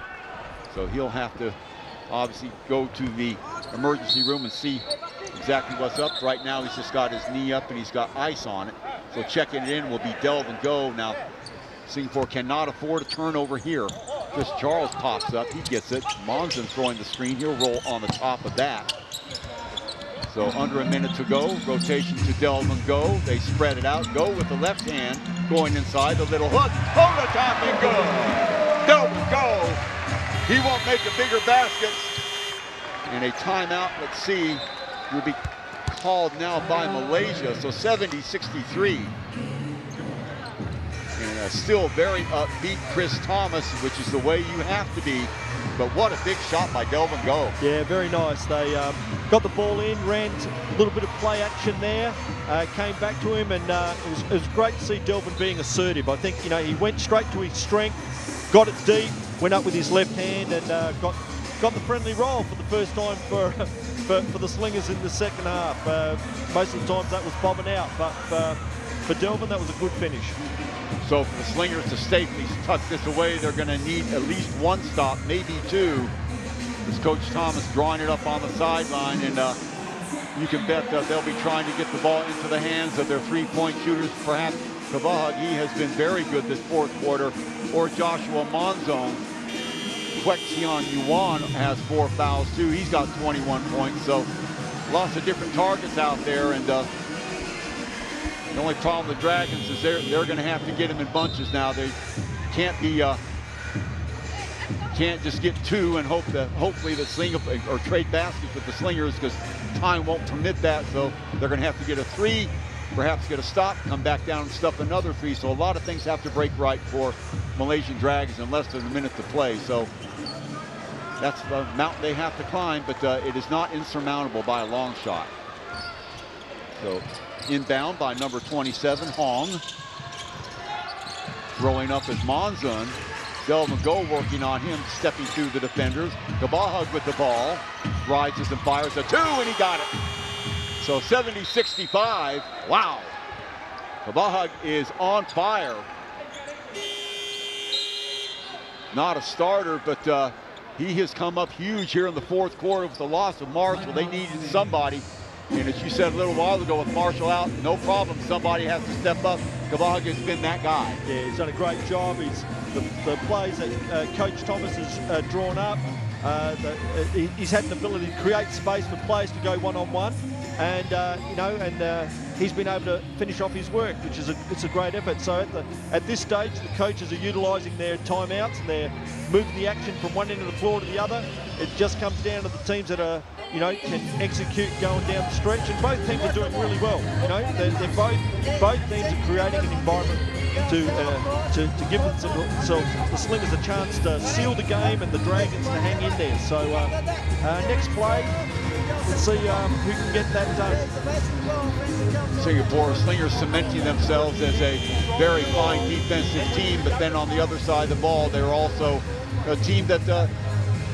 So he'll have to obviously go to the emergency room and see exactly what's up. Right now he's just got his knee up and he's got ice on it. So checking it in will be Delvin Go. Now Singapore cannot afford a turnover here. Chris Charles pops up, he gets it. Monzon throwing the screen, he'll roll on the top of that. So under a minute to go, rotation to Delvin Go. They spread it out, Go with the left hand, going inside, the little hook, over the top and good. Delvin Go, he won't make a bigger basket. And a timeout, let's see, will be called now by Malaysia, so 70-63. And still very upbeat Chris Thomas, which is the way you have to be. But what a big shot by Delvin Go. Yeah, very nice. They got the ball in, ran a little bit of play action there, came back to him, and it was great to see Delvin being assertive. I think, you know, he went straight to his strength, got it deep, went up with his left hand, and got the friendly roll for the first time for the Slingers in the second half. Most of the times that was bobbing out, but for Delvin, that was a good finish. So for the Slingers to safely tuck this away, they're going to need at least one stop, maybe 2. As Coach Thomas drawing it up on the sideline, and you can bet that they'll be trying to get the ball into the hands of their 3-point shooters. Perhaps Kabahag, he has been very good this 4th quarter, or Joshua Monzon. Kwek Sion Yuan has 4 fouls too. He's got 21 points. So lots of different targets out there. And the only problem with the Dragons is they're going to have to get them in bunches now. They can't be can't just get 2 and hopefully the Slingers or trade baskets with the Slingers, because time won't permit that. So they're going to have to get a 3, perhaps get a stop, come back down and stuff another 3. So a lot of things have to break right for Malaysian Dragons in less than a minute to play. So that's the mountain they have to climb, but it is not insurmountable by a long shot. So inbound by number 27, Hong. Throwing up is Monzon. Delvin Go working on him, stepping through the defenders. Kabahug with the ball. Rises and fires a 2, and he got it. So 70-65. Wow. Kabahug is on fire. Not a starter, but he has come up huge here in the 4th quarter with the loss of Marshall. They needed somebody. And as you said a little while ago, with Marshall out, no problem. Somebody has to step up. Kabahug has been that guy. Yeah, he's done a great job. He's the plays that Coach Thomas has drawn up. He's had an ability to create space for players to go one-on-one, and he's been able to finish off his work, which is a great effort. So at this stage, the coaches are utilising their timeouts and they're moving the action from one end of the floor to the other. It just comes down to the teams that are, can execute going down the stretch, and both teams are doing really well. They're both teams are creating an environment to give themselves, the Slingers, a chance to seal the game and the Dragons to hang in there. So next play, let's see who can get that done. Singapore Slingers cementing themselves as a very fine defensive team, but then on the other side of the ball, they're also a team that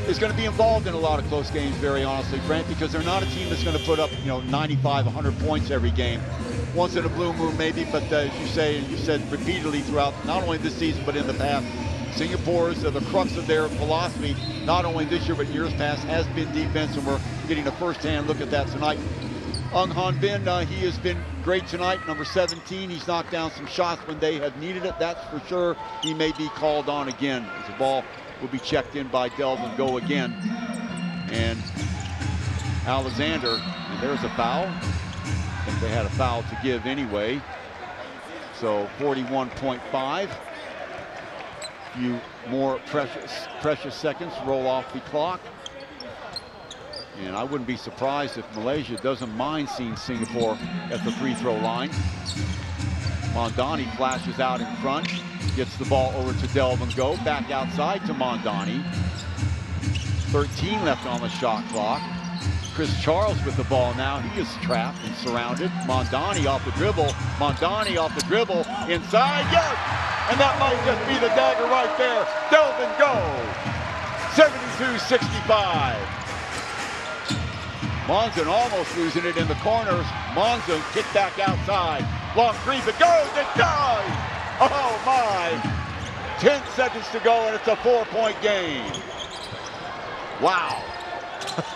is going to be involved in a lot of close games, very honestly, Brent, because they're not a team that's going to put up 95, 100 points every game. Once in a blue moon maybe, but as you say, and you said repeatedly throughout not only this season but in the past, Singapore's the crux of their philosophy, not only this year but years past, has been defense, and we're getting a first-hand look at that tonight. Ung Han Bin, he has been great tonight, number 17. He's knocked down some shots when they have needed it, that's for sure. He may be called on again as the ball will be checked in by Delvin Go again. And Alexander, and there's a foul. I think they had a foul to give anyway. So 41.5. Few more precious seconds roll off the clock. And I wouldn't be surprised if Malaysia doesn't mind seeing Singapore at the free throw line. Mondani flashes out in front, gets the ball over to Delvin Go, back outside to Mondani. 13 left on the shot clock. Chris Charles with the ball now. He is trapped and surrounded. Mondani off the dribble. Mondani off the dribble. Inside, yes! And that might just be the dagger right there. Delvin Go. 72-65. Monzon almost losing it in the corners. Monzon kick back outside. Long three, but goes, it does! Oh my! 10 seconds to go and it's a 4-point game. Wow.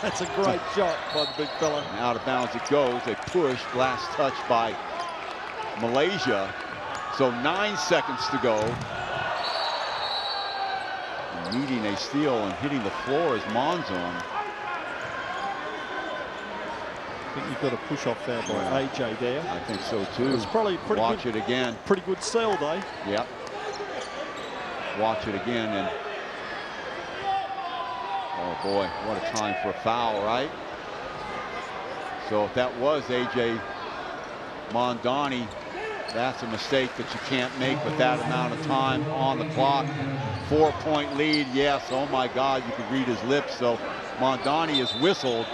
That's a great shot by the big fella. And out of bounds it goes. A push, last touch by Malaysia. So 9 seconds to go. And needing a steal and hitting the floor is Monzon. I think you've got a push off there by AJ there. I think so too. It's probably pretty Watch good, it again. Pretty good sell though. Yep. Watch it again, and oh boy, what a time for a foul, right? So if that was AJ Mondani, that's a mistake that you can't make with that amount of time on the clock. 4-point lead, yes, oh my God, you could read his lips. So Mondani is whistled,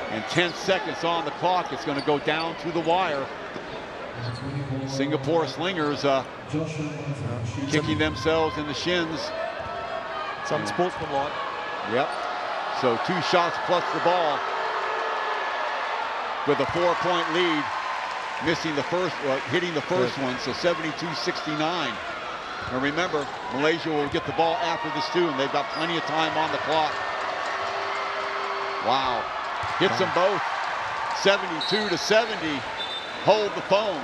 and 10 seconds on the clock. It's going to go down to the wire. Singapore Slingers kicking themselves in the shins. It's unsportsmanlike. Yep. So 2 shots plus the ball with a 4-point lead. Missing the first, hitting the first one, so 72-69. And remember, Malaysia will get the ball after this too, and they've got plenty of time on the clock. Wow. Hits them both. 72-70. Hold the phone.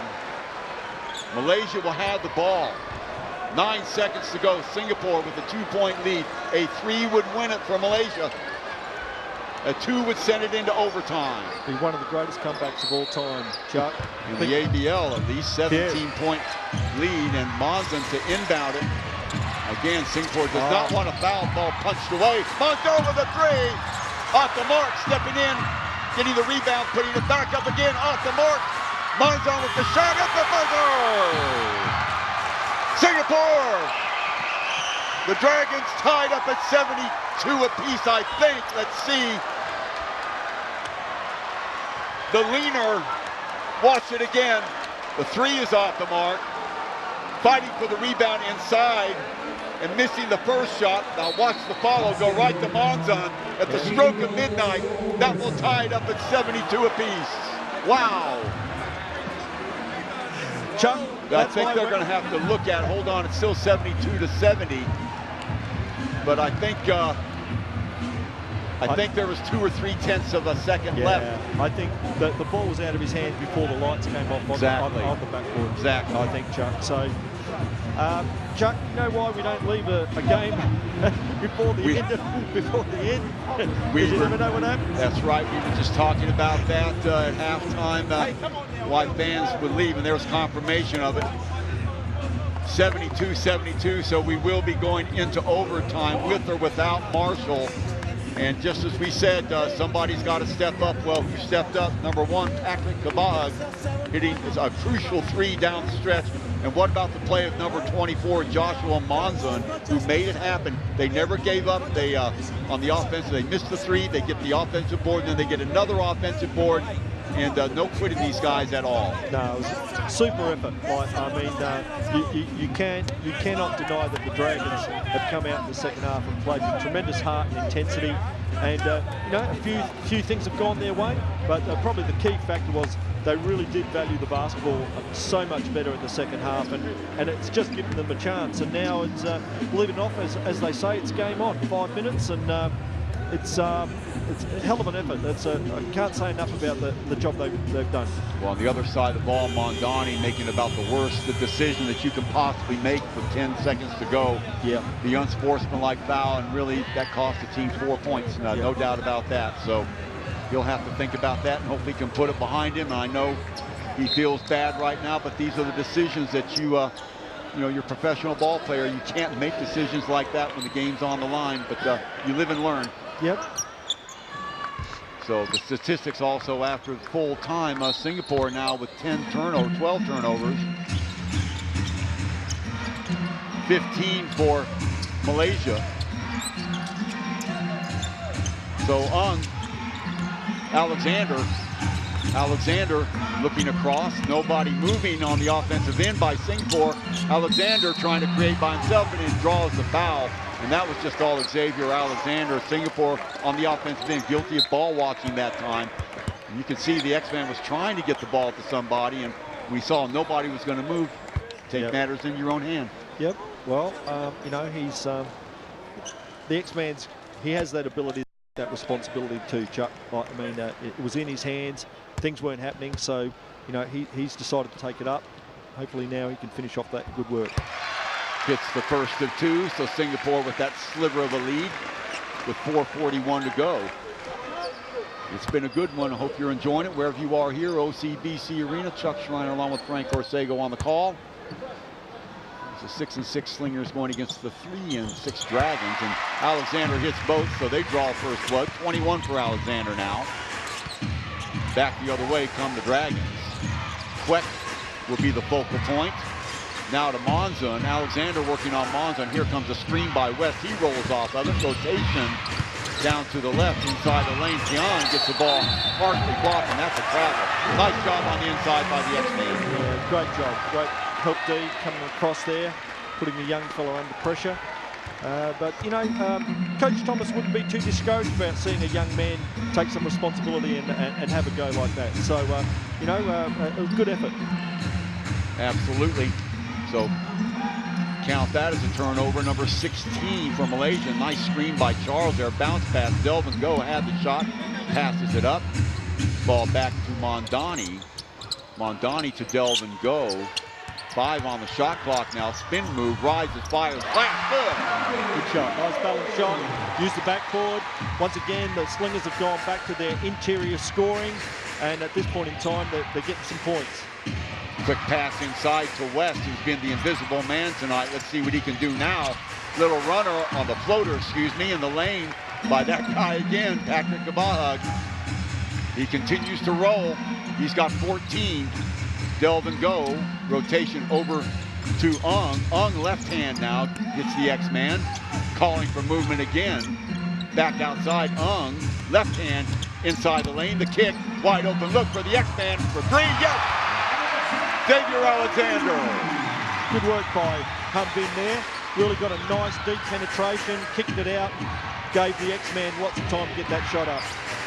Malaysia will have the ball. 9 seconds to go. Singapore with a 2-point lead. A 3 would win it for Malaysia. A 2 would send it into overtime. Be one of the greatest comebacks of all time, Chuck. In the ABL, at least 17-point lead, and Monzon to inbound it. Again, Singapore does not want a foul. Ball punched away. Monzon with a 3. Off the mark, stepping in, getting the rebound, putting it back up again. Off the mark. Monzon with the shot at the buzzer. Singapore. The Dragons tied up at 72 apiece, I think. Let's see. The leaner, watch it again. The 3 is off the mark. Fighting for the rebound inside and missing the first shot. Now watch the follow go right to Monzon at the stroke of midnight. That will tie it up at 72 apiece. Wow. Chuck, I think they're going to have to look at, hold on, it's still 72-70. But I think there was 2 or 3/10 of a second left. I think the ball was out of his hand before the lights came off on the backboard. Exactly. I think, Chuck. So, Chuck, you know why we don't leave a game before the end? We you never know what happens. That's right. We were just talking about that at halftime, why fans would leave, and there's confirmation of it. 72-72, so we will be going into overtime with or without Marshall. And just as we said, somebody's got to step up. Well, who stepped up? Number 1, Patrick Kabag, hitting a crucial 3 down the stretch. And what about the play of number 24, Joshua Monzon, who made it happen? They never gave up. They on the offense, they missed the 3. They get the offensive board, and then they get another offensive board. And no quitting these guys at all. No, it was a super effort. You cannot deny that the Dragons have come out in the second half and played with tremendous heart and intensity. And a few things have gone their way, but probably the key factor was they really did value the basketball so much better in the second half, and it's just given them a chance. And now it's leaving off, as they say, it's game on. 5 minutes, and it's a hell of an effort. I can't say enough about the job they've done. Well, on the other side of the ball, Mondani making about the worst decision that you can possibly make with 10 seconds to go. Yeah. The unsportsmanlike foul, and really that cost the team 4 points. No doubt about that. So he'll have to think about that and hopefully can put it behind him. And I know he feels bad right now, but these are the decisions that you're a professional ball player. You can't make decisions like that when the game's on the line, but you live and learn. Yep. So the statistics also after full time, Singapore now with 12 turnovers. 15 for Malaysia. So Alexander looking across, nobody moving on the offensive end by Singapore. Alexander trying to create by himself, and he draws the foul. And that was just all Xavier Alexander. Singapore on the offensive end, guilty of ball watching that time. And you can see the X-Man was trying to get the ball to somebody, and we saw nobody was going to move. Take matters in your own hand. Yep. Well, he's the X-Man's. He has that ability, that responsibility too, Chuck. It was in his hands. Things weren't happening, so he's decided to take it up. Hopefully now he can finish off that good work. Hits the first of 2, so Singapore with that sliver of a lead with 4:41 to go. It's been a good one. I hope you're enjoying it wherever you are here. OCBC Arena. Chuck Schreiner along with Frank Orsego on the call. It's a 6-6 Slingers going against the 3-6 Dragons, and Alexander hits both, so they draw first blood. 21 for Alexander now. Back the other way come the Dragons. Queck will be the focal point. Now to Monzon. Alexander working on Monzon. Here comes a screen by West. He rolls off of it. Rotation down to the left inside the lane. Tian gets the ball partially blocked, and that's a travel. Nice job on the inside by the X-Man. Yeah, great job. Great help D coming across there, putting the young fellow under pressure. But Coach Thomas wouldn't be too discouraged about seeing a young man take some responsibility and have a go like that. So, it was good effort. Absolutely. So count that as a turnover. Number 16 for Malaysia. Nice screen by Charles there. Bounce pass. Delvin Go had the shot. Passes it up. Ball back to Mondani. Mondani to Delvin Go. 5 on the shot clock now. Spin move, rises, fires, flash, good. Good shot, nice balanced shot. Use the backboard. Once again, the Slingers have gone back to their interior scoring, and at this point in time, they're getting some points. Quick pass inside to West, who's been the invisible man tonight. Let's see what he can do now. Little runner on the floater, in the lane by that guy again, Patrick Kabahug. He continues to roll. He's got 14. Delvin Go, rotation over to Ung. Ung left hand now, gets the X-Man. Calling for movement again. Back outside, Ung, left hand inside the lane. The kick, wide open look for the X-Man for 3, yes! Xavier Alexander. Good work by Humbin there. Really got a nice deep penetration, kicked it out, gave the X-Man lots of time to get that shot up.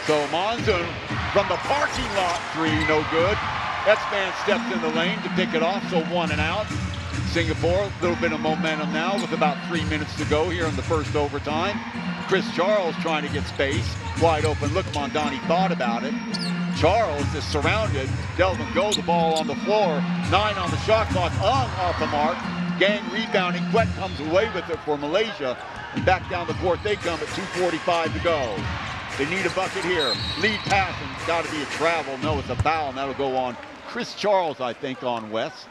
So Monsoon from the parking lot 3, no good. X-Man steps in the lane to pick it off, so 1 and out. Singapore, a little bit of momentum now with about 3 minutes to go here in the first overtime. Chris Charles trying to get space. Wide open look, Mondani thought about it. Charles is surrounded. Delvin Go, the ball on the floor. 9 on the shot clock. Ung off the mark. Gang rebounding. Quet comes away with it for Malaysia. And back down the court they come at 2:45 to go. They need a bucket here. Lead pass, and it's got to be a travel. No, it's a foul, and that'll go on Chris Charles, I think, on West.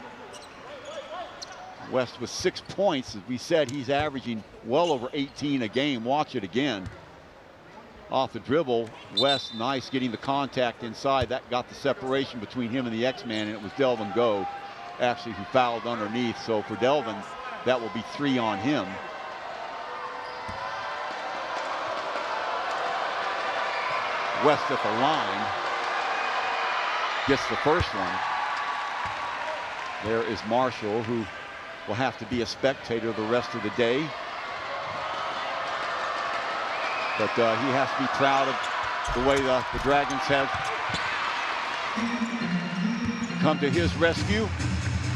West with 6 points. As we said, he's averaging well over 18 a game. Watch it again. Off the dribble, West, nice getting the contact inside. That got the separation between him and the X-Man, and it was Delvin Go, actually, who fouled underneath. So for Delvin, that will be 3 on him. West at the line. Gets the first one. There is Marshall, who will have to be a spectator the rest of the day. But he has to be proud of the way the Dragons have come to his rescue.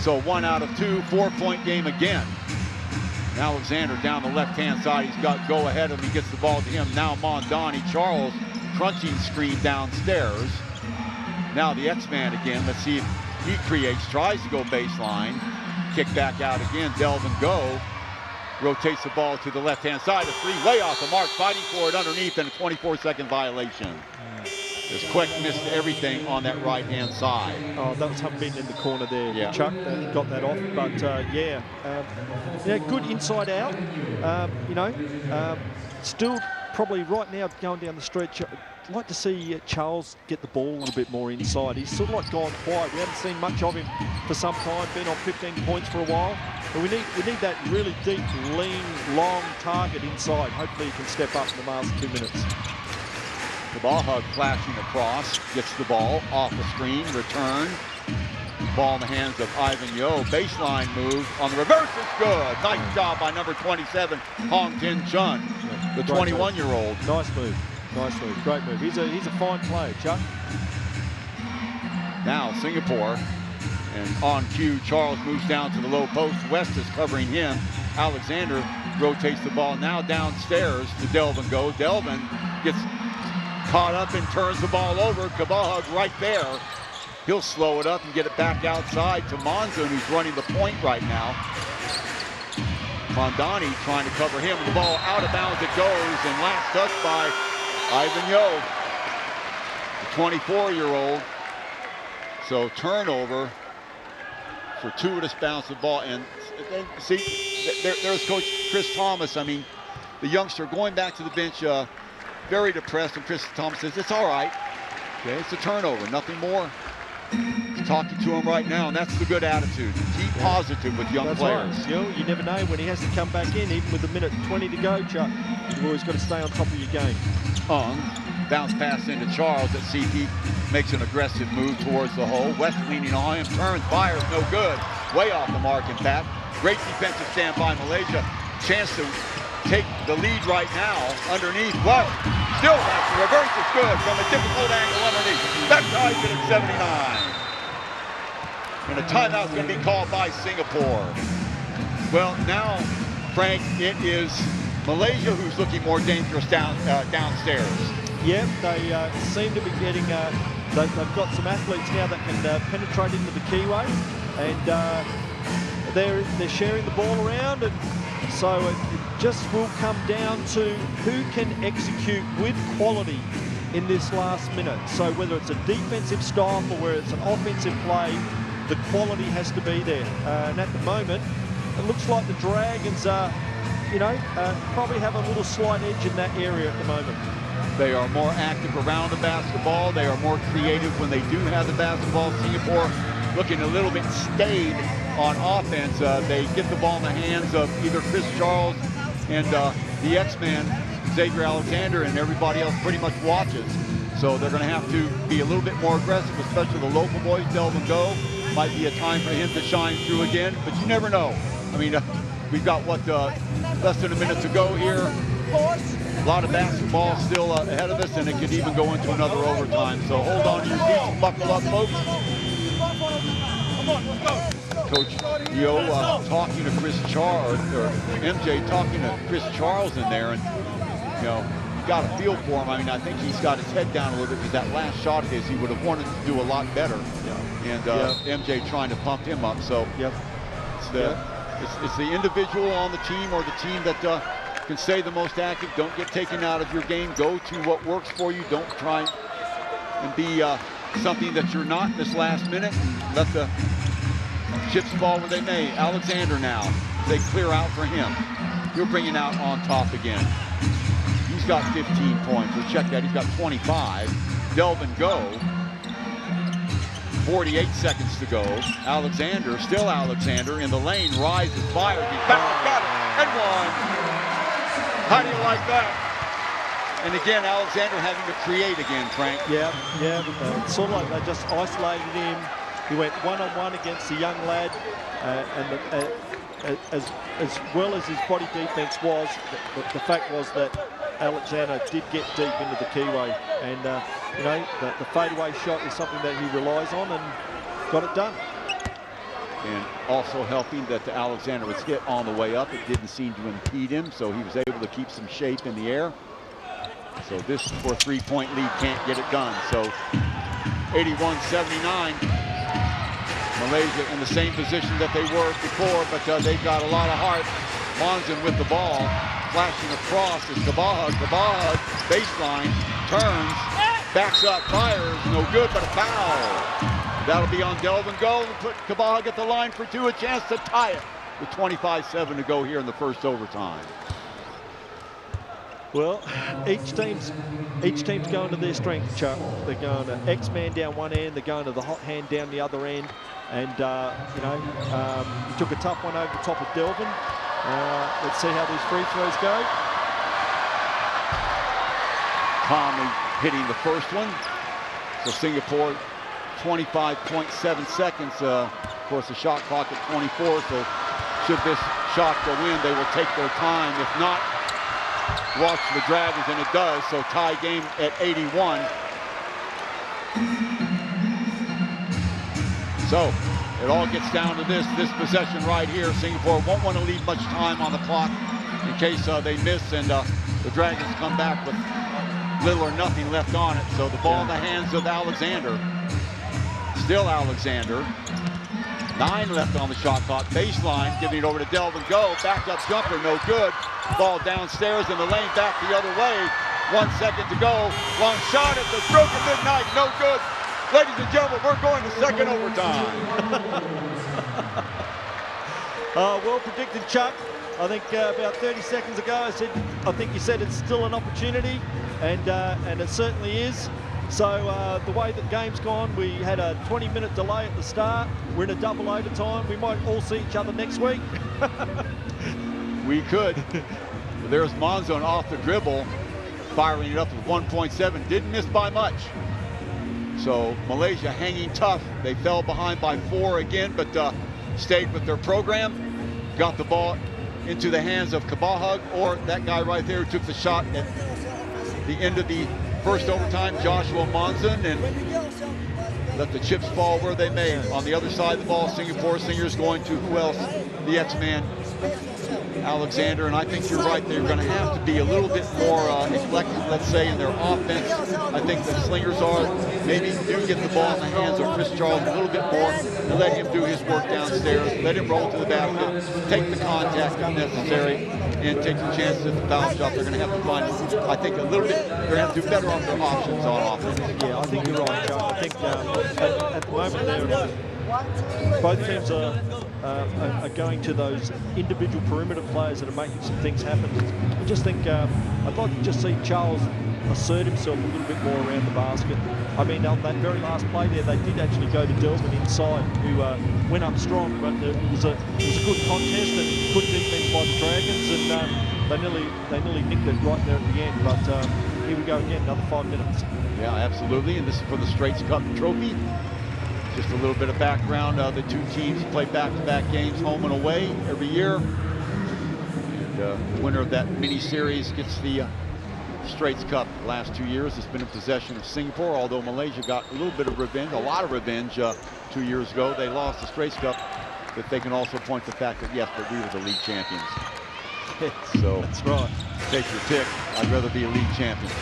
So 1 out of 2, 4-point game again. Alexander down the left-hand side. He's got Go ahead of him. He gets the ball to him. Now Mondani. Charles crunching screen downstairs. Now the X-Man again. Let's see if he creates. Tries to go baseline. Kick back out again. Delvin Go. Rotates the ball to the left-hand side. A 3 way off the mark. Fighting for it underneath, and a 24-second violation. As Quick missed everything on that right-hand side. Oh, that was Humbin in the corner there. Yeah. Chuck got that off. But, yeah, good inside out. Still probably right now going down the stretch. I'd like to see Charles get the ball a little bit more inside. He's sort of like gone quiet. We haven't seen much of him for some time. Been on 15 points for a while. But we need that really deep, lean, long target inside. Hopefully he can step up in the last 2 minutes. Kabahug flashing across, gets the ball off the screen, return. Ball in the hands of Ivan Yo. Baseline move on the reverse is good. Nice job by number 27, Hong Tin Chun, the 21-year-old. Nice move. Nice move. Great move. He's a fine player, Chuck. Now Singapore. And on cue, Charles moves down to the low post. West is covering him. Alexander rotates the ball now downstairs to Delvin Go. Delvin gets caught up and turns the ball over. Kabahug right there. He'll slow it up and get it back outside to Monsoon, who's running the point right now. Mondani trying to cover him. The ball out of bounds it goes, and last touch by Ivan Yo, the 24-year-old. So turnover for Tuitus bounce the ball, and see, there's Coach Chris Thomas. I mean, the youngster going back to the bench, very depressed, and Chris Thomas says, it's all right. Okay, it's a turnover, nothing more. He's talking to him right now, and that's the good attitude. Keep positive with young players. Right. You never know when he has to come back in, even with a minute 20 to go, Chuck. You've always got to stay on top of your game. Bounce pass into Charles. Let's see if he makes an aggressive move towards the hole. West leaning on him, turns, fires, no good. Way off the mark, in fact. Great defensive stand by Malaysia. Chance to take the lead right now underneath. Whoa, still has the reverse is good from a difficult angle underneath. That ties it at 79. And a timeout's going to be called by Singapore. Well, now, Frank, it is Malaysia who's looking more dangerous downstairs. Yeah, they seem to be getting, they've got some athletes now that can penetrate into the keyway. and they're sharing the ball around, and so it just will come down to who can execute with quality in this last minute. So whether it's a defensive stop or whether it's an offensive play, the quality has to be there. And at the moment, it looks like the Dragons are, probably have a little slight edge in that area at the moment. They are more active around the basketball. They are more creative when they do have the basketball. Singapore looking a little bit staid on offense. They get the ball in the hands of either Chris Charles and the X-Man, Xavier Alexander, and everybody else pretty much watches. So they're going to have to be a little bit more aggressive, especially the local boys. Delvin Go might be a time for him to shine through again, but you never know. I mean, we've got, less than a minute to go here. A lot of basketball still ahead of us, and it could even go into another overtime. So hold on to your seats and buckle up, folks. Coach Yo talking to Chris Charles, or MJ talking to Chris Charles in there, and you got a feel for him. I mean, I think he's got his head down a little bit because that last shot of his, he would have wanted to do a lot better. And MJ trying to pump him up. So it's the individual on the team or the team that can stay the most active. Don't get taken out of your game. Go to what works for you. Don't try and be something that you're not this last minute. Let the chips fall where they may. Alexander now. They clear out for him. He'll bring it out on top again. He's got 15 points. We'll check that. He's got 25. Delvin Go. 48 seconds to go. Alexander, still Alexander, in the lane, rises, fires, he's back, got it, and one. How do you like that? And again, Alexander having to create again, Frank. Sort of like they just isolated him. He went one-on-one against the young lad, and as well as his body defense was, the fact was that Alexander did get deep into the keyway, and the fadeaway shot is something that he relies on, and got it done. And also helping that Alexander was hit on the way up. It didn't seem to impede him, so he was able to keep some shape in the air. So this for a three-point lead can't get it done. So 81-79. Malaysia in the same position that they were before, but they've got a lot of heart. Monzon with the ball, flashing across is Kabahag. Kabahag, baseline, turns, backs up, fires, no good, but a foul. That'll be on Delvin Go and put Kabahag at the line for two, a chance to tie it with 25-7 to go here in the first overtime. Well, each team's going to their strength, Chuck. They're going to X-Man down one end, they're going to the hot hand down the other end, and he took a tough one over the top of Delvin. Let's see how these free throws go. Calmly hitting the first one. So Singapore, 25.7 seconds. Of course, the shot clock at 24. So should this shot go in, they will take their time. If not, watch the Dragons, and it does. So tie game at 81. So it all gets down to this possession right here. Singapore won't want to leave much time on the clock in case they miss, and the Dragons come back with little or nothing left on it. So the ball in the hands of Alexander. Still Alexander. 9 left on the shot clock. Baseline, giving it over to Delvin Go. Back up jumper, no good. Ball downstairs in the lane, back the other way. 1 second to go. Long shot at the stroke of midnight, no good. Ladies and gentlemen, we're going to second overtime. Well predicted, Chuck. I think about 30 seconds ago I think you said it's still an opportunity, and it certainly is. So the way that the game's gone, we had a 20-minute delay at the start. We're in a double overtime. We might all see each other next week. We could. There's Monzon off the dribble, firing it up with 1.7. Didn't miss by much. So Malaysia hanging tough. They fell behind by 4 again, but stayed with their program. Got the ball into the hands of Kabahag, or that guy right there who took the shot at the end of the first overtime, Joshua Monzon, and let the chips fall where they may. On the other side of the ball, Singapore Slingers going to who else? The X-Man, Alexander, and I think you're right. They're going to have to be a little bit more eclectic, let's say, in their offense. I think the Slingers are maybe do get the ball in the hands of Chris Charles a little bit more and let him do his work downstairs, let him roll to the basket, take the contact if necessary, and take the chances at the foul shot. They're going to have to find, I think, a little bit, they're going to have to do better on their options on offense. Yeah, I think you're right, Joe. I think at the moment both teams are going to those individual perimeter players that are making some things happen. I just think I'd like to just see Charles assert himself a little bit more around the basket. I mean, on that very last play there, they did actually go to Delvin inside, who went up strong, but it was a good contest and good defense by the Dragons, and they nearly nicked it right there at the end. But here we go again, another 5 minutes. Yeah, absolutely, and this is for the Straits Cup trophy. Just a little bit of background. The two teams play back-to-back games, home and away, every year. And the winner of that mini-series gets the Straits Cup. The last 2 years, it's been in possession of Singapore, although Malaysia got a little bit of revenge, a lot of revenge 2 years ago. They lost the Straits Cup, but they can also point to the fact that, yes, but we were the league champions. So that's right. Take your pick. I'd rather be a league champion.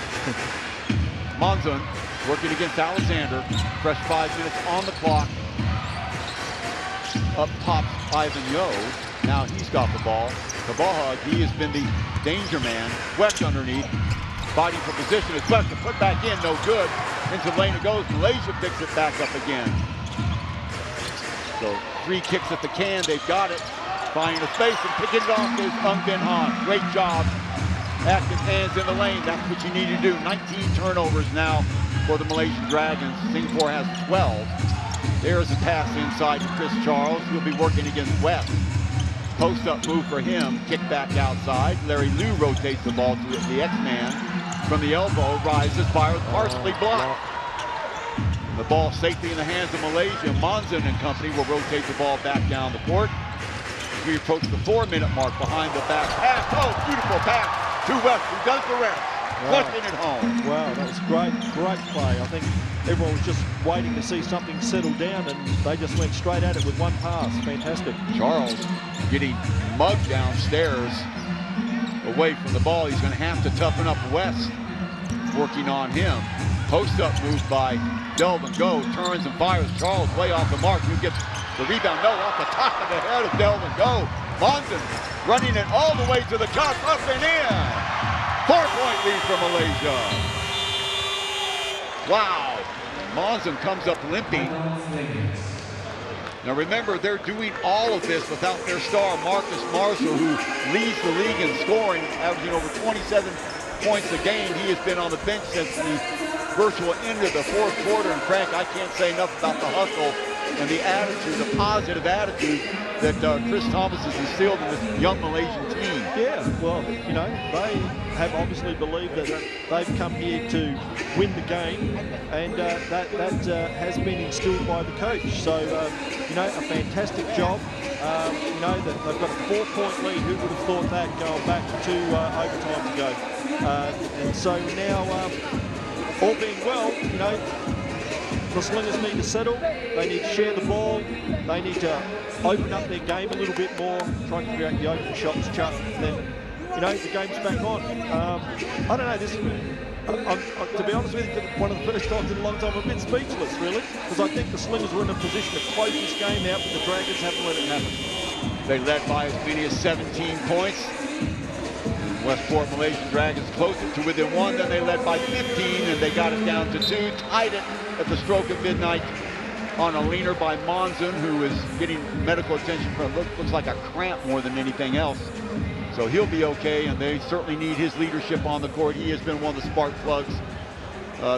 Monzon working against Alexander. Fresh 5 minutes on the clock. Up pops Ivan Yo. Now he's got the ball. Kabahag, he has been the danger man. West underneath. Fighting for position as West to put back in. No good. Into lane it goes. Malaysia picks it back up again. So 3 kicks at the can. They've got it. Finding a space and picking it off is Ung Bin Han. Great job. Active hands in the lane. That's what you need to do. 19 turnovers now for the Malaysian Dragons. Singapore has 12. There's a pass inside to Chris Charles. He'll be working against West. Post-up move for him. Kick back outside. Larry Liu rotates the ball to the X-Man. From the elbow, rises, fires, partially blocked. The ball safely in the hands of Malaysia. Monzon and company will rotate the ball back down the court. As we approach the 4-minute mark behind the back pass. Oh, beautiful pass to West, who does the rest. Flushing it home. Wow, that was great play. I think everyone was just waiting to see something settle down, and they just went straight at it with one pass. Fantastic. Charles getting mugged downstairs away from the ball. He's going to have to toughen up West. Working on him. Post-up move by Delvin Go. Turns and fires. Charles way off the mark. Who gets the rebound? No, off the top of the head of Delvin Go. Monzon running it all the way to the top. Up and in. 4-point lead for Malaysia. Wow. Monzon comes up limping. Now remember, they're doing all of this without their star, Marcus Marshall, who leads the league in scoring, averaging over 27 points a game. He has been on the bench since the virtual end of the 4th quarter. And Frank, I can't say enough about the hustle and the attitude, the positive attitude that Chris Thomas has instilled in this young Malaysian team. Yeah, well, you know, they have obviously believed that they've come here to win the game, and that has been instilled by the coach. So, you know, a fantastic job. You know, that they've got a 4-point lead. Who would have thought that going back to overtime to go? And so now, all being well, you know, the Slingers need to settle. They need to share the ball. They need to open up their game a little bit more, try to create the open shots, Chuck. And then, you know, the game's back on. I don't know, this to be honest with you, one of the first times in a long time I'm a bit speechless, really, because I think the Slingers were in a position to close this game out, but the Dragons haven't let it happen. They led by as many as 17 points. Westport Malaysian Dragons closer to within 1, then they led by 15, and they got it down to 2, tied it at the stroke of midnight on a leaner by Monzon, who is getting medical attention for looks like a cramp more than anything else. So he'll be okay, and they certainly need his leadership on the court. He has been one of the spark plugs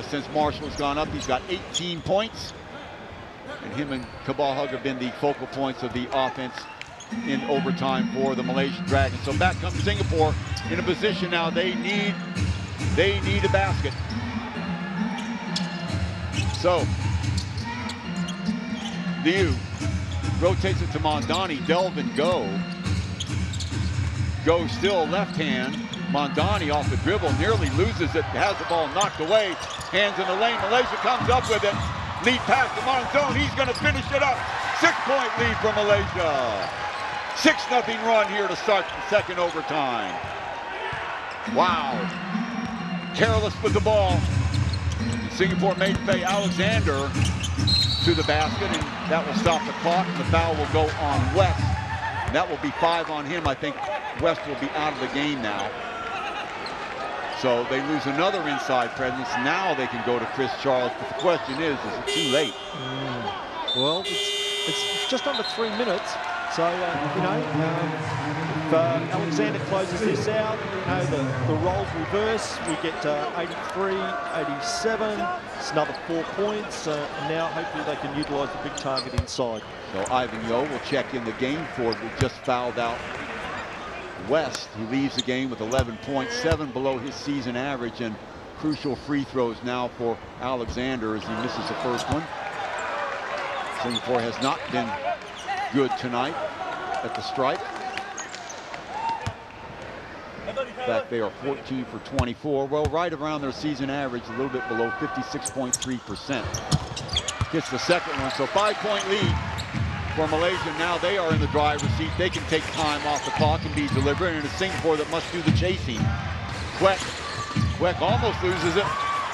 since Marshall has gone up. He's got 18 points, and him and Kabahag have been the focal points of the offense in overtime for the Malaysian Dragons. So back comes Singapore in a position now they need a basket. So Liu rotates it to Mondani. Delvin Go still left hand. Mondani off the dribble, nearly loses it, has the ball knocked away. Hands in the lane, Malaysia comes up with it. Lead pass to Monzon, he's gonna finish it up. 6-point lead for Malaysia. 6-0 run here to start the second overtime. Wow. Careless with the ball. Singapore made pay. Alexander to the basket, and that will stop the clock. The foul will go on West. And that will be 5 on him. I think West will be out of the game now. So they lose another inside presence. Now they can go to Chris Charles. But the question is it too late? Well, it's just under 3 minutes. So, if Alexander closes this out, the roles reverse. We get 83, 87. It's another 4 points. Now, hopefully, they can utilise the big target inside. So, Ivan Yo will check in the game for it. We just fouled out West, who leaves the game with 11 points, 7 below his season average, and crucial free throws now for Alexander as he misses the first one. Singapore has not been good tonight at the stripe. In fact, they are 14 for 24. Well, right around their season average, a little bit below 56.3%. Gets the second one, so 5-point lead for Malaysia. Now they are in the driver's seat. They can take time off the clock and be deliberate, and it's Singapore that must do the chasing. Kwek almost loses it.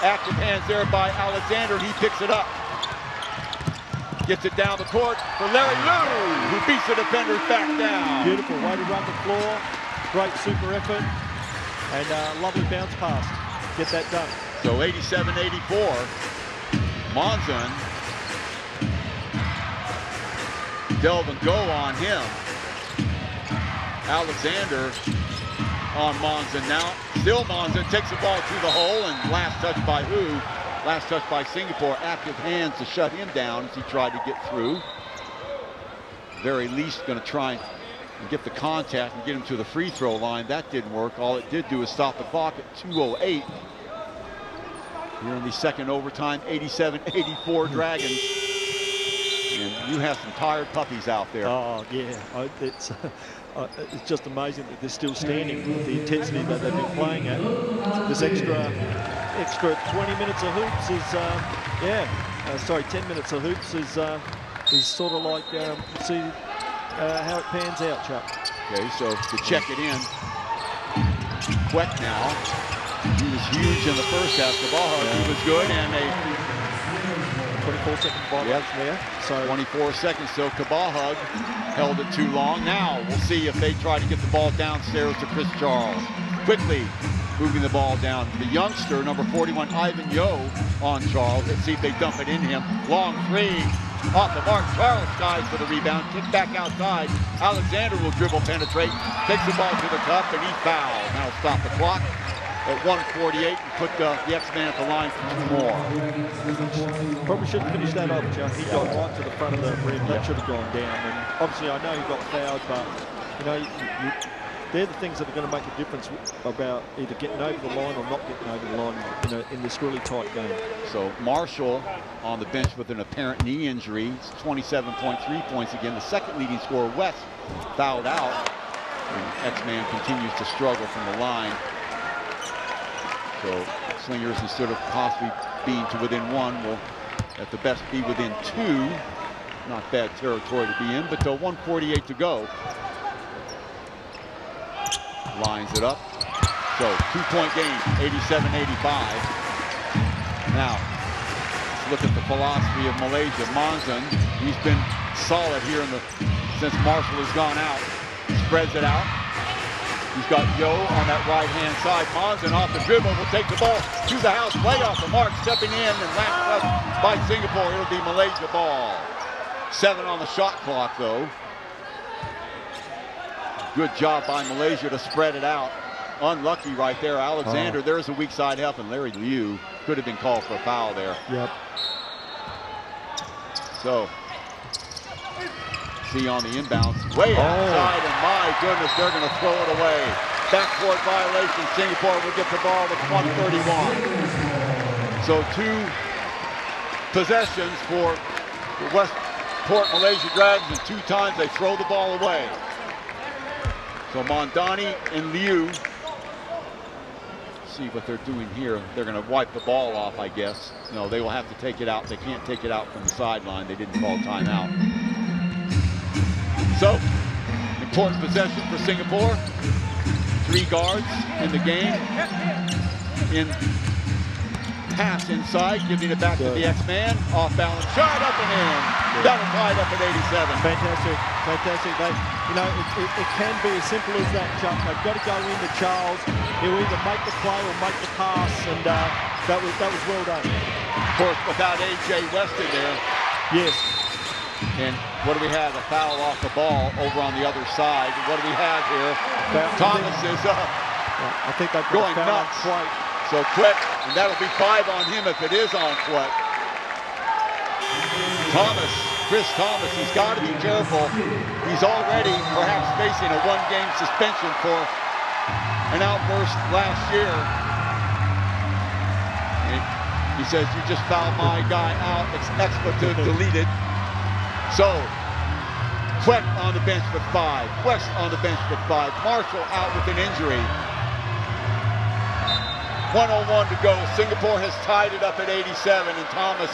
Active hands there by Alexander, and he picks it up. Gets it down the court for Larry Liu, who beats the defenders back down. Beautiful way to run the floor. Great super effort. And lovely bounce pass. Get that done. So 87-84. Monzon. Delve and go on him. Alexander on Monzon now. Still Monzon takes the ball to the hole, and last touch by who? Last touch by Singapore. Active hands to shut him down as he tried to get through. Very least going to try and get the contact and get him to the free throw line. That didn't work. All it did do is stop the clock at 2:08. Here in the second overtime, 87-84 Dragons. And you have some tired puppies out there. Oh, yeah. It's just amazing that they're still standing with the intensity that they've been playing at. This extra 20 minutes of hoops is, 10 minutes of hoops is sort of like, see how it pans out, Chuck. Okay, so to check it in, Kwek now. He was huge in the first half. He was good, and a 24-second violation there. So 24 seconds, so Kabahug held it too long. Now we'll see if they try to get the ball downstairs to Chris Charles. Quickly moving the ball down. The youngster, number 41, Ivan Yo, on Charles. Let's see if they dump it in him. Long three. Off the mark. Charles skies for the rebound. Kick back outside. Alexander will dribble, penetrate. Takes the ball to the cup, and he's fouled. Now stop the clock at 1:48 and put the X-Man at the line for 2 more. Probably should have finished that up, Chuck. He got right to the front of the rim. That should have gone down. And obviously, I know he got fouled, but they're the things that are going to make a difference about either getting over the line or not getting over the line in this really tight game. So Marshall on the bench with an apparent knee injury. It's 27.3 points again. The second leading scorer, West, fouled out. And X-Man continues to struggle from the line. So Slingers, instead of possibly being to within 1, will at the best be within 2. Not bad territory to be in, but 1:48 to go. Lines it up. So 2-point game, 87-85. Now, let's look at the philosophy of Malaysia. Monzon, he's been solid here since Marshall has gone out. Spreads it out. He's got Yo on that right-hand side. Monzon off the dribble will take the ball to the house. Play off the mark, stepping in, and last touch by Singapore. It'll be Malaysia ball. 7 on the shot clock, though. Good job by Malaysia to spread it out. Unlucky right there. Alexander, there's a weak side help, and Larry Liu could have been called for a foul there. Yep. So, see on the inbounds, way outside, and my goodness, they're going to throw it away. Backcourt violation. Singapore will get the ball with 1:31. So 2 possessions for the Westport Malaysia Dragons, and 2 times they throw the ball away. So Mondani and Liu, see what they're doing here. They're going to wipe the ball off, I guess. No, they will have to take it out. They can't take it out from the sideline. They didn't call timeout. So Court possession for Singapore. 3 guards in the game. In pass inside, giving it back to the X-Man. Off balance shot, up and in. That was tied up at 87. Fantastic, fantastic. It can be as simple as that, Chuck. They've got to go into Charles. He'll either make the play or make the pass, and that was well done. Of course, without A.J. West in there. Yes. And what do we have? A foul off the ball over on the other side. What do we have here? Thomas is I think they've going nuts. So Quet, and that'll be 5 on him if it is on Quet. Chris Thomas, he's got to be careful. He's already perhaps facing a 1-game suspension for an outburst last year. And he says, you just fouled my guy out. It's expletive deleted. So, Quet on the bench with 5. West on the bench with 5. Marshall out with an injury. 1:01 to go. Singapore has tied it up at 87, and Thomas,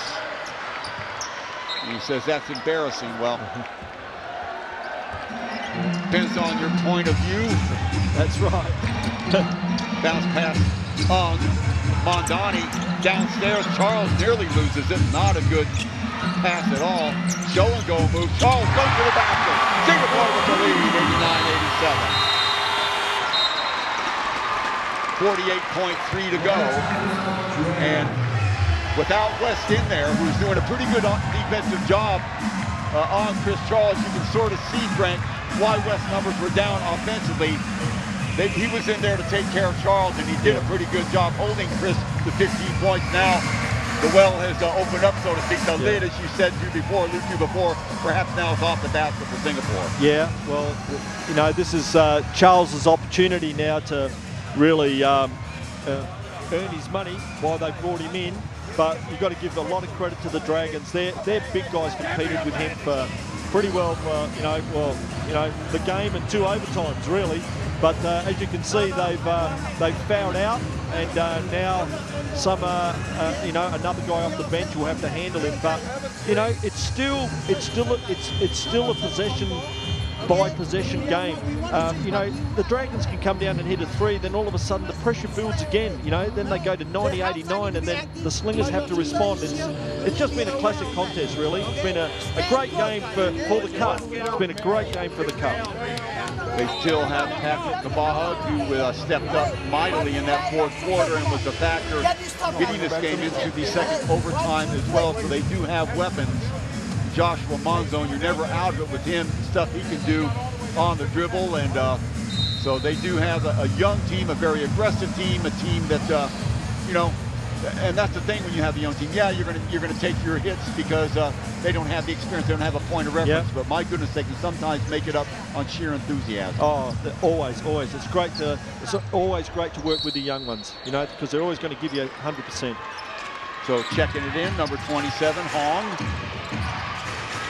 he says that's embarrassing. Well, depends on your point of view. That's right. Bounce pass on Mondani downstairs. Charles nearly loses it. Not a good pass at all. Show and go move. Charles goes to the basket. Singapore with the lead, 89-87. 48.3 to go. And without West in there, who's doing a pretty good defensive job on Chris Charles, you can sort of see, Frank, why West's numbers were down offensively. He was in there to take care of Charles, and he did a pretty good job holding Chris to 15 points. Now the well has opened up, so to speak. The lid, as you said to before, perhaps now is off the basket for Singapore. Yeah, well, you know, this is Charles's opportunity now to really earn his money while they brought him in. But you've got to give a lot of credit to the Dragons. Their big guys competed with him for pretty well for the game and 2 overtimes really. But as you can see, they've fouled out, and now another guy off the bench will have to handle him. But it's still a possession by possession game. The Dragons can come down and hit a 3, then all of a sudden the pressure builds again. Then they go to 90-89, and then the Slingers have to respond. It's just been a classic contest, really. It's been a great game for the Cup. It's been a great game for the Cup. They still have Patrick Kabaha, who stepped up mightily in that 4th quarter and was a factor getting this game into the 2nd overtime as well. So they do have weapons. Joshua Monzon, you're never out of it with him, stuff he can do on the dribble, and so they do have a young team, a very aggressive team, a team that and that's the thing when you have a young team. Yeah, you're gonna take your hits because they don't have the experience, they don't have a point of reference. But my goodness, they can sometimes make it up on sheer enthusiasm. Oh, always. It's always great to work with the young ones, because they're always going to give you 100%. So checking it in, number 27, Hong.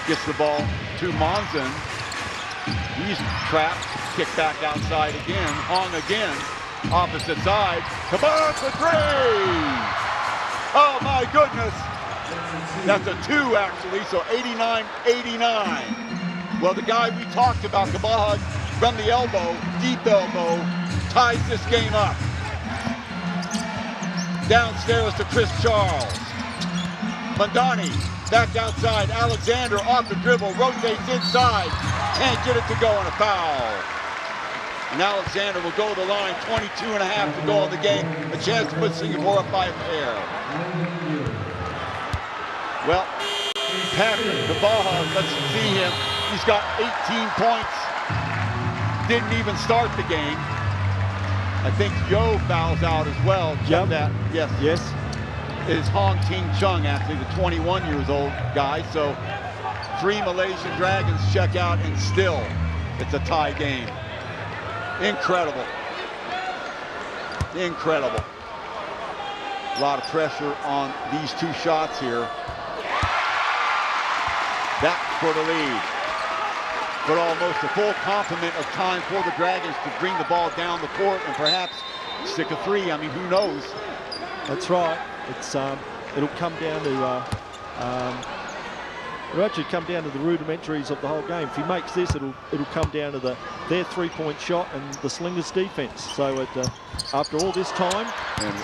Gets the ball to Monzon. He's trapped. Kick back outside again. Hong again. Opposite side. Kabaha for 3! Oh my goodness! That's a 2 actually, so 89-89. Well, the guy we talked about, Kabaha, from the elbow, deep elbow, ties this game up. Downstairs to Chris Charles. Mondani. Back outside, Alexander off the dribble, rotates inside, can't get it to go on a foul. And Alexander will go to the line, 22.5 to go in the game, a chance to put Singapore up by a pair. Well, Patrick Kabaha, let's see him. He's got 18 points, didn't even start the game. I think Yo fouls out as well. Check that, yes. Is Hong Ting Chung, actually, the 21 years old guy. So 3 Malaysian Dragons check out, and still it's a tie game. Incredible. A lot of pressure on these 2 shots here. That for the lead. But almost a full complement of time for the Dragons to bring the ball down the court and perhaps stick a 3. I mean, who knows? That's right. It'll come down to It'll actually come down to the rudimentaries of the whole game. If he makes this, it'll come down to their three-point shot and the Slingers defense. So after all this time, and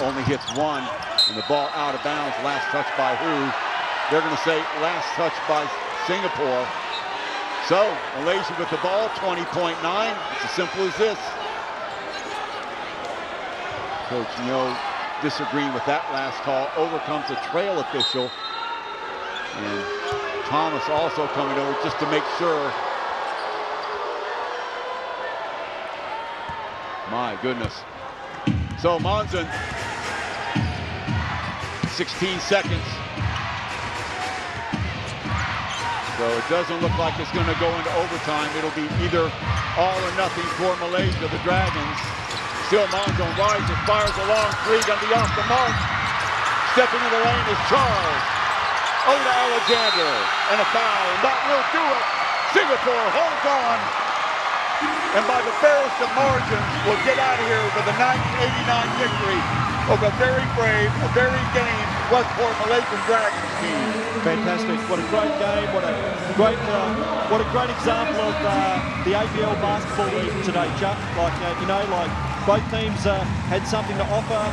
only hits one, and the ball out of bounds. Last touch by who? They're going to say last touch by Singapore. So Malaysia with the ball, 20.9. It's as simple as this. Coach Nyo disagreeing with that last call. Over comes the trail official. And Thomas also coming over just to make sure. My goodness. So Monzon, 16 seconds. So it doesn't look like it's going to go into overtime. It'll be either all or nothing for Malaysia, the Dragons. Still Monzon rises, fires a long three, going to be off the mark. Stepping in the lane is Charles. Oda Alexander, and a foul, and that will do it. Singapore holds on, and by the fairest of margins, will get out of here with a 1989 victory over a very brave, a very game Westport Malaysian Dragons team. Fantastic! What a great game! What a great example of the ABL basketball league today, Chuck. Like like both teams had something to offer.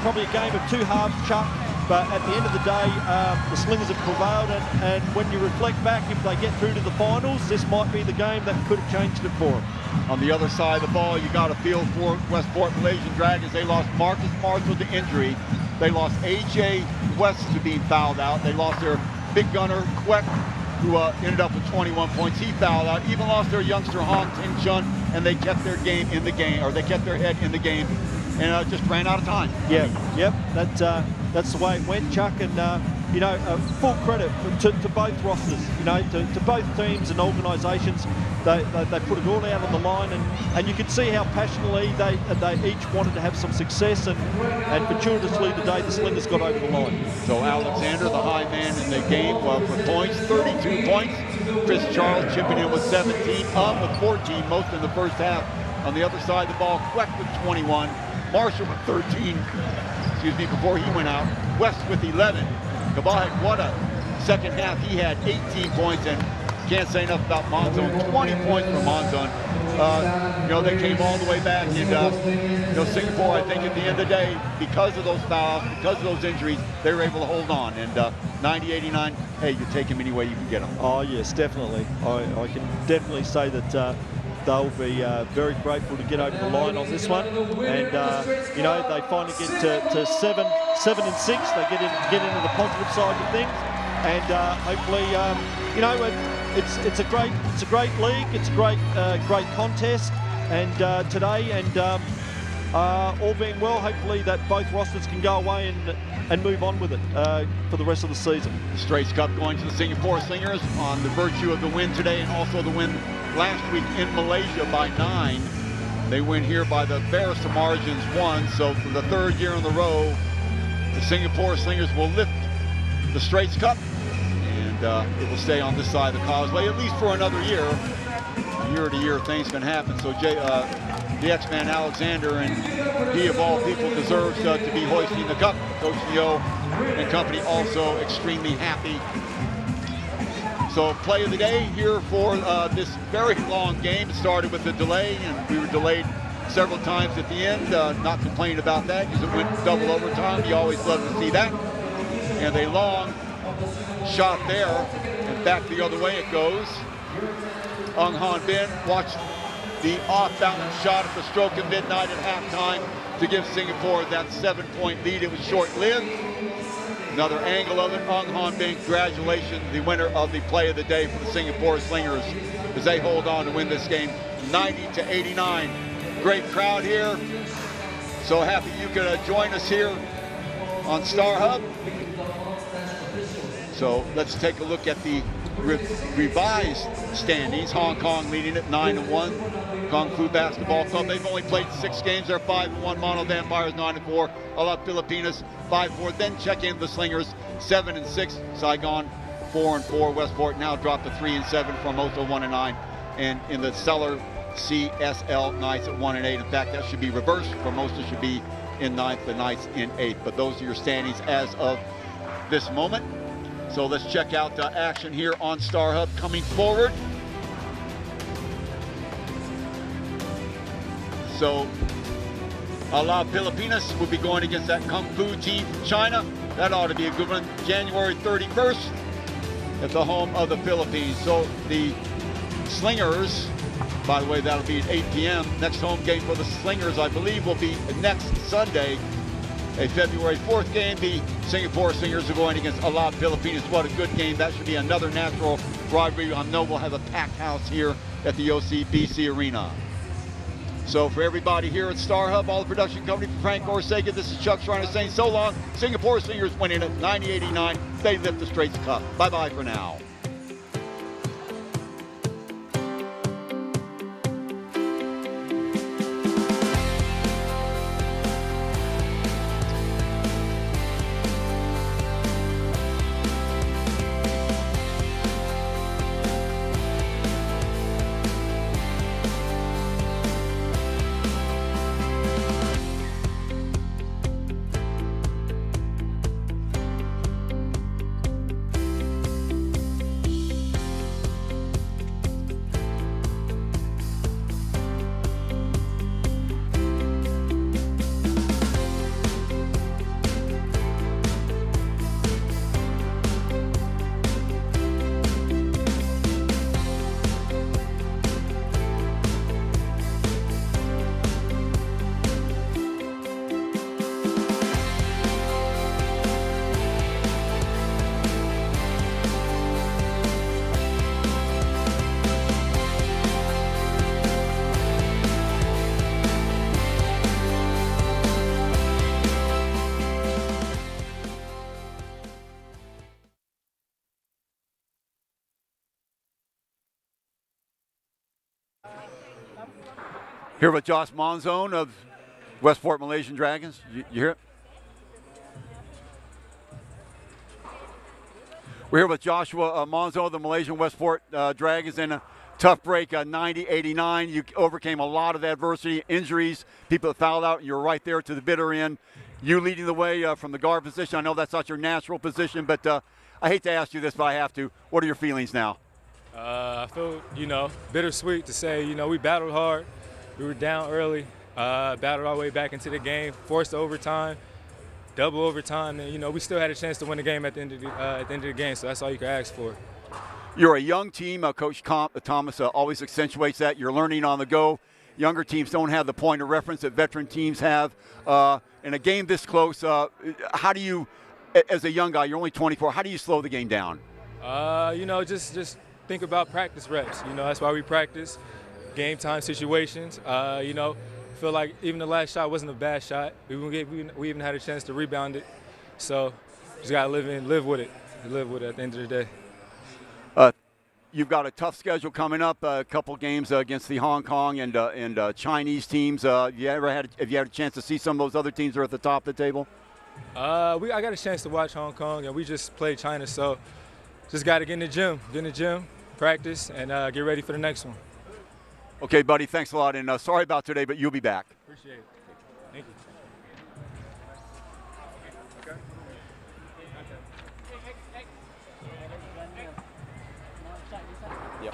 Probably a game of two halves, Chuck. But at the end of the day, the Slingers have prevailed, and when you reflect back, if they get through to the finals, this might be the game that could have changed it for them. On the other side of the ball, you got a feel for Westport Malaysian Dragons. They lost Marcus Marshall to injury. They lost A.J. West to being fouled out. They lost their big gunner, Kwek, who ended up with 21 points. He fouled out. Even lost their youngster, Hong Ting Chun, and they kept their game in the game, or they kept their head in the game, and just ran out of time. Yeah, yep, that's the way it went, Chuck, and full credit to both rosters, to both teams and organisations. They put it all out on the line, and you could see how passionately they each wanted to have some success, and fortuitously today the Slingers got over the line. So Alexander, the high man in the game, for points, 32 points. Chris Charles chipping in with 17, with 14, most in the first half. On the other side of the ball, Kwek with 21, Marshall with 13, before he went out. West with 11. Kabahek, what a second half. He had 18 points, and can't say enough about Monzon. 20 points for Monzon. They came all the way back, and Singapore, I think at the end of the day, because of those fouls, because of those injuries, they were able to hold on. And 90-89, hey, you take them any way you can get them. Oh yes, definitely. I can definitely say that they'll be very grateful to get over the line on this one, and they finally get to 7 and 6. They get into the positive side of things, and hopefully, it's a great league. It's a great contest, and today, and all being well, hopefully that both rosters can go away and move on with it for the rest of the season. The Straits Cup going to the Singapore Slingers on the virtue of the win today, and also the win last week in Malaysia by 9. They win here by the barest of margins, 1. So for the third year in a row, the Singapore Slingers will lift the Straits Cup, and it will stay on this side of the causeway at least for another year. Year to year things can happen. So the X-Man Alexander, and he of all people deserves to be hoisting the cup. Coach Neo and company also extremely happy. So play of the day here for this very long game. It started with a delay, and we were delayed several times at the end. Not complaining about that because it went double overtime. You always love to see that. And a long shot there, and back the other way it goes. Ung Han Bin watched the off-balance shot at the stroke of midnight at halftime to give Singapore that 7-point lead. It was short-lived. Another angle of it. Ung Han Bin, congratulations, the winner of the play of the day for the Singapore Slingers as they hold on to win this game 90-89. Great crowd here. So happy you could join us here on Star Hub. So let's take a look at the revised standings. Hong Kong leading at 9-1. Kung Fu Basketball Club, they've only played 6 games. They're 5-1. Mono Vampires 9-4. Ala Filipinas 5-4. Then check in the Slingers 7-6. Saigon 4-4. Westport now dropped to 3-7. Formosa 1-9. And in the Cellar CSL Knights at 1-8. In fact, that should be reversed. Formosa should be in 9th, the Knights in 8th. But those are your standings as of this moment. So let's check out action here on StarHub coming forward. So La Pilipinas will be going against that Kung Fu team from China. That ought to be a good one. January 31st at the home of the Philippines. So the Slingers, by the way, that'll be at 8 p.m. Next home game for the Slingers, I believe, will be next Sunday, a February 4th game. The Singapore Slingers are going against La Pilipinas. What a good game. That should be another natural rivalry. I know we'll have a packed house here at the OCBC Arena. So for everybody here at StarHub, all the production company, for Frank Orsega, this is Chuck Schreiner saying so long. Singapore Slingers winning at 90-89. They lift the Straits Cup. Bye-bye for now. Here with Josh Monzon of Westport Malaysian Dragons. You hear it? We're here with Joshua Monzon of the Malaysian Westport Dragons in a tough break, 90-89. You overcame a lot of adversity, injuries, people that fouled out, and you're right there to the bitter end. You leading the way from the guard position. I know that's not your natural position, but I hate to ask you this, but I have to. What are your feelings now? I feel, bittersweet to say, we battled hard. We were down early, battled our way back into the game, forced overtime, double overtime, and we still had a chance to win the game at the end of the game. So that's all you can ask for. You're a young team. Coach Thomas always accentuates that. You're learning on the go. Younger teams don't have the point of reference that veteran teams have. In a game this close, how do you, as a young guy, you're only 24. How do you slow the game down? Just think about practice reps. That's why we practice. Game time situations, feel like even the last shot wasn't a bad shot. We even had a chance to rebound it. So just got to live with it at the end of the day. You've got a tough schedule coming up, a couple games against the Hong Kong and Chinese teams. Have you had a chance to see some of those other teams that are at the top of the table? I got a chance to watch Hong Kong, and we just played China. So just got to get in the gym, practice, and get ready for the next one. Okay, buddy, thanks a lot, and sorry about today, but you'll be back. Appreciate it. Thank you. Okay. Yep.